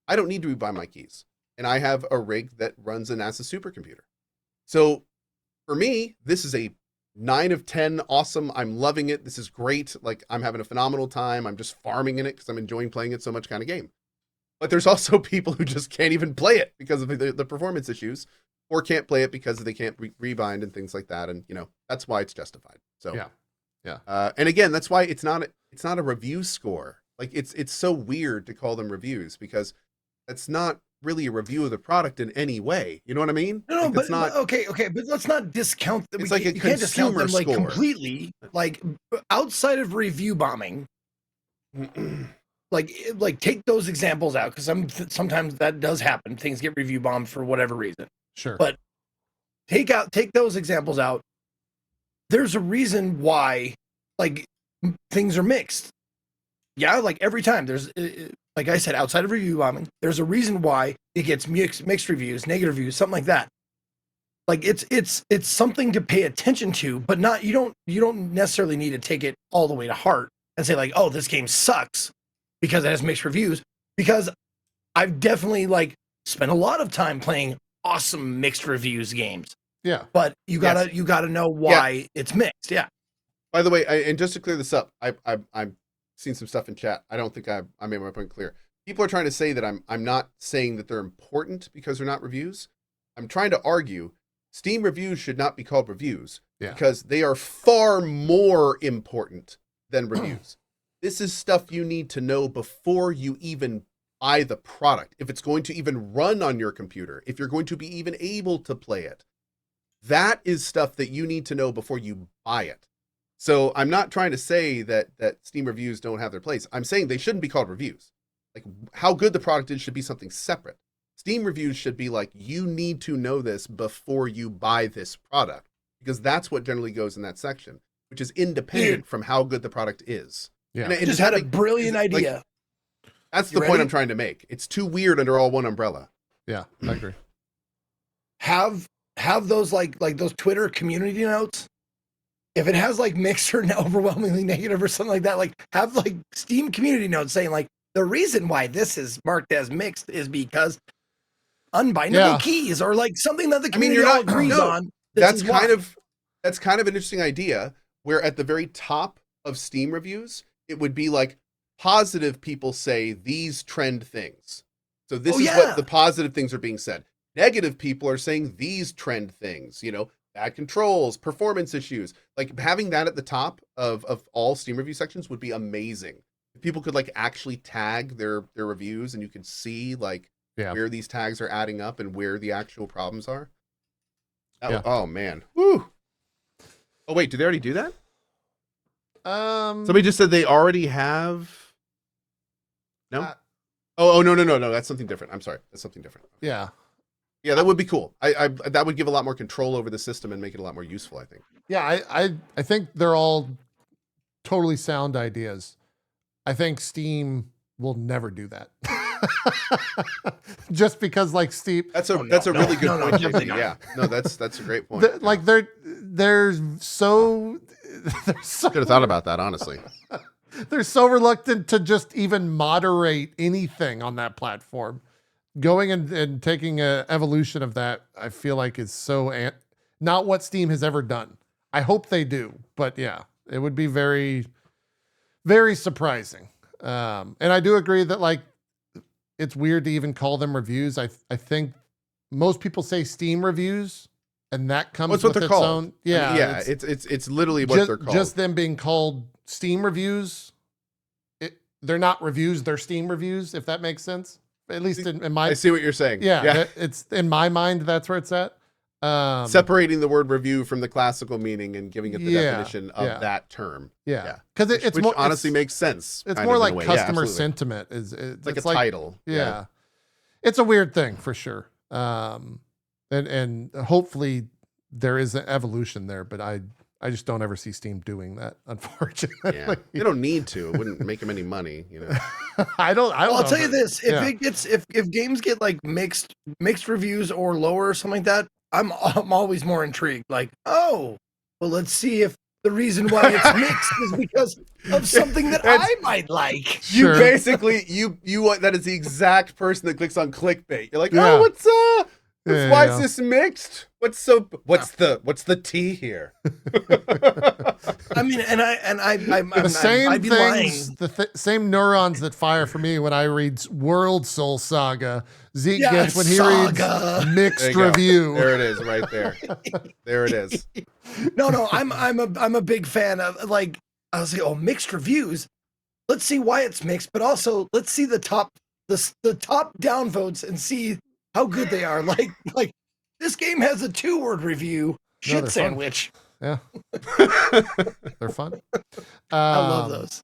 I don't need to rebuy my keys. And I have a rig that runs a NASA supercomputer. So for me, this is a 9 of 10, awesome. I'm loving it. This is great. Like, I'm having a phenomenal time. I'm just farming in it because I'm enjoying playing it so much kind of game. But there's also people who just can't even play it because of the performance issues, or can't play it because they can't rebind and things like that. And, that's why it's justified. So, yeah. And again, that's why it's not a review score. Like, it's so weird to call them reviews, because that's not really a review of the product in any way. You know what I mean? No, like, but not okay, but let's not discount that. It's like a consumer like score. Completely, like, outside of review bombing. like take those examples out, because sometimes that does happen. Things get review bombed for whatever reason. Sure. But take those examples out. There's a reason why, like, things are mixed. Yeah, like every time there's, like I said, outside of review bombing, there's a reason why it gets mixed reviews, negative reviews, something like that. Like, it's something to pay attention to, but not, you don't necessarily need to take it all the way to heart and say, like, oh, this game sucks because it has mixed reviews. Because I've definitely, like, spent a lot of time playing awesome mixed reviews games. Yeah. But you gotta know why it's mixed. Yeah. By the way, and just to clear this up, I'm seen some stuff in chat. I don't think I made my point clear. People are trying to say that I'm not saying that they're important because they're not reviews. I'm trying to argue Steam reviews should not be called reviews, because they are far more important than reviews. This is stuff you need to know before you even buy the product. If it's going to even run on your computer, if you're going to be even able to play it, that is stuff that you need to know before you buy it. So I'm not trying to say that Steam reviews don't have their place. I'm saying they shouldn't be called reviews. Like, how good the product is should be something separate. Steam reviews should be like, you need to know this before you buy this product, because that's what generally goes in that section, which is independent from how good the product is. Yeah. And just had a brilliant idea. Like, that's the point I'm trying to make. It's too weird under all one umbrella. Yeah, I agree. Have those like those Twitter community notes. If it has like mixed or overwhelmingly negative or something like that, like, have like Steam community notes saying, like, the reason why this is marked as mixed is because unbindable keys, or like something that the community all agrees on. That's kind of an interesting idea, where at the very top of Steam reviews, it would be like, positive people say these trend things. So this is what the positive things are being said. Negative people are saying these trend things, bad controls, performance issues. Like having that at the top of all Steam review sections would be amazing. If people could like actually tag their reviews and you could see like where these tags are adding up and where the actual problems are. Oh man. Woo. Oh wait, did they already do that? Somebody just said they already have. No. No. That's something different. I'm sorry. That's something different. Yeah. Yeah, that would be cool. I that would give a lot more control over the system and make it a lot more useful, I think. Yeah, I think they're all totally sound ideas. I think Steam will never do that. Just because like Steam That's a really good point, JP. Yeah. No, that's a great point. They're so could have thought about that, honestly. They're so reluctant to just even moderate anything on that platform. Going and taking an evolution of that, I feel like is so not what Steam has ever done. I hope they do, but yeah, it would be very, very surprising. And I do agree that like it's weird to even call them reviews. I think most people say Steam reviews, and that comes with its own. Yeah, I mean, it's literally what they're called. Just them being called Steam reviews. They're not reviews; they're Steam reviews. If that makes sense. At least in my, I see what you're saying. Yeah, it's in my mind. That's where it's at. Separating the word review from the classical meaning and giving it the definition of that term. Yeah, because it's more honestly makes sense. It's more like customer sentiment. It's like a title. Yeah, it's a weird thing for sure. And hopefully there is an evolution there, but I just don't ever see Steam doing that, unfortunately. Yeah. They don't need to. It wouldn't make them any money, you know. I'll tell you this: if games get like mixed reviews or lower or something like that, I'm always more intrigued. Like, oh, well, let's see if the reason why it's mixed is because of something that I might like. Sure. You basically you that is the exact person that clicks on clickbait. You're like, oh, what's why is this mixed? What's the tea here? I mean, I'm the same I'd be things, lying. the same neurons that fire for me when I read World Soul Saga. Zeke gets when he reads mixed review. There it is, right there. There it is. No, I'm a big fan of like I'll say, mixed reviews. Let's see why it's mixed, but also let's see the top down votes and see how good they are. Like this game has a 2-word review. Shit sandwich. Fun. Yeah. They're fun. I love those.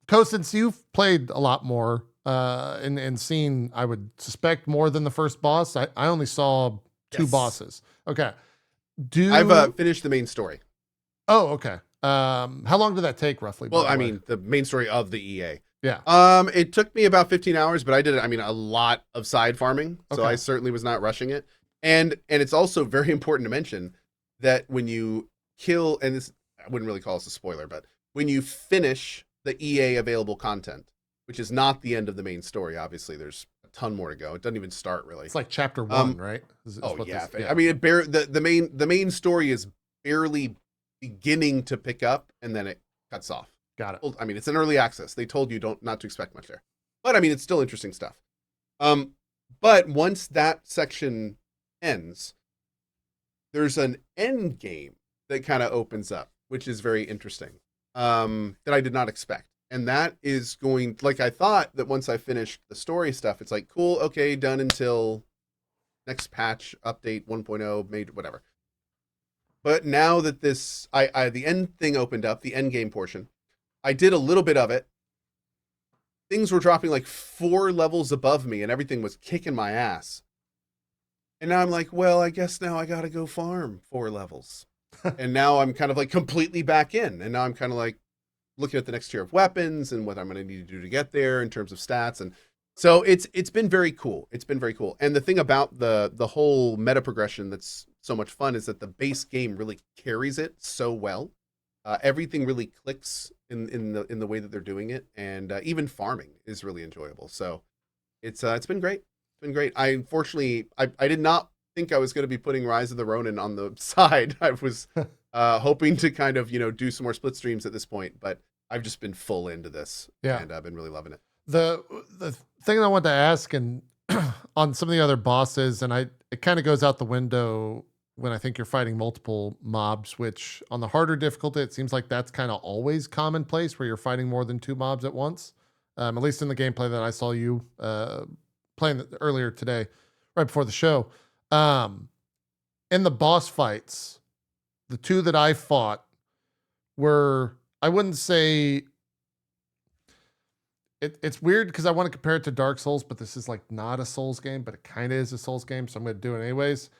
Cohh, since you've played a lot more and seen, I would suspect, more than the first boss. I only saw 2 bosses. Okay. I've finished the main story. Oh, okay. How long did that take roughly? Well, I mean, the main story of the EA. Yeah. It took me about 15 hours, but I did, a lot of side farming. So I certainly was not rushing it. And it's also very important to mention that when you kill, and this, I wouldn't really call this a spoiler, but when you finish the EA available content, which is not the end of the main story, obviously there's a ton more to go. It doesn't even start really. It's like chapter 1, right? I mean, the main story is barely beginning to pick up, and then it cuts off. Got it. Well, I mean, it's an early access. They told you not to expect much there, but I mean, it's still interesting stuff. But once that section ends, there's an end game that kind of opens up, which is very interesting. That I did not expect, and that is going like I thought that once I finished the story stuff, it's like cool, okay, done until next patch update 1.0 made whatever. But now that this, the end thing opened up, the end game portion. I did a little bit of it. Things were dropping like 4 levels above me and everything was kicking my ass. And now I'm like, well, I guess now I got to go farm 4 levels. And now I'm kind of like completely back in. And now I'm kind of like looking at the next tier of weapons and what I'm going to need to do to get there in terms of stats. And so it's been very cool. It's been very cool. And the thing about the whole meta progression that's so much fun is that the base game really carries it so well. Everything really clicks in the way that they're doing it, and even farming is really enjoyable. So it's been great. It's been great. I unfortunately I did not think I was going to be putting Rise of the Ronin on the side. I was hoping to kind of do some more split streams at this point, but I've just been full into this, and I've been really loving it. The thing I wanted to ask, and on some of the other bosses, and it kind of goes out the window when I think you're fighting multiple mobs, which on the harder difficulty, it seems like that's kind of always commonplace where you're fighting more than 2 mobs at once. At least in the gameplay that I saw you playing earlier today, right before the show. In the boss fights, the 2 that I fought were, I wouldn't say, it's weird because I want to compare it to Dark Souls, but this is like not a Souls game, but it kind of is a Souls game, so I'm going to do it anyways.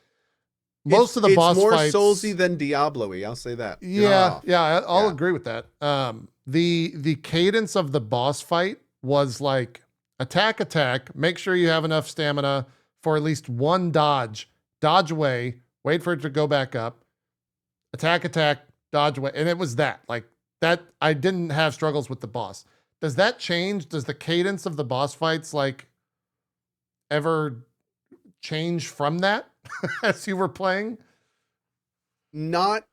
Most of the boss fights, it's more Soulsy than Diablo-y. I'll say that. Yeah, I'll agree with that. The cadence of the boss fight was like attack, make sure you have enough stamina for at least one dodge away, wait for it to go back up, attack, dodge away, and it was that. Like that, I didn't have struggles with the boss. Does that change? Does the cadence of the boss fights like ever change from that as you were playing? Not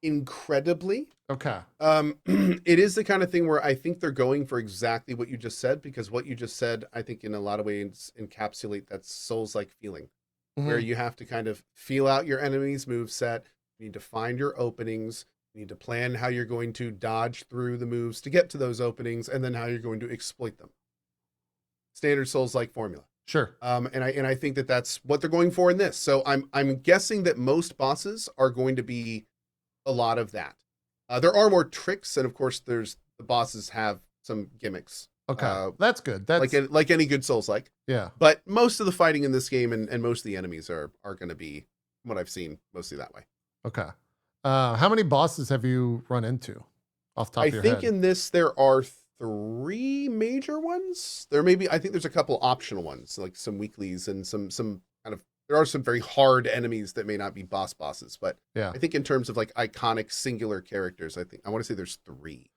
incredibly. Okay. It is the kind of thing where I think they're going for exactly what you just said, because what you just said, I think in a lot of ways encapsulate that Souls-like feeling, where you have to kind of feel out your enemy's moveset. You need to find your openings. You need to plan how you're going to dodge through the moves to get to those openings, and then how you're going to exploit them. Standard Souls-like formula. Sure. And I think that that's what they're going for in this. So I'm guessing that most bosses are going to be a lot of that. There are more tricks, and of course, the bosses have some gimmicks. Okay, that's good. That's like any good Souls-like. Yeah. But most of the fighting in this game and most of the enemies are going to be, from what I've seen, mostly that way. Okay. How many bosses have you run into off the top of your head? I think in this there are 3 major ones. I think there's a couple optional ones, like some weeklies and some kind of, there are some very hard enemies that may not be bosses, but yeah, I think in terms of like iconic singular characters, I want to say there's 3.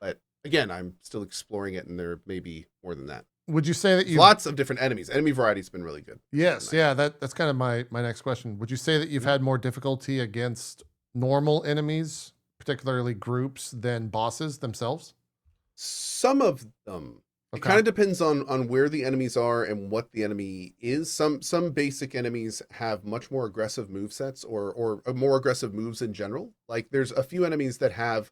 But again, I'm still exploring it, and there may be more than that. Would you say that you lots of different enemies? Enemy variety's been really good. Yes, yeah, that's kind of my next question. Would you say that you've had more difficulty against normal enemies, particularly groups, than bosses themselves? Some of them. Okay. It kind of depends on where the enemies are and what the enemy is. Some basic enemies have much more aggressive movesets or more aggressive moves in general. Like there's a few enemies that have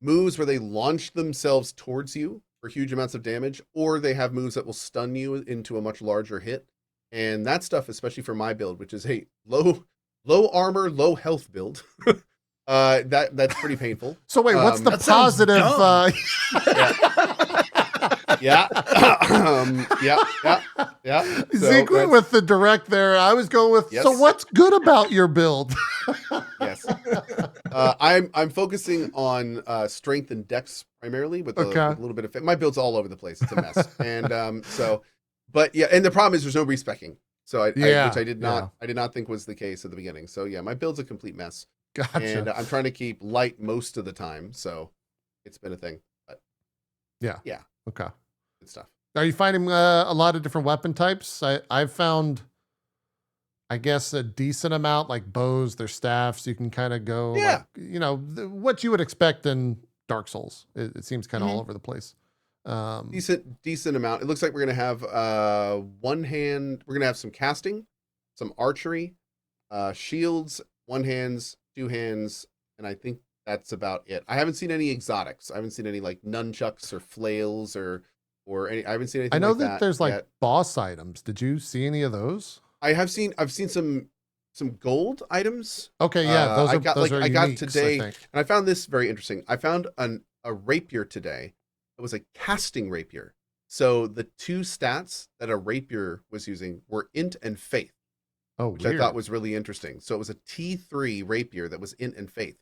moves where they launch themselves towards you for huge amounts of damage, or they have moves that will stun you into a much larger hit. And that stuff, especially for my build, which is a low armor, low health build, that's pretty painful. So wait, what's the positive? Yeah. Zeke went with the direct there. I was going with, yes. So what's good about your build? Yes. I'm focusing on strength and dex primarily with a little bit of my build's all over the place. It's a mess. And but yeah, and the problem is there's no respecking. So which I did not think was the case at the beginning. So yeah, my build's a complete mess. Gotcha. And I'm trying to keep light most of the time. So it's been a thing. But yeah. Okay. Good stuff. Are you finding a lot of different weapon types? I've found, I guess, a decent amount, like bows, their staffs. You can kind of go, what you would expect in Dark Souls. It seems kind of all over the place. Decent amount. It looks like we're going to have one hand. We're going to have some casting, some archery, shields, one hands, two hands, and I think that's about it. I haven't seen any exotics. I haven't seen any like nunchucks or flails or any. I haven't seen anything. I know like that there's like boss items. Did you see any of those? I've seen some gold items. Okay, yeah, those are I got uniques, today, I think. and I found this very interesting. I found a rapier today. It was a casting rapier. So the 2 stats that a rapier was using were int and faith. Oh, which weird. I thought was really interesting. So it was a T3 rapier that was int and faith.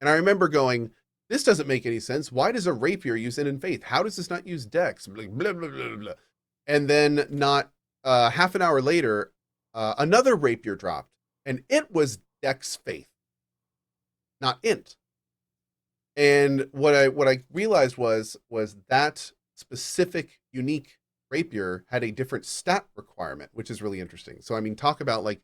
And I remember going, this doesn't make any sense. Why does a rapier use int and faith? How does this not use dex? Blah, blah, blah, blah, blah. And then not half an hour later, another rapier dropped, and it was dex faith, not int. And what I realized was that specific unique rapier had a different stat requirement, which is really interesting. So I mean, talk about like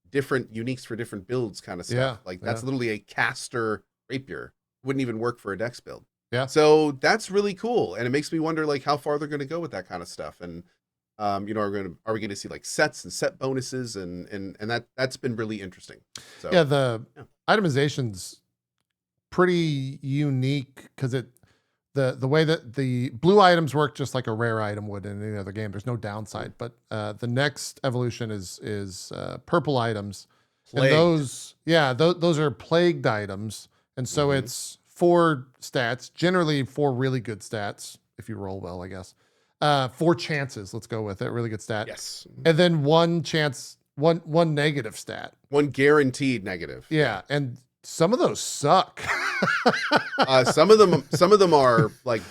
different uniques for different builds kind of stuff. Yeah, like that's literally a caster rapier. Wouldn't even work for a dex build. Yeah. So that's really cool, and it makes me wonder like how far they're going to go with that kind of stuff. And Are we going to see like sets and set bonuses and that's been really interesting. So yeah, the itemization's pretty unique because the way that the blue items work just like a rare item would in any other game. There's no downside, but the next evolution is purple items. Plagued. And those are plagued items. And so it's 4 stats, generally 4 really good stats, if you roll well, I guess. 4 chances, let's go with it, really good stat. Yes. And then 1 chance, one negative stat. 1 guaranteed negative. Yeah, and some of those suck. Some of them are like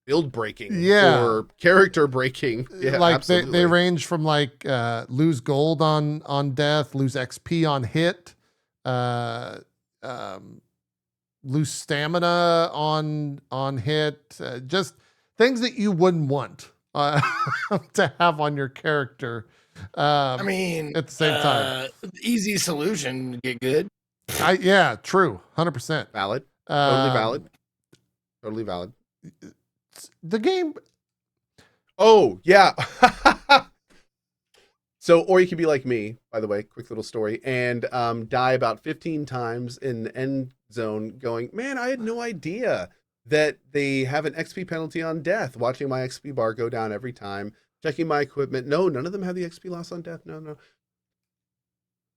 build breaking or character breaking. Yeah, like absolutely. they range from like lose gold on death, lose XP on hit, lose stamina on hit, just things that you wouldn't want to have on your character. I mean, at the same time, easy solution, get good. Yeah, true, 100% valid, totally valid. The game. Oh yeah. So, or you could be like me, by the way, quick little story, and die about 15 times in the end zone going, man, I had no idea that they have an XP penalty on death, watching my XP bar go down every time, checking my equipment. No, none of them have the XP loss on death. No.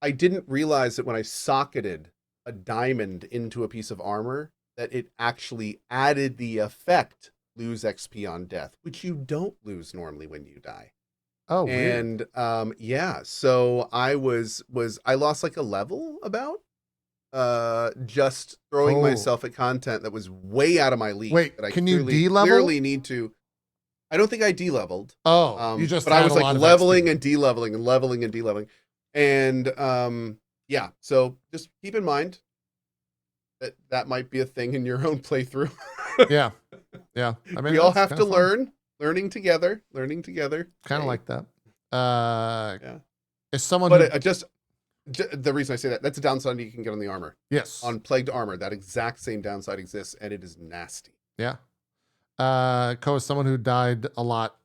I didn't realize that when I socketed a diamond into a piece of armor, that it actually added the effect lose XP on death, which you don't lose normally when you die. Oh, and yeah, so I lost like a level about just throwing myself at content that was way out of my league. Wait, that I can you de-level? Clearly need to. I don't think I de-leveled. Oh, you just. But I was like leveling and de-leveling and leveling and de-leveling, and yeah. So just keep in mind that might be a thing in your own playthrough. Yeah. I mean, we all have to learn. Learning together. Kind of like that. Yeah. Is someone but just the reason I say that's a downside you can get on the armor. Yes. On plagued armor, that exact same downside exists, and it is nasty. Yeah. Cohh is someone who died a lot.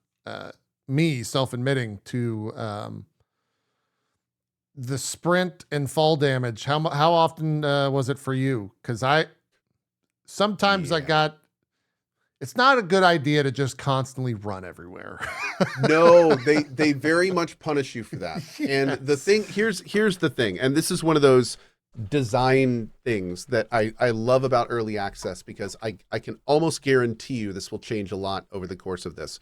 Me self-admitting to the sprint and fall damage. How often was it for you? Because sometimes I got. It's not a good idea to just constantly run everywhere. No, they very much punish you for that. Yes. And the thing here's the thing, and this is one of those design things that I love about early access, because I can almost guarantee you this will change a lot over the course of this.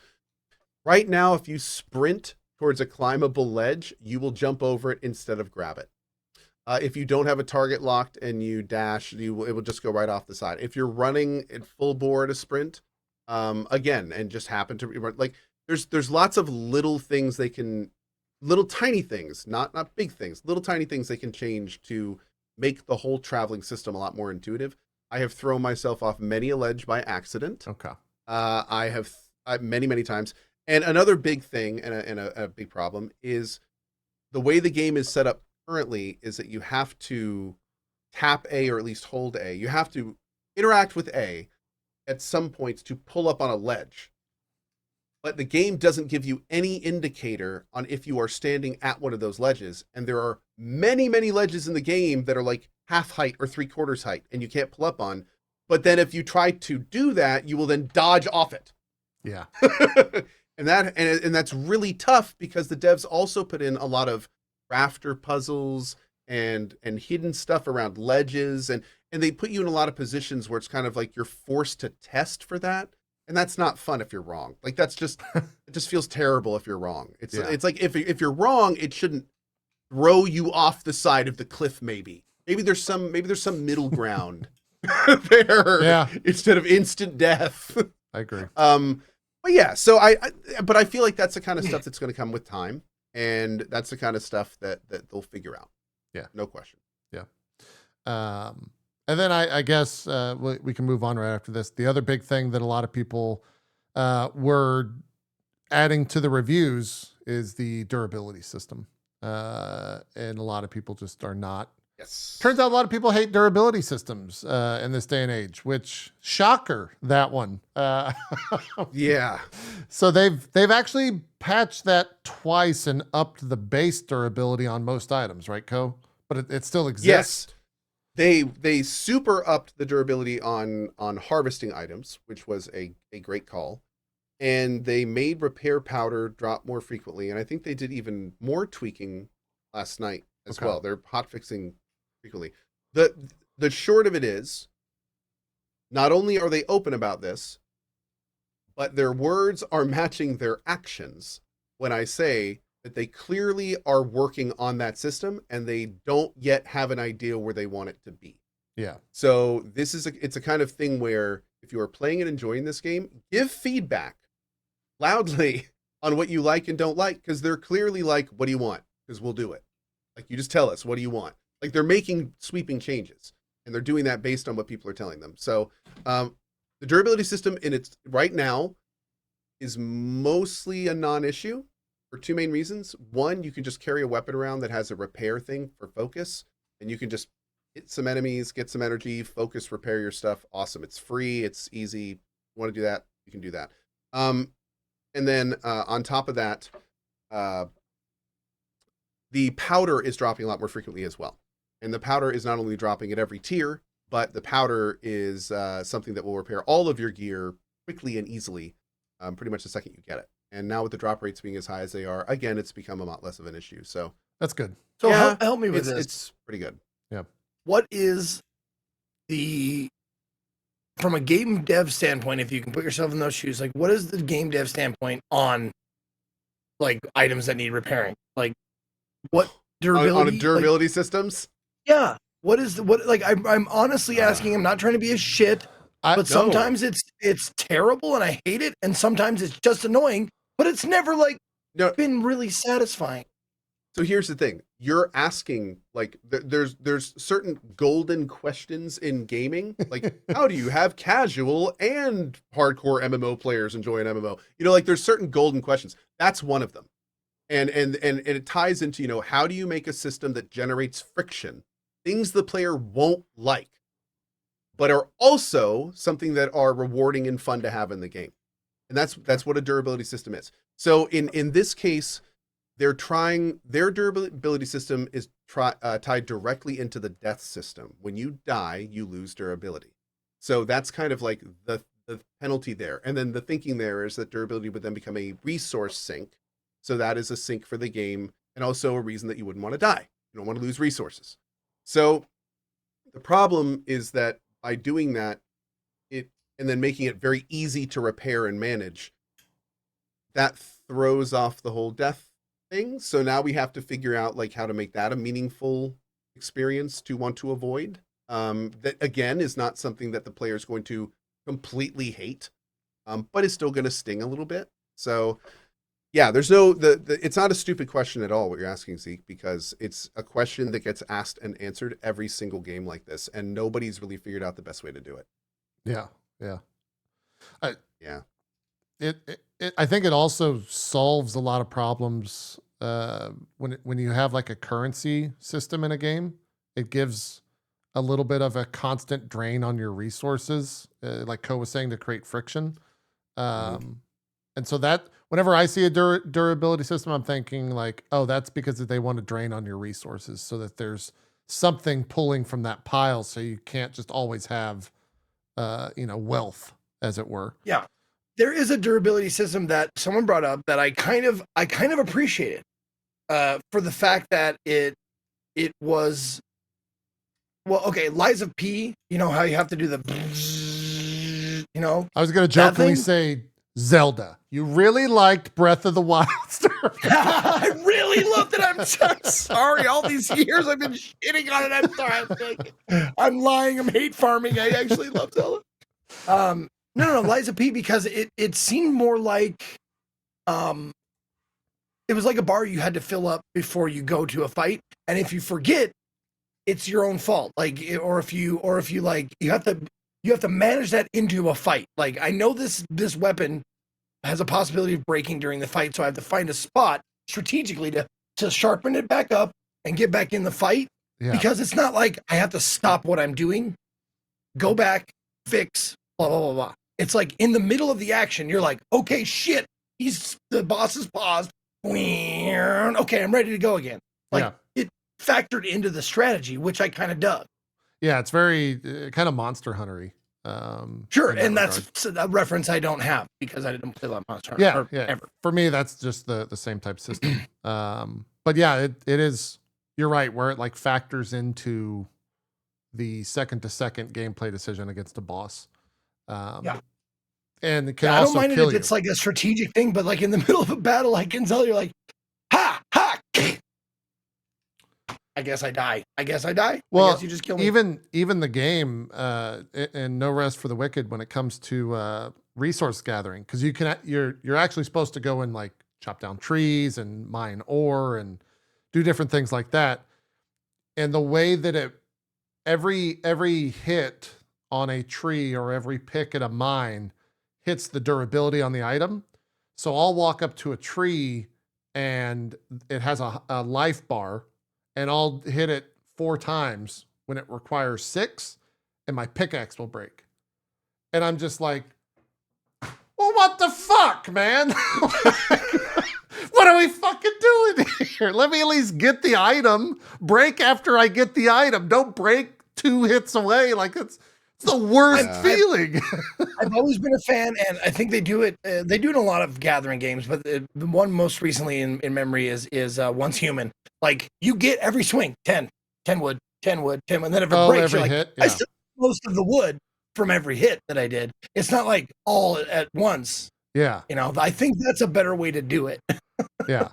Right now, if you sprint towards a climbable ledge, you will jump over it instead of grab it. If you don't have a target locked and you dash, it will just go right off the side. If you're running at full bore at a sprint, again, and just happen to run, like there's lots of little things little tiny things, not big things, little tiny things they can change to make the whole traveling system a lot more intuitive. I have thrown myself off many a ledge by accident. Okay. I have many times. And another big thing and a big problem is the way the game is set up currently is that you have to tap A or at least hold A. You have to interact with A at some points to pull up on a ledge. But the game doesn't give you any indicator on if you are standing at one of those ledges. And there are many ledges in the game that are like half height or 3/4 height and you can't pull up on. But then if you try to do that, you will then dodge off it. Yeah. and that's really tough because the devs also put in a lot of rafter puzzles and hidden stuff around ledges, and they put you in a lot of positions where it's kind of like you're forced to test for that, and that's not fun if you're wrong. Like that's just it just feels terrible if you're wrong. It's like if you're wrong, it shouldn't throw you off the side of the cliff. Maybe there's some middle ground there. Yeah. Instead of instant death. I agree. But yeah, so I feel like that's the kind of stuff that's going to come with time. And that's the kind of stuff that they'll figure out. Yeah. No question. Yeah. And then I guess we can move on right after this. The other big thing that a lot of people were adding to the reviews is the durability system. And a lot of people just are not Yes. Turns out a lot of people hate durability systems in this day and age, which shocker, that one. Yeah. So they've actually patched that twice and upped the base durability on most items, right, Cohh? But it still exists. Yes. They super upped the durability on harvesting items, which was a great call. And they made repair powder drop more frequently. And I think they did even more tweaking last night as well. They're hotfixing frequently. The short of it is, not only are they open about this, but their words are matching their actions when I say that they clearly are working on that system and they don't yet have an idea where they want it to be. Yeah. So it's a kind of thing where if you are playing and enjoying this game, give feedback loudly on what you like and don't like, because they're clearly like, what do you want? Because we'll do it. Like, you just tell us, what do you want? Like, they're making sweeping changes, and they're doing that based on what people are telling them. So the durability system in its right now is mostly a non-issue for two main reasons. One, you can just carry a weapon around that has a repair thing for focus, and you can just hit some enemies, get some energy, focus, repair your stuff. Awesome. It's free. It's easy. You want to do that? You can do that. And then on top of that, the powder is dropping a lot more frequently as well. And the powder is not only dropping at every tier, but the powder is something that will repair all of your gear quickly and easily, pretty much the second you get it. And now with the drop rates being as high as they are, again, it's become a lot less of an issue. So that's good. So help me with this. It's pretty good. Yeah. What is from a game dev standpoint, if you can put yourself in those shoes, like, what is the game dev standpoint on, like, items that need repairing? Like, what durability? On durability systems? Yeah. I'm honestly asking, I'm not trying to be a shit, but sometimes it's terrible and I hate it, and sometimes it's just annoying, but it's never, like, been really satisfying. So here's the thing. You're asking, like, there's certain golden questions in gaming. Like, how do you have casual and hardcore MMO players enjoy an MMO? Like, there's certain golden questions. That's one of them. And it ties into, how do you make a system that generates friction? Things the player won't like, but are also something that are rewarding and fun to have in the game. And that's what a durability system is. So in this case, their durability system is tied directly into the death system. When you die, you lose durability. So that's kind of like the penalty there. And then the thinking there is that durability would then become a resource sink. So that is a sink for the game, and also a reason that you wouldn't want to die. You don't want to lose resources. So the problem is that by doing that, and then making it very easy to repair and manage, that throws off the whole death thing. So now we have to figure out, like, how to make that a meaningful experience to want to avoid. That, again, is not something that the player is going to completely hate, but is still going to sting a little bit. So yeah, there's it's not a stupid question at all what you're asking, Zeke, because it's a question that gets asked and answered every single game like this, and nobody's really figured out the best way to do it. Yeah. Yeah. I think it also solves a lot of problems when you have, like, a currency system in a game. It gives a little bit of a constant drain on your resources, like Cohh was saying, to create friction. And so that whenever I see a durability system, I'm thinking, like, oh, that's because they want to drain on your resources so that there's something pulling from that pile, so you can't just always have wealth, as it were. Yeah. There is a durability system that someone brought up that I kind of appreciated for the fact that it was, well, okay, Lies of P, how you have to do the, I was going to jokingly say Zelda. You really liked Breath of the Wild stuff. I really loved it. I'm sorry. All these years I've been shitting on it. I'm sorry. I'm lying. I'm hate farming. I actually love Zelda. No, Lies of P, because it seemed more like it was like a bar you had to fill up before you go to a fight, and if you forget, it's your own fault. Like, or if you like, you have to manage that into a fight. Like, I know this weapon has a possibility of breaking during the fight, so I have to find a spot strategically to sharpen it back up and get back in the fight. Because it's not like I have to stop what I'm doing, go back, fix, blah, blah, blah, blah. It's like in the middle of the action, you're like, okay, shit, the boss is paused. Okay, I'm ready to go again. Like it factored into the strategy, which I kind of dug. Yeah, it's very kind of Monster Hunter-y. Sure, and that's a reference I don't have because I didn't play a lot of Monster Hunter. Ever. For me, that's just the same type system. But yeah, it is. You're right, where it like factors into the second-to-second gameplay decision against a boss. And it can also I don't mind kill it if it's like a strategic thing, but like in the middle of a battle, I can tell you're like, ha. I guess I die. Well, I guess you just kill me. Even the game, and No Rest for the Wicked when it comes to resource gathering, because you're actually supposed to go and like chop down trees and mine ore and do different things like that. And the way that every hit on a tree or every pick at a mine hits the durability on the item. So I'll walk up to a tree and it has a life bar, and I'll hit it 4 times when it requires 6, and my pickaxe will break. And I'm just like, well, what the fuck, man? What are we fucking doing here? Let me at least get the item. Break after I get the item. Don't break 2 hits away. Like it's the worst feeling. I've always been a fan, and I think they do it. They do it in a lot of gathering games, but the one most recently in memory is Once Human. Like you get every swing 10 wood, 10 wood, 10, and then if it breaks, you're like, hit, I still get most of the wood from every hit that I did. It's not like all at once. Yeah, I think that's a better way to do it. yeah.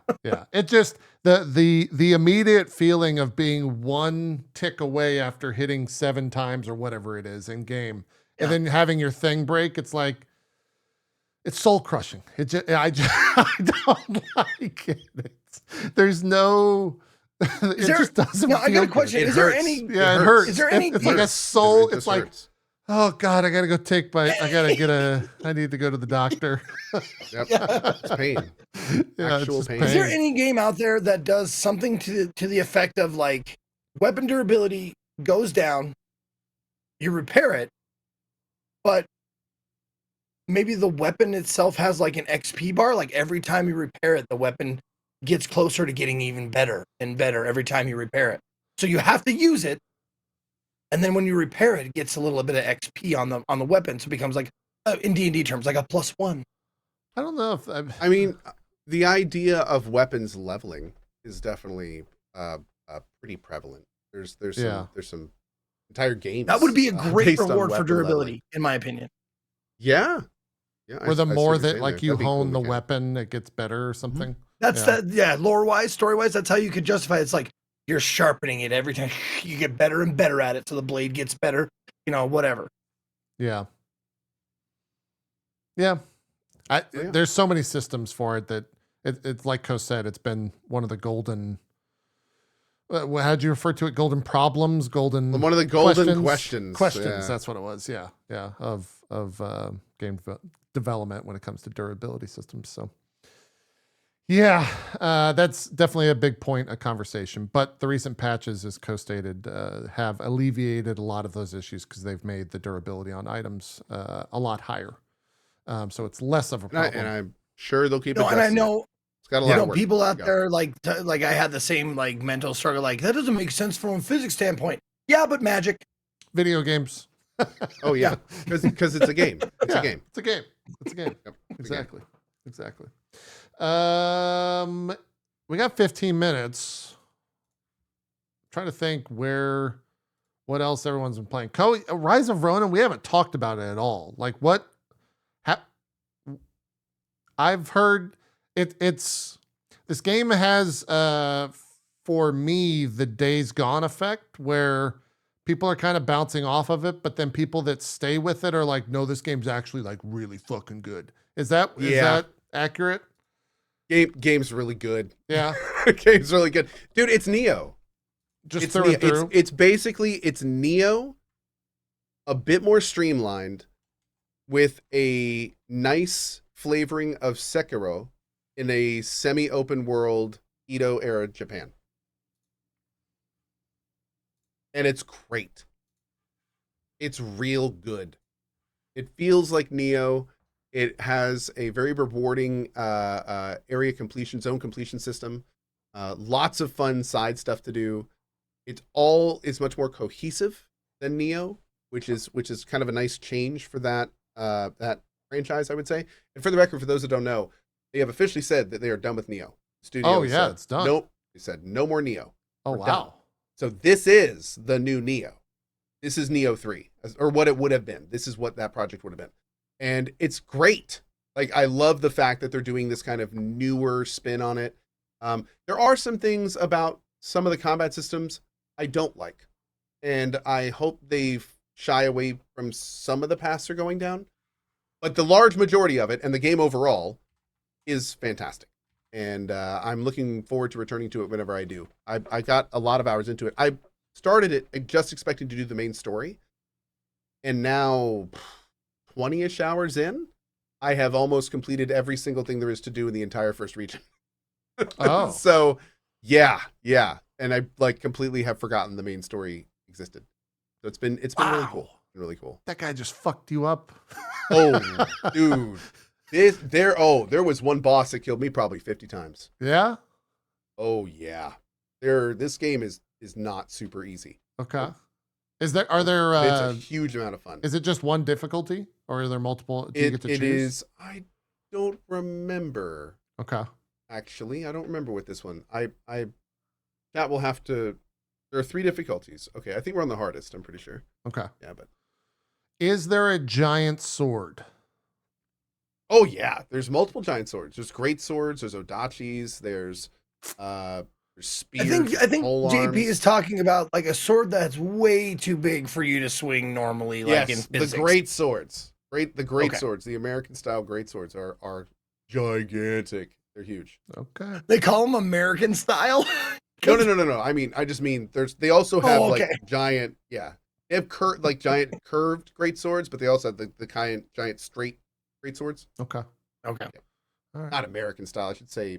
It just the immediate feeling of being 1 tick away after hitting 7 times or whatever it is in game, and then having your thing break. It's like it's soul crushing. I don't like it. There's no. Just doesn't. No, I got a question. Good. Is there any? Yeah, it hurts. Is there any? It's like a soul. It's like. Hurts. Oh God, I gotta go I need to go to the doctor. Yep. It's pain. Actual pain. Is there any game out there that does something to the effect of like weapon durability goes down, you repair it, but maybe the weapon itself has like an XP bar? Like every time you repair it, the weapon gets closer to getting even better and better every time you repair it. So you have to use it. And then when you repair it, it gets a little bit of XP on the weapon. So it becomes like, in D&D terms, like a +1. I don't know if I mean, the idea of weapons leveling is definitely pretty prevalent. There's some entire games. That would be a great reward for durability, in my opinion. Yeah. Or the more that like you hone the weapon, it gets better or something. That's lore-wise, story-wise, that's how you could justify it. It's like you're sharpening it every time you get better and better at it, so the blade gets better, whatever. Yeah. There's so many systems for it that it's like Cohh said, it's been one of the golden. How'd you refer to it? Golden problems, golden. One of the golden questions. Questions. That's what it was. Yeah. Of game development when it comes to durability systems. So. Yeah, that's definitely a big point of conversation. But the recent patches, as Cohh stated, have alleviated a lot of those issues because they've made the durability on items a lot higher. So it's less of a problem. And I'm sure they'll keep it. And I know it's got a lot of work. People out there like I had the same like mental struggle. Like that doesn't make sense from a physics standpoint. Yeah, but magic. Video games. Oh yeah, because it's a game. It's a game. It's a game. It's a game. Yep, Exactly. We got 15 minutes. Trying to think what else everyone's been playing. Cohh, Rise of Ronin, we haven't talked about it at all. Like what I've heard this game has for me the Days Gone effect where people are kind of bouncing off of it, but then people that stay with it are like, no, this game's actually like really fucking good. Is that accurate? Game's really good. Yeah. Game's really good. Dude, it's Neo. Just through and through. It's basically Neo a bit more streamlined with a nice flavoring of Sekiro in a semi-open world Edo era Japan. and it's great. It's real good. It feels like Neo. It has a very rewarding area completion, zone completion system. Lots of fun side stuff to do. It all is much more cohesive than Neo, which is kind of a nice change for that franchise, I would say. And for the record, for those that don't know, they have officially said that they are done with Neo. The studio it's done. Nope. They said no more Neo. Oh, We're wow. done. So this is the new Neo. This is Neo 3, or what it would have been. This is what that project would have been. And it's great. Like, I love the fact that they're doing this kind of newer spin on it. There are some things about some of the combat systems I don't like. And I hope they shy away from some of the paths they're going down. But the large majority of it, and the game overall, is fantastic. And I'm looking forward to returning to it whenever I do. I got a lot of hours into it. I started it just expecting to do the main story. And now, 20-ish hours in, I have almost completed every single thing there is to do in the entire first region. Oh. So, yeah. And I like completely have forgotten the main story existed. So it's been really cool. Really cool. That guy just fucked you up. Oh, dude. There was one boss that killed me probably 50 times. Yeah? Oh yeah. This game is not super easy. Okay. Are there It's a huge amount of fun. Is it just one difficulty or are there multiple? Do you get to choose? It is. I don't remember. Okay. Actually, I don't remember with this one. That will have to. There are 3 difficulties. Okay, I think we're on the hardest. I'm pretty sure. Okay. Yeah, but is there a giant sword? Oh yeah, there's multiple giant swords. There's great swords. There's odachis. There's spears. I think JP is talking about like a sword that's way too big for you to swing normally. Like yes, in physics. The great swords. The great Okay. swords. The American style great swords are gigantic. They're huge. Okay. They call them American style. No. I just mean they also have okay. like giant. Yeah, they have giant curved great swords, but they also have the giant straight great swords. Okay. Okay. Yeah. All right. Not American style. I should say.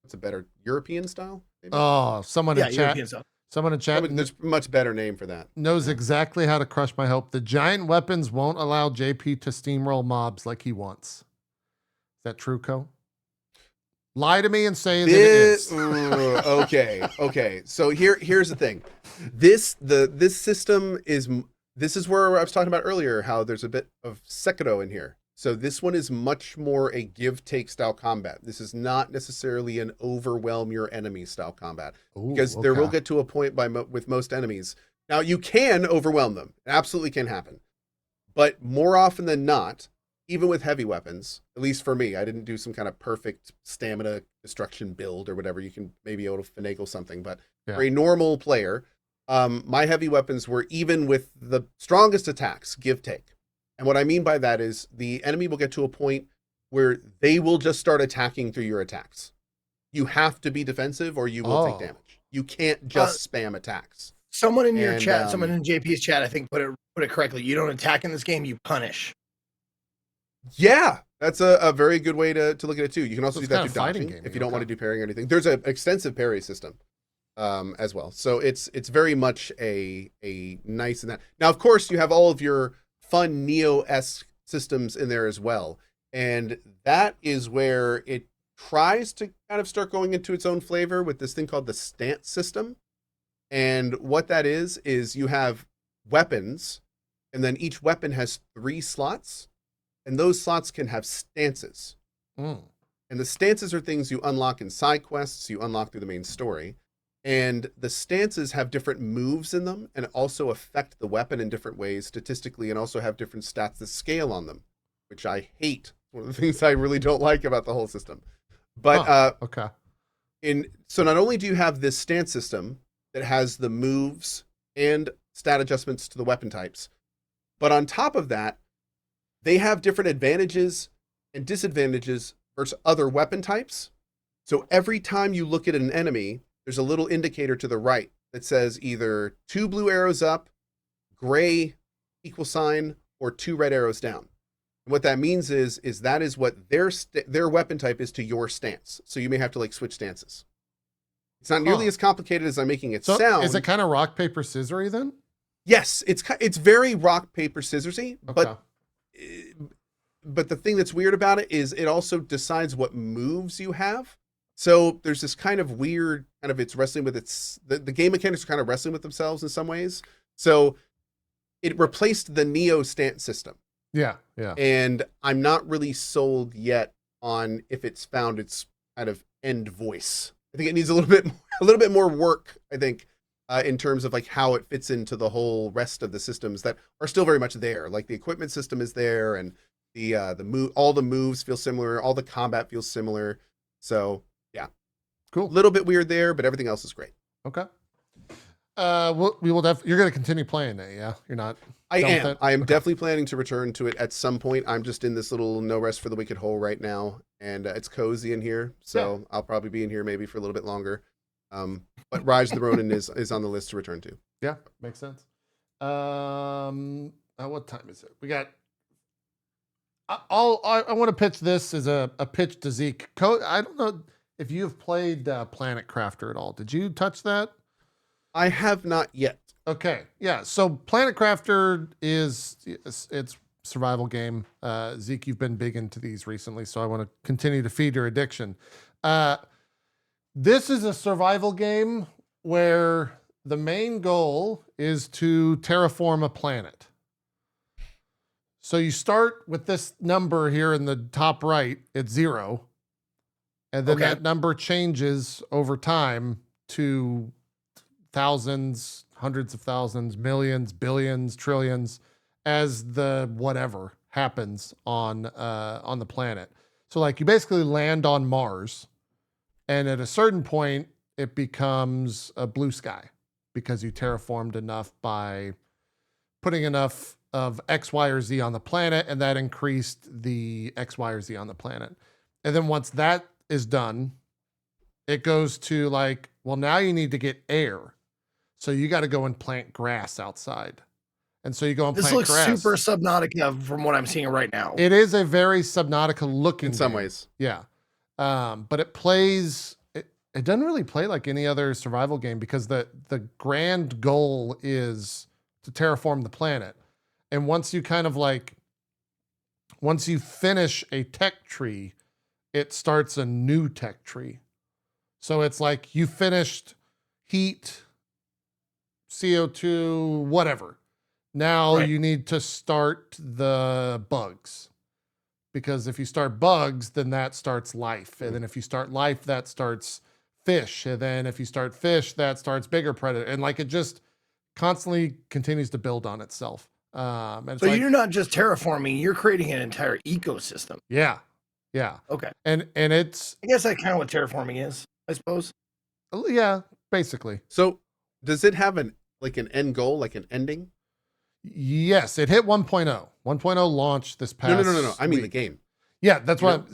What's a better European style? Maybe? Oh, someone in chat. European style. Someone in chat. There's a much better name for that. Knows exactly how to crush my hope. The giant weapons won't allow JP to steamroll mobs like he wants. Is that true, Cohh? Lie to me and say that it is. Okay. So here's the thing. This system is. This is where I was talking about earlier. How there's a bit of Sekiro in here. So this one is much more a give-take style combat. This is not necessarily an overwhelm your enemy style combat. Because there will get to a point with most enemies. Now, you can overwhelm them. It absolutely can happen. But more often than not, even with heavy weapons, at least for me, I didn't do some kind of perfect stamina destruction build or whatever. You can maybe able to finagle something. But for a normal player, my heavy weapons were, even with the strongest attacks, give-take. And what I mean by that is the enemy will get to a point where they will just start attacking through your attacks. You have to be defensive or you will take damage. You can't just spam attacks. Someone in your chat, someone in JP's chat, I think put it correctly. You don't attack in this game, you punish. Yeah, that's a very good way to look at it too. You can also do that through dodging if you don't want to do parrying or anything. There's an extensive parry system as well. So it's very much a nice in that. Now, of course, you have all of your fun Neo-esque systems in there as well. And that is where it tries to kind of start going into its own flavor with this thing called the stance system. And what that is you have weapons, and then each weapon has 3 slots, and those slots can have stances. And the stances are things you unlock in side quests, you unlock through the main story. And the stances have different moves in them and also affect the weapon in different ways statistically, and also have different stats that scale on them, which I hate. One of the things I really don't like about the whole system. But so not only do you have this stance system that has the moves and stat adjustments to the weapon types, but on top of that, they have different advantages and disadvantages versus other weapon types. So every time you look at an enemy, there's a little indicator to the right that says either 2 blue arrows up, gray equal sign, or 2 red arrows down. And what that means is that is what their weapon type is to your stance. So you may have to like switch stances. It's not nearly as complicated as I'm making it so sound. Is it kind of rock, paper, scissory then? Yes, it's very rock, paper, scissorsy, Okay. but the thing that's weird about it is it also decides what moves you have. So there's this kind of weird it's wrestling with the game mechanics are kind of wrestling with themselves in some ways. So it replaced the Neo stance system. Yeah. And I'm not really sold yet on if it's found its kind of end voice. I think it needs a little bit more work, I think, in terms of like how it fits into the whole rest of the systems that are still very much there. Like the equipment system is there, and all the moves feel similar, all the combat feels similar. So yeah, cool. A little bit weird there, but everything else is great. Okay. We will you're going to continue playing it, yeah? You're not. I am definitely planning to return to it at some point. I'm just in this little no rest for the wicked hole right now, and it's cozy in here, so yeah. I'll probably be in here maybe for a little bit longer. But Rise of the Ronin is on the list to return to. Yeah, makes sense. What time is it? We got. I want to pitch this as a pitch to Zeke. I don't know if you've played Planet Crafter at all. Did you touch that? I have not yet. Okay, yeah. So Planet Crafter it's survival game. Zeke, you've been big into these recently, so I want to continue to feed your addiction. This is a survival game where the main goal is to terraform a planet. So you start with this number here in the top right, it's 0. And then that number changes over time to thousands, hundreds of thousands, millions, billions, trillions, as the whatever happens on the planet. So like you basically land on Mars, and at a certain point it becomes a blue sky because you terraformed enough by putting enough of X, Y, or Z on the planet, and that increased the X, Y, or Z on the planet. And then once that is done, it goes to like, well, now you need to get air. So you got to go and plant grass outside. And so you go and plant grass. This looks super Subnautica from what I'm seeing right now. It is a very Subnautica looking in some ways. Yeah. But it plays, it doesn't really play like any other survival game because the grand goal is to terraform the planet. And once you finish a tech tree, it starts a new tech tree. So it's like you finished heat, CO2, whatever. Now you need to start the bugs. Because if you start bugs, then that starts life. And then if you start life, that starts fish. And then if you start fish, that starts bigger predator. And like it just constantly continues to build on itself. And so you're not just terraforming, you're creating an entire ecosystem. Yeah. Okay. And it's, I guess that's kind of what terraforming is, I suppose. Yeah, basically. So does it have an end goal, like an ending? Yes, it hit 1.0. 1.0 launched this past No. I mean week. the game. Yeah, that's what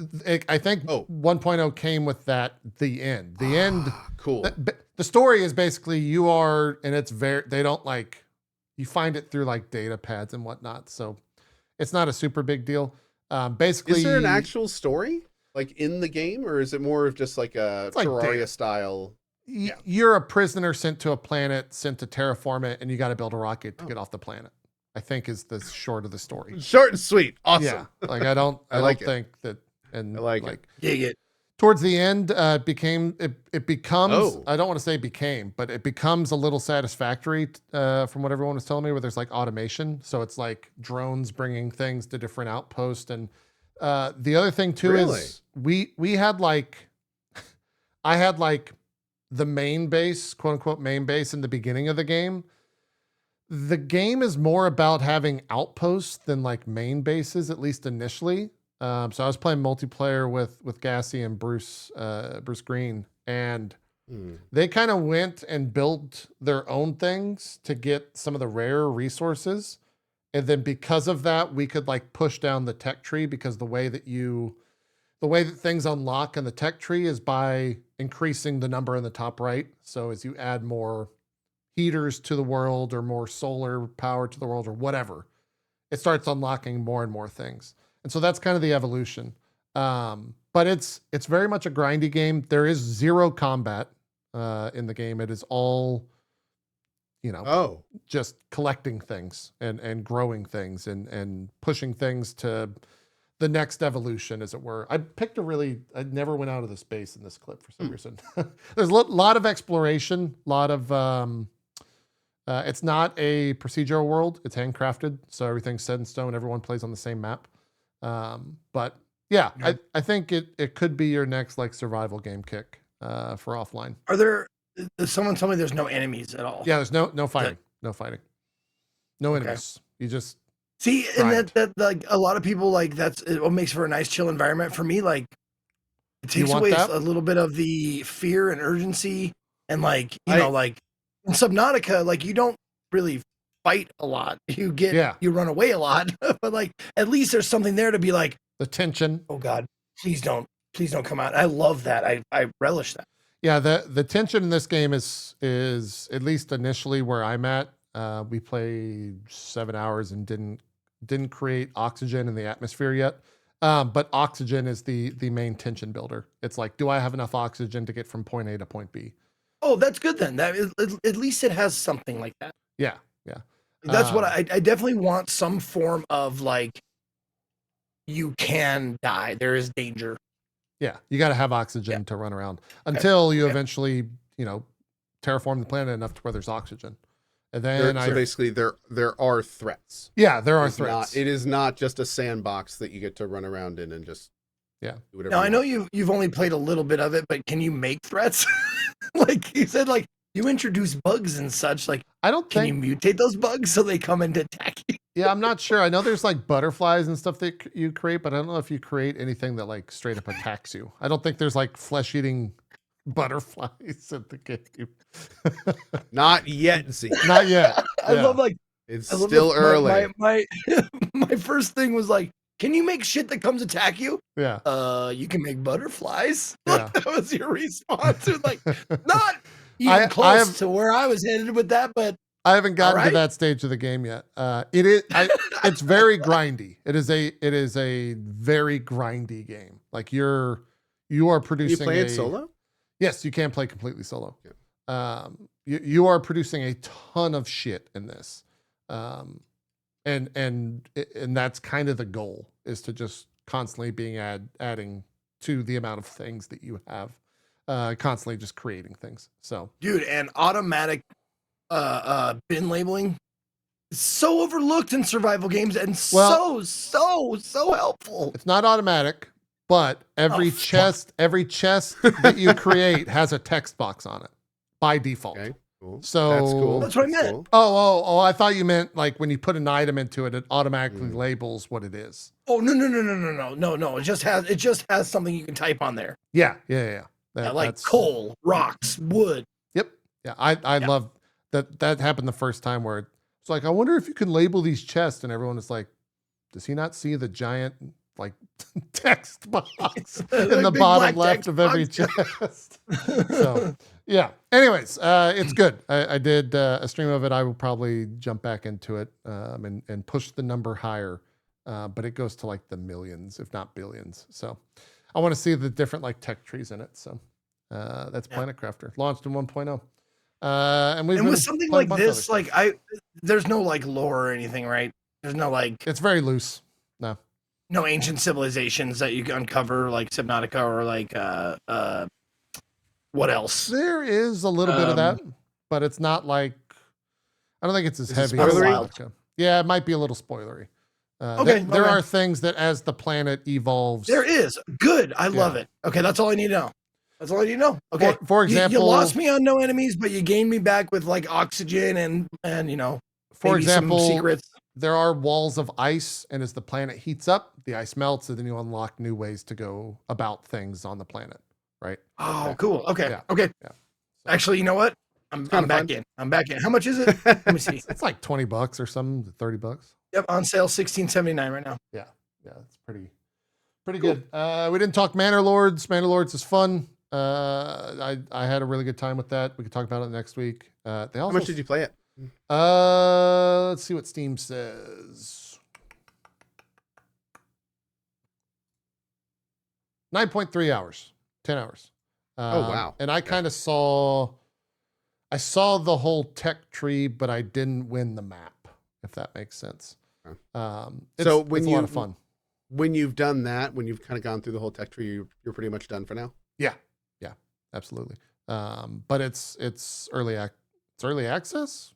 I think 1.0 came with that, the end. The end. Cool. The story is basically you are, and it's they don't like, you find it through like data pads and whatnot. So it's not a super big deal. Basically. Is there an actual story like in the game, or is it more of just like a Terraria style? Yeah. You're a prisoner sent to a planet, sent to terraform it, and you got to build a rocket to get off the planet. I think is the short of the story. Short and sweet. Awesome. Yeah. Like I don't think that, and I like it. Dig it. Towards the end, it becomes, I don't want to say became, but it becomes a little satisfactory from what everyone was telling me, where there's like automation. So it's like drones bringing things to different outposts. And the other thing too is we had like, I had like the main base, quote unquote main base in the beginning of the game. The game is more about having outposts than like main bases, at least initially. So I was playing multiplayer with Gassy and Bruce Green, and they kind of went and built their own things to get some of the rare resources. And then because of that, we could like push down the tech tree, because the way that things unlock in the tech tree is by increasing the number in the top right. So as you add more heaters to the world or more solar power to the world or whatever, it starts unlocking more and more things. And so that's kind of the evolution. But it's very much a grindy game. There is zero combat. in the game. It is all, just collecting things and growing things and pushing things to the next evolution, as it were. I never went out of the space in this clip for some reason. There's a lot of exploration, a lot of, it's not a procedural world. It's handcrafted. So everything's set in stone. Everyone plays on the same map. But yeah, I think it could be your next like survival game kick for offline. Someone told me there's no enemies at all. Yeah, there's no fighting. No fighting. No enemies. You just see, grind. and that like a lot of people like that's what makes for a nice chill environment. For me, like it takes away a little bit of the fear and urgency, and like like in Subnautica, like you don't really fight a lot. You run away a lot, but like at least there's something there to be like the tension. Oh God, please don't come out. I love that. I relish that. Yeah, the tension in this game is at least initially where I'm at. We played 7 hours and didn't create oxygen in the atmosphere yet. But oxygen is the main tension builder. It's like, do I have enough oxygen to get from point A to point B? Oh, that's good then. That is, at least it has something like that. Yeah. That's what I definitely want, some form of like you can die. There is danger. Yeah, you got to have oxygen to run around until you eventually, terraform the planet enough to where there's oxygen. And then basically there are threats. Yeah, there are threats. It is not just a sandbox that you get to run around in and just do whatever. Now I know you've only played a little bit of it, but can you make threats? Like you said, like you introduce bugs and such. Like can you mutate those bugs so they come and attack you? Yeah, I'm not sure. I know there's like butterflies and stuff that you create, but I don't know if you create anything that like straight up attacks you. I don't think there's like flesh-eating butterflies at the game. Not yet, see. Not yet. I love like it's still early. My first thing was like, can you make shit that comes attack you? Yeah. You can make butterflies. Yeah. That was your response. Like not even close to where I was headed with that, but I haven't gotten to that stage of the game yet. It's very grindy. It is a very grindy game. Like you are producing. You play it solo? Yes, you can play completely solo. Yeah. You are producing a ton of shit in this, and that's kind of the goal, is to just constantly being adding to the amount of things that you have, constantly just creating things. So, dude, and automatic bin labeling is so overlooked in survival games and so helpful. It's not automatic, but every chest that you create has a text box on it by default. Okay, cool. So that's cool. That's what I meant. Cool. Oh, I thought you meant like when you put an item into it, it automatically labels what it is. Oh no. It just has something you can type on there. Yeah. Like coal, rocks, wood. Yep. Yeah. I love that happened the first time where it's like, I wonder if you can label these chests, and everyone is like, does he not see the giant like text box in the bottom left of every chest? So yeah. Anyways, it's good. I did a stream of it. I will probably jump back into it and push the number higher, but it goes to like the millions, if not billions. So I want to see the different like tech trees in it. So that's Planet Crafter, launched in 1.0. And with something like this, like there's no like lore or anything, right? There's no like, it's very loose. No ancient civilizations that you can uncover, like Subnautica or like what else? There is a little bit of that, but it's not like, I don't think it's as heavy as Subnautica. Yeah, it might be a little spoilery. There are things that as the planet evolves. There is. Good. I love it. Okay, that's all I need to know. That's all I need to know. Okay. For example, you lost me on no enemies, but you gained me back with like oxygen and for example, some secrets. There are walls of ice, and as the planet heats up, the ice melts, and then you unlock new ways to go about things on the planet. Right? Oh, cool. Okay. Yeah. Okay. Yeah. Actually, you know what? I'm back in. I'm back in. How much is it? Let me see. It's like $20 or something, $30. Yep, on sale, $16.79 right now. Yeah, it's pretty good. We didn't talk Manor Lords. Manor Lords is fun. I had a really good time with that. We could talk about it next week. How much did you play it? Let's see what Steam says. 9.3 hours, 10 hours. wow. And I kind of saw the whole tech tree, but I didn't win the map, if that makes sense. Okay. It's a lot of fun. When you've done that, when you've kind of gone through the whole tech tree, you're pretty much done for now. Yeah, absolutely. But it's early access?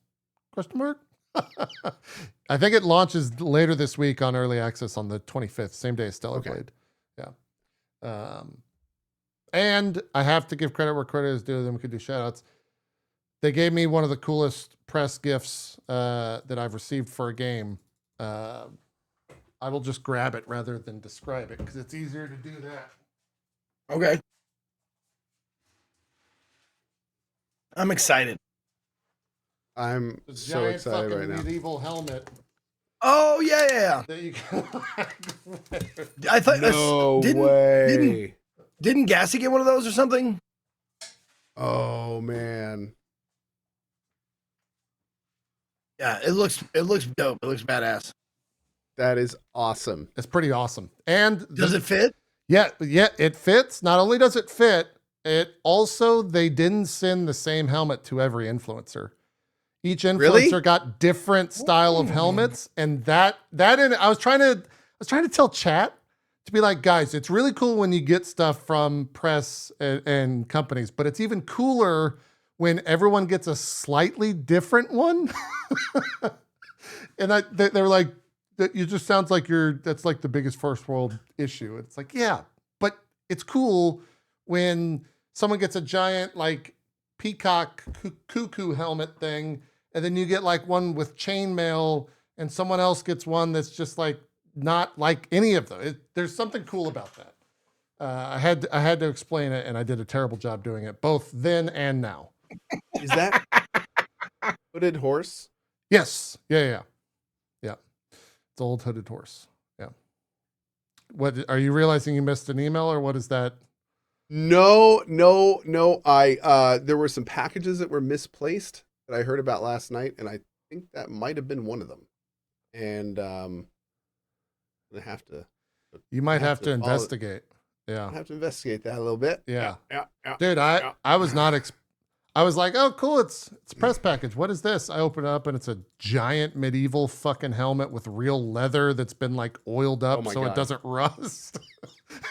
Question mark. I think it launches later this week on early access on the 25th, same day as Stellar Blade. Yeah. And I have to give credit where credit is due. Then we could do shoutouts. They gave me one of the coolest press gifts that I've received for a game. I will just grab it rather than describe it because it's easier to do that. Okay. I'm excited. I'm so excited right now. Medieval helmet. Oh yeah. That you can I thought no way. Didn't Gassy get one of those or something? Oh man. Yeah, it looks dope. It looks badass. That is awesome. It's pretty awesome. And does it fit? Yeah, it fits. Not only does it fit, it also they didn't send the same helmet to every influencer. Each influencer got different style of helmets, and I was trying to tell chat to be like, guys, it's really cool when you get stuff from press and companies, but it's even cooler when everyone gets a slightly different one. And they were like, that you just sounds like that's like the biggest first world issue. It's like, yeah, but it's cool when someone gets a giant like peacock cuckoo helmet thing, and then you get like one with chainmail, and someone else gets one that's just like not like any of them. There's something cool about that. I had to explain it, and I did a terrible job doing it, both then and now. Is that hooded horse? Yes. Yeah. It's old hooded horse. Yeah. What are you realizing you missed an email, or what is that? No. I there were some packages that were misplaced that I heard about last night, and I think that might have been one of them. And I have to. You might have to investigate. Yeah. I have to investigate that a little bit. Yeah. Dude, I was not. I was like, oh, cool. It's a press package. What is this? I open it up and it's a giant medieval fucking helmet with real leather that's been like oiled up so it doesn't rust.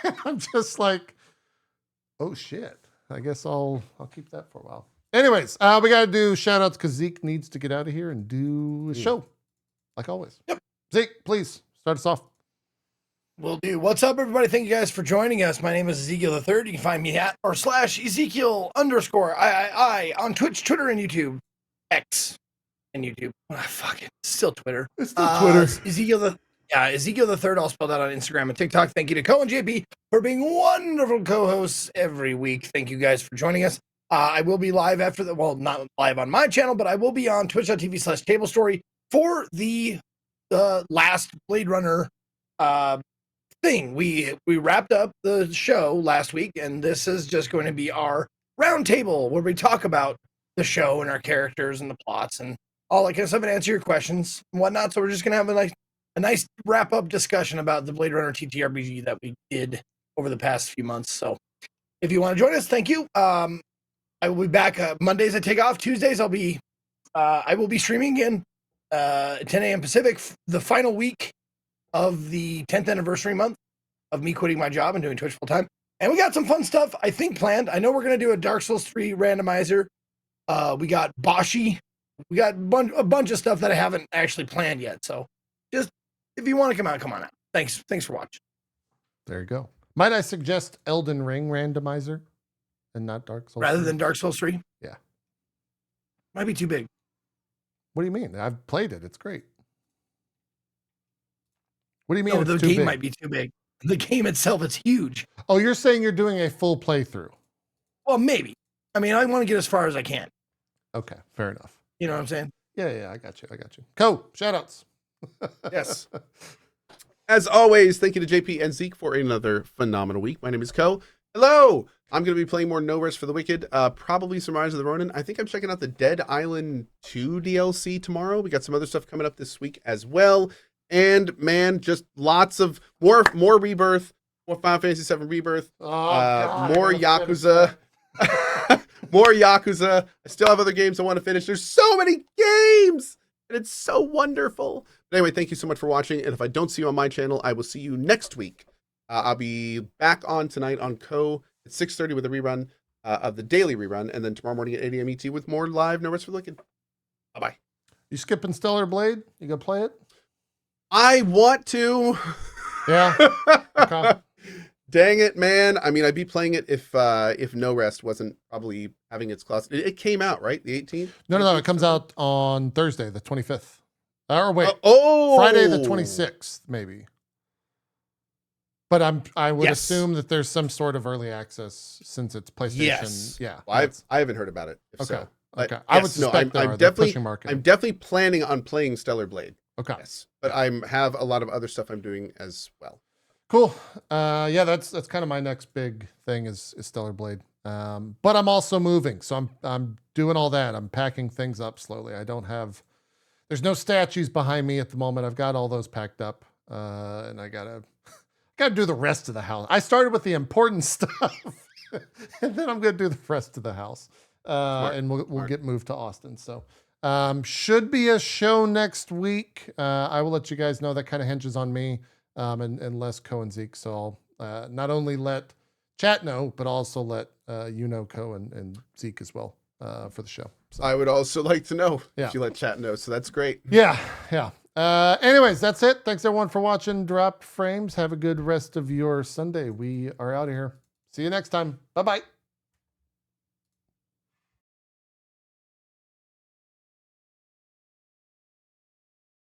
And I'm just like, oh shit. I guess I'll keep that for a while. Anyways, we got to do shout outs because Zeke needs to get out of here and do a show. Like always. Yep. Zeke, please start us off. Will do. What's up, everybody? Thank you guys for joining us. My name is Ezekiel III. You can find me at /Ezekiel_I on Twitch, Twitter, and YouTube. X and YouTube. Fuck it. Still Twitter. It's still Twitter. Ezekiel III, all spelled out on Instagram and TikTok. Thank you to Cohh and JP for being wonderful co-hosts every week. Thank you guys for joining us. I will be live after not live on my channel, but I will be on twitch.tv/tablestory for the last Blade Runner thing. We wrapped up the show last week, and this is just going to be our round table where we talk about the show and our characters and the plots and all that kind of stuff and answer your questions and whatnot. So we're just gonna have a nice wrap up discussion about the Blade Runner TTRPG that we did over the past few months. So if you want to join us, thank you. I will be back Mondays. I take off. Tuesdays I will be streaming again 10 a.m. Pacific, the final week of the 10th anniversary month of me quitting my job and doing Twitch full time. And we got some fun stuff, I think, planned. I know we're going to do a Dark Souls 3 randomizer. We got Boshi. We got a bunch of stuff that I haven't actually planned yet. So just, if you want to come on out. Thanks for watching. There you go. Might I suggest Elden Ring randomizer and not Dark Souls? Rather than Dark Souls 3? Yeah. Might be too big. What do you mean? I've played it. It's great. What do you mean? No, the game might be too big. The game itself is huge. Oh, you're saying you're doing a full playthrough? Well, maybe. I mean, I want to get as far as I can. Okay, fair enough. You know what I'm saying? Yeah, I got you. Cohh, shoutouts. Yes. As always, thank you to JP and Zeke for another phenomenal week. My name is Cohh. Hello. I'm going to be playing more No Rest for the Wicked, probably some Rise of the Ronin. I think I'm checking out the Dead Island 2 DLC tomorrow. We got some other stuff coming up this week as well. And man, just lots of more Rebirth, more Final Fantasy VII Rebirth, more Yakuza. More Yakuza. I still have other games I want to finish. There's so many games, and it's so wonderful. But anyway, thank you so much for watching. And if I don't see you on my channel, I will see you next week. I'll be back on tonight on Cohh at 6:30 with a rerun of the daily rerun, and then tomorrow morning at 8 a.m. ET with more live No Rest for the Wicked. Bye-bye. You skipping Stellar Blade? You gonna play it? I want to. Yeah. Okay. Dang it, man. I mean, I'd be playing it if No Rest wasn't probably having its class. It came out, right? The 18th? No. It comes out on Thursday, the 25th. Or wait, oh, Friday the 26th, maybe. But I would Yes. assume that there's some sort of early access since it's PlayStation. Yes. Yeah. Well, I haven't heard about it. If Okay. so. But Okay. I would yes, no, suspect I'm they're definitely pushing marketing. I'm definitely planning on playing Stellar Blade. Okay. Yes, but I have a lot of other stuff I'm doing as well. Cool. Yeah, that's kind of my next big thing is Stellar Blade. But I'm also moving, so I'm doing all that. I'm packing things up slowly. There's no statues behind me at the moment. I've got all those packed up, and I gotta do the rest of the house. I started with the important stuff, and then I'm gonna do the rest of the house, and we'll get moved to Austin. So. Should be a show next week. I will let you guys know. That kind of hinges on me, and less Cohh and Zeke. So I'll not only let chat know, but also let Cohh and Zeke as well for the show. So, I would also like to know Yeah. if you let chat know. So that's great. yeah. Anyways, that's it. Thanks everyone for watching Drop Frames. Have a good rest of your Sunday. We are out of here. See you next time. Bye-bye.